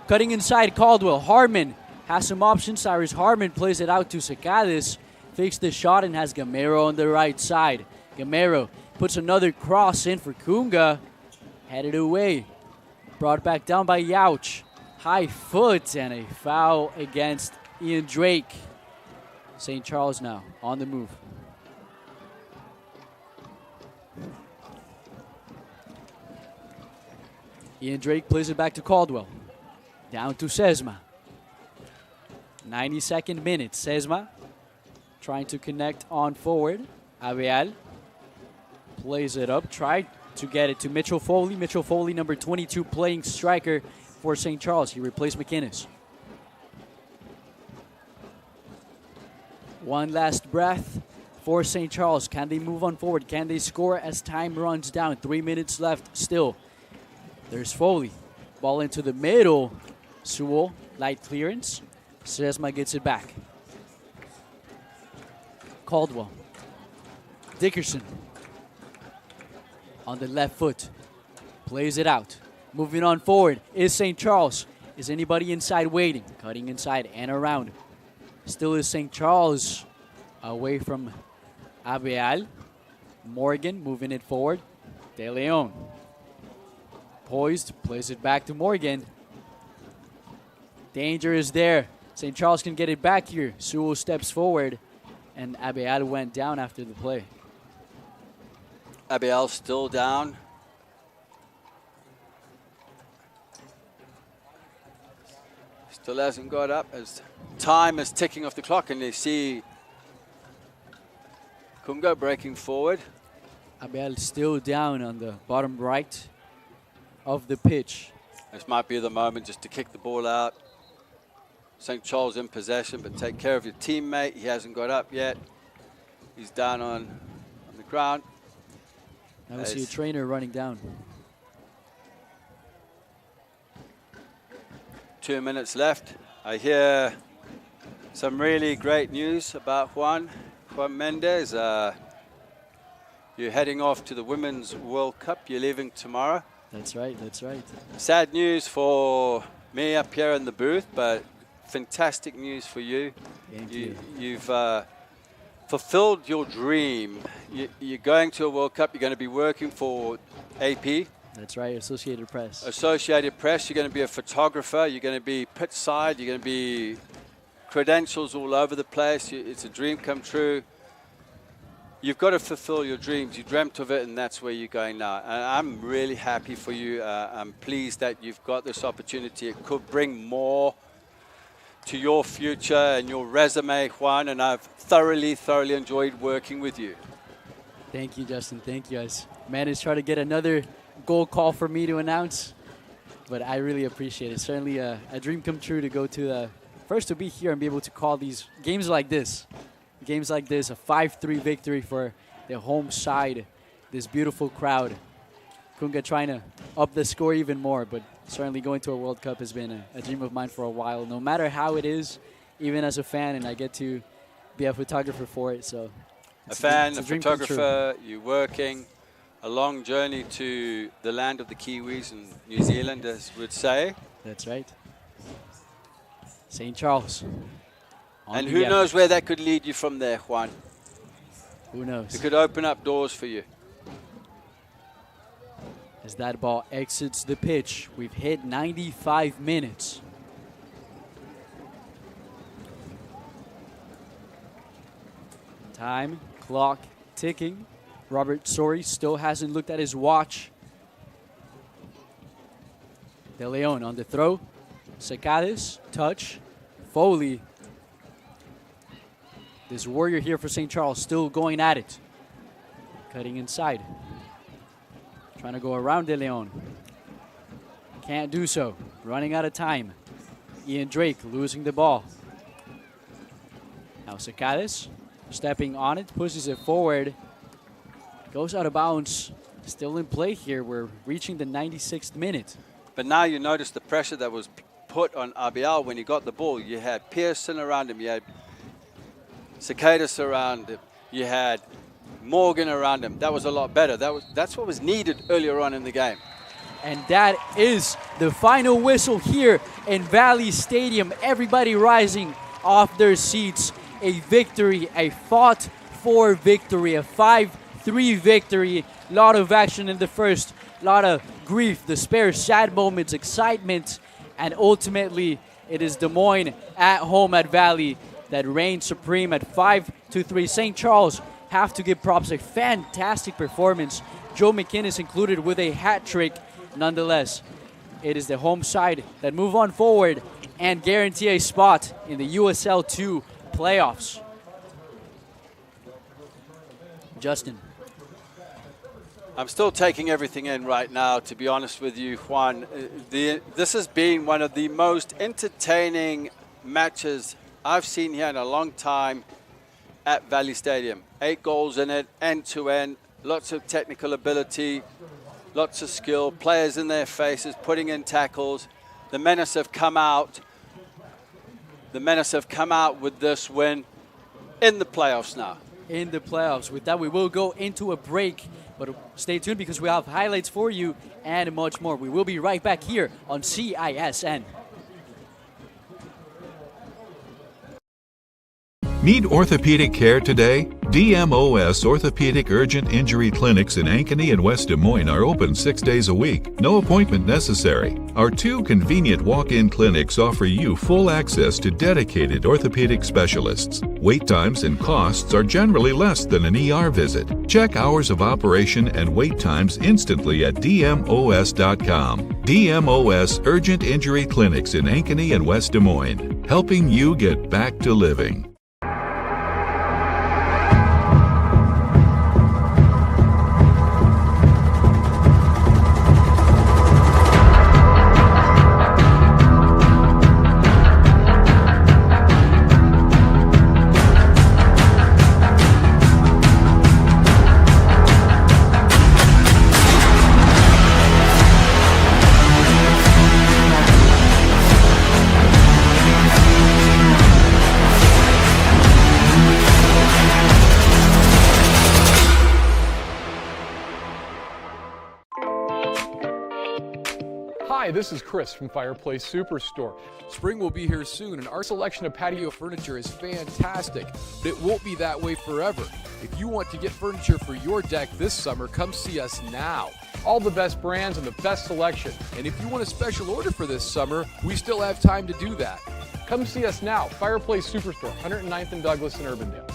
Cutting inside Caldwell. Harmon has some options. Cyrus Harmon plays it out to Sakadis. Fakes the shot and has Gamero on the right side. Gamero puts another cross in for Kunga. Headed away. Brought back down by Yauch. High foot and a foul against Ian Drake. St. Charles now on the move. Ian Drake plays it back to Caldwell. Down to Sesma. 92nd minute. Sesma trying to connect on forward. Abeal plays it up. Tried to get it to Mitchell Foley. Mitchell Foley, number 22, playing striker for St. Charles. He replaced McInnes. One last breath for St. Charles. Can they move on forward? Can they score as time runs down? 3 minutes left still. There's Foley. Ball into the middle. Sewell, light clearance. Sesma gets it back. Caldwell. Dickerson. On the left foot. Plays it out. Moving on forward is St. Charles. Is anybody inside waiting? Cutting inside and around. Still is St. Charles away from Abeal. Morgan moving it forward. De Leon. Poised, plays it back to Morgan. Danger is there. St. Charles can get it back here. Sewell steps forward, and Abeal went down after the play. Abeal still down. Still hasn't got up as time is ticking off the clock, and they see Kunga breaking forward. Abeal still down on the bottom right of the pitch. This might be the moment just to kick the ball out. St. Charles in possession, but take care of your teammate. He hasn't got up yet. He's down on the ground. Now we see a trainer running down. 2 minutes left. I hear some really great news about Juan Mendez. You're heading off to the Women's World Cup. You're leaving tomorrow. That's right, that's right. Sad news for me up here in the booth, but fantastic news for you. Thank you. You've fulfilled your dream. You're going to a World Cup. You're going to be working for AP. That's right, Associated Press. Associated Press. You're going to be a photographer. You're going to be pit side. You're going to be credentials all over the place. It's a dream come true. You've got to fulfill your dreams. You dreamt of it, and that's where you're going now. And I'm really happy for you. I'm pleased that you've got this opportunity. It could bring more to your future and your resume, Juan, and I've thoroughly enjoyed working with you. Thank you, Justin. Thank you. Menace tried to get another goal call for me to announce, but I really appreciate it. Certainly a dream come true to go to first to be here and be able to call these games like this. Games like this, a 5-3 victory for the home side. This beautiful crowd. Kunga trying to up the score even more, but certainly going to a World Cup has been a dream of mine for a while, no matter how it is, even as a fan, and I get to be a photographer for it. So, a fan, a photographer, you're working, a long journey to the land of the Kiwis and New Zealand, as would say. That's right. St. Charles. And who knows where that could lead you from there, Juan? Who knows? It could open up doors for you. As that ball exits the pitch, we've hit 95 minutes. Time, clock ticking. Robert Sori still hasn't looked at his watch. De Leon on the throw. Secades, touch. Foley. This warrior here for St. Charles still going at it. Cutting inside. Trying to go around De Leon. Can't do so. Running out of time. Ian Drake losing the ball. Now Secades stepping on it, pushes it forward. Goes out of bounds. Still in play here. We're reaching the 96th minute. But now you notice the pressure that was put on Abeal when he got the ball. You had Pearson around him. You had Secades around him. You had Morgan around him. That was a lot better. That's what was needed earlier on in the game. And that is the final whistle here in Valley Stadium. Everybody rising off their seats. A victory, a fought-for victory, a 5-3 victory. A lot of action in the first, a lot of grief, despair, sad moments, excitement, and ultimately it is Des Moines at home at Valley that reigns supreme at 5-3. St. Charles have to give props, a fantastic performance. Joe McInnes included with a hat trick. Nonetheless, it is the home side that move on forward and guarantee a spot in the USL 2 playoffs. Justin. I'm still taking everything in right now, to be honest with you, Juan. This has been one of the most entertaining matches I've seen here in a long time at Valley Stadium. 8 goals in it, end-to-end, lots of technical ability, lots of skill, players in their faces, putting in tackles. The Menace have come out. The Menace have come out with this win in the playoffs now. In the playoffs. With that, we will go into a break. But stay tuned because we have highlights for you and much more. We will be right back here on CISN. Need orthopedic care today? DMOS Orthopedic Urgent Injury Clinics in Ankeny and West Des Moines are open 6 days a week. No appointment necessary. Our 2 convenient walk-in clinics offer you full access to dedicated orthopedic specialists. Wait times and costs are generally less than an ER visit. Check hours of operation and wait times instantly at DMOS.com. DMOS Urgent Injury Clinics in Ankeny and West Des Moines, helping you get back to living. Hi, this is Chris from Fireplace Superstore. Spring will be here soon, and our selection of patio furniture is fantastic, but it won't be that way forever. If you want to get furniture for your deck this summer, come see us now. All the best brands and the best selection. And if you want a special order for this summer, we still have time to do that. Come see us now, Fireplace Superstore, 109th and Douglas in Urbandale.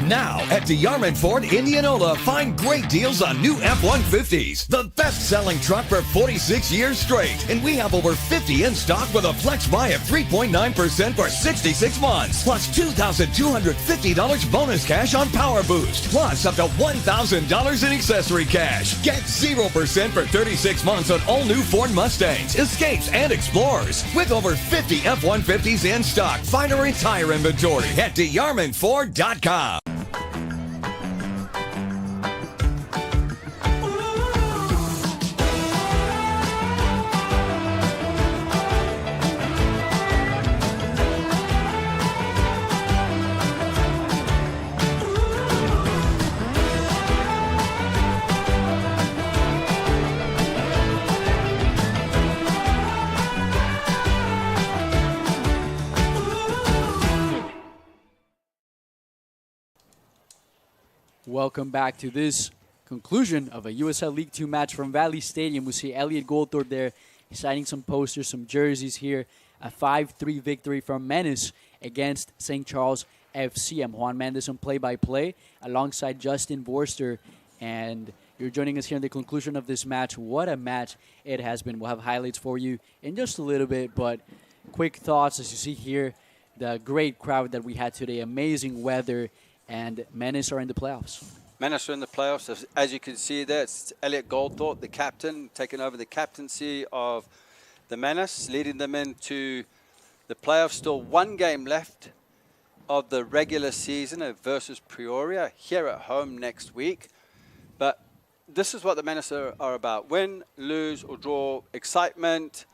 Now at DeYarman Ford Indianola, find great deals on new F-150s. The best-selling truck for 46 years straight. And we have over 50 in stock with a flex buy of 3.9% for 66 months. Plus $2,250 bonus cash on Power Boost. Plus up to $1,000 in accessory cash. Get 0% for 36 months on all new Ford Mustangs, Escapes, and Explorers. With over 50 F-150s in stock. Find our entire inventory at DeYarmanFord.com. Welcome back to this conclusion of a USL League 2 match from Valley Stadium. We see Elliot Goldthorpe there signing some posters, some jerseys here. A 5-3 victory from Menace against St. Charles FC. I'm Juan Mendez on play-by-play alongside Justin Vorster. And you're joining us here in the conclusion of this match. What a match it has been. We'll have highlights for you in just a little bit, but quick thoughts as you see here. The great crowd that we had today, amazing weather, and Menace are in the playoffs. Menace are in the playoffs. As you can see there, it's Elliot Goldthorpe, the captain, taking over the captaincy of the Menace, leading them into the playoffs. Still one game left of the regular season versus Peoria here at home next week. But this is what the Menace are about. Win, lose, or draw, excitement.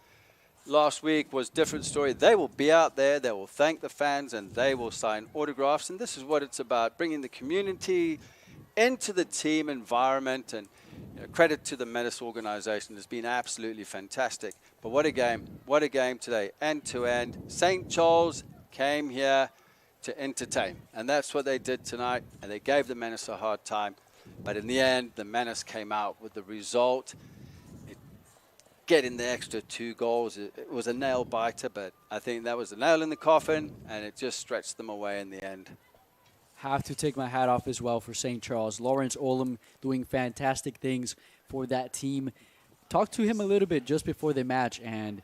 Last week was a different story. They will be out there, they will thank the fans, and they will sign autographs. And this is what it's about, bringing the community into the team environment. And credit to the Menace organization. It's been absolutely fantastic. But what a game today, end-to-end. St. Charles came here to entertain. And that's what they did tonight. And they gave the Menace a hard time. But in the end, the Menace came out with the result. Getting the extra 2 goals, it was a nail biter, but I think that was a nail in the coffin, and it just stretched them away in the end. Have to take my hat off as well for St. Charles. Lawrence Olam doing fantastic things for that team. Talked to him a little bit just before the match, and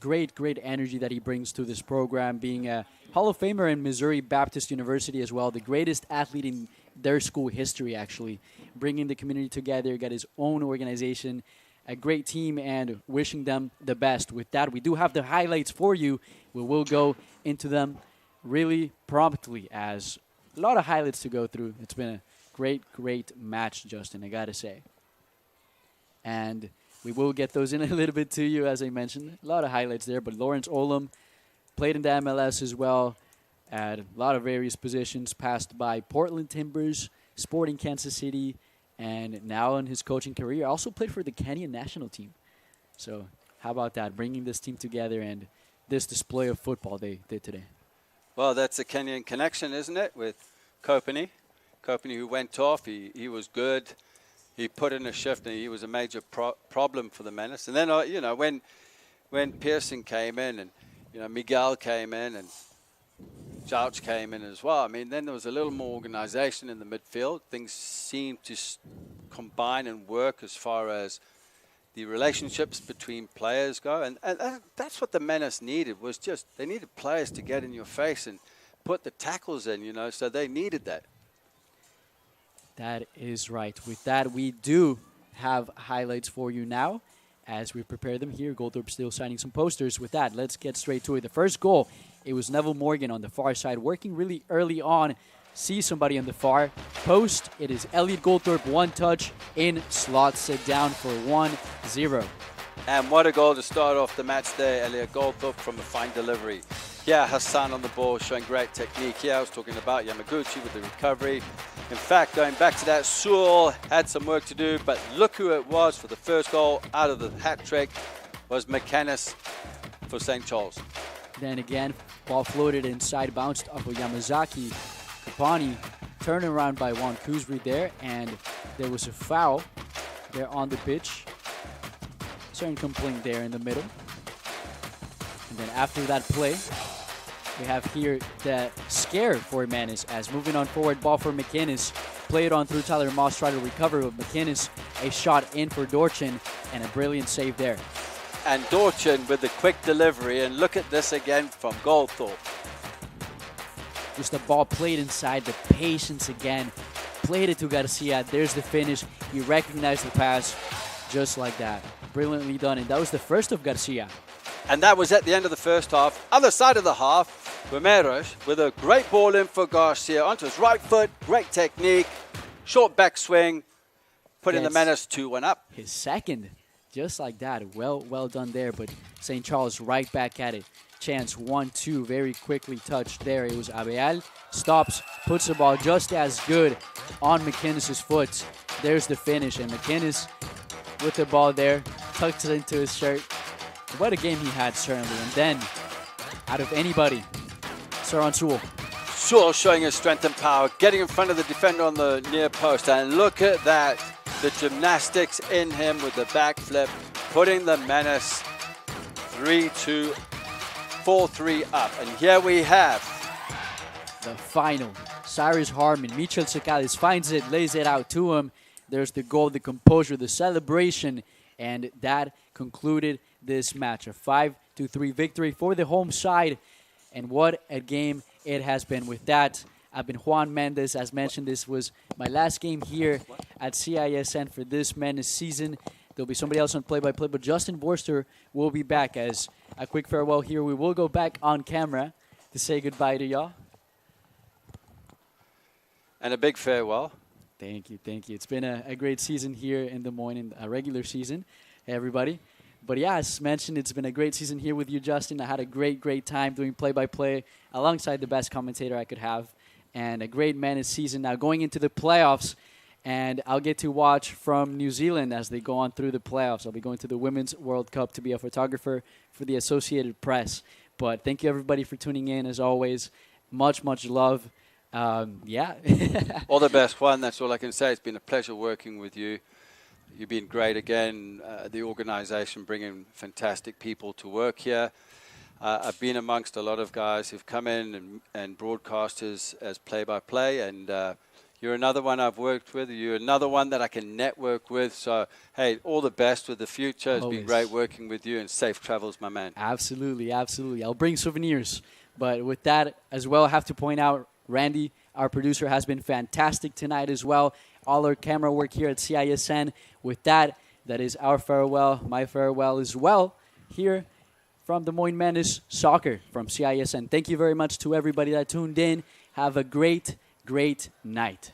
great energy that he brings to this program, being a Hall of Famer in Missouri Baptist University as well, the greatest athlete in their school history, actually. Bringing the community together, got his own organization, a great team, and wishing them the best. With that, we do have the highlights for you. We will go into them really promptly, as a lot of highlights to go through. It's been a great match, Justin, I gotta say. And we will get those in a little bit to you, as I mentioned. A lot of highlights there, but Lawrence Olam played in the MLS as well at a lot of various positions, passed by Portland Timbers, Sporting Kansas City, and now in his coaching career, also played for the Kenyan national team. So how about that, bringing this team together and this display of football they did today. Well, that's a Kenyan connection, isn't it, with Kopany? Kopany, who went off, he was good. He put in a shift, and he was a major problem for the Menace. And then, you know, when Pearson came in, and you know Miguel came in, and Jouch came in as well. I mean, then there was a little more organization in the midfield. Things seemed to combine and work as far as the relationships between players go. And that's what the Menace needed, was just they needed players to get in your face and put the tackles in, you know, so they needed that. That is right. With that, we do have highlights for you now as we prepare them here. Goldthorpe still signing some posters. With that, let's get straight to it. The first goal, it was Neville Morgan on the far side, working really early on. See somebody on the far post. It is Elliot Goldthorpe, one touch in, slots it down for 1-0. And what a goal to start off the match there, Elliot Goldthorpe, from a fine delivery. Yeah, Hassan on the ball, showing great technique. Yeah, I was talking about Yamaguchi with the recovery. In fact, going back to that, Sewell had some work to do, but look who it was for the first goal out of the hat trick was Menace for St. Charles. Then again, ball floated inside, bounced off of Yamazaki. Kapani turned around by Juan Kuzri there, and there was a foul there on the pitch. Certain complaint there in the middle. And then after that play, we have here the scare for Menace, as moving on forward, ball for McInnes. Played on through Tyler Moss, tried to recover, but McInnes, a shot in for Dorchin, and a brilliant save there. And Dorchin with the quick delivery, and look at this again from Goldthorpe. Just the ball played inside, the patience again. Played it to Garcia, there's the finish. He recognized the pass just like that. Brilliantly done, and that was the first of Garcia. And that was at the end of the first half. Other side of the half, Ramirez with a great ball in for Garcia onto his right foot, great technique, short backswing, putting the Menace 2-1 up. His second, just like that. Well done there, but St. Charles right back at it. Chance 1-2, very quickly touched there. It was Abeal, stops, puts the ball just as good on McInnes' foot. There's the finish, and McInnes with the ball there, tucks it into his shirt. What a game he had, certainly. And then, out of anybody, Saran Sewell. Sewell showing his strength and power, getting in front of the defender on the near post. And look at that, the gymnastics in him with the backflip, putting the Menace 3-2, 4-3 up. And here we have the final. Cyrus Harmon, Michel Secales finds it, lays it out to him. There's the goal, the composure, the celebration, and that concluded this match. A 5-3 victory for the home side, and what a game it has been. With that, I've been Juan Mendez. As mentioned, this was my last game here at CISN for this Menace season. There'll be somebody else on play-by-play, but Justin Borster will be back. As a quick farewell here, we will go back on camera to say goodbye to y'all. And a big farewell. Thank you. It's been a great season here in Des Moines, a regular season. Hey, everybody. But yeah, as mentioned, it's been a great season here with you, Justin. I had a great time doing play-by-play alongside the best commentator I could have. And a great Menace season now going into the playoffs. And I'll get to watch from New Zealand as they go on through the playoffs. I'll be going to the Women's World Cup to be a photographer for the Associated Press. But thank you, everybody, for tuning in, as always. Much love. Yeah. All the best, Juan. That's all I can say. It's been a pleasure working with you. You've been great again. The organization bringing fantastic people to work here. I've been amongst a lot of guys who've come in and broadcasters as play-by-play, and you're another one I've worked with. You're another one that I can network with. So, hey, all the best with the future. It's been great working with you, and safe travels, my man. Absolutely, absolutely. I'll bring souvenirs. But with that as well, I have to point out, Randy, our producer, has been fantastic tonight as well. All our camera work here at CISN. With that, that is our farewell, my farewell as well, here from the Moines Menace Soccer from CISN. Thank you very much to everybody that tuned in. Have a great night.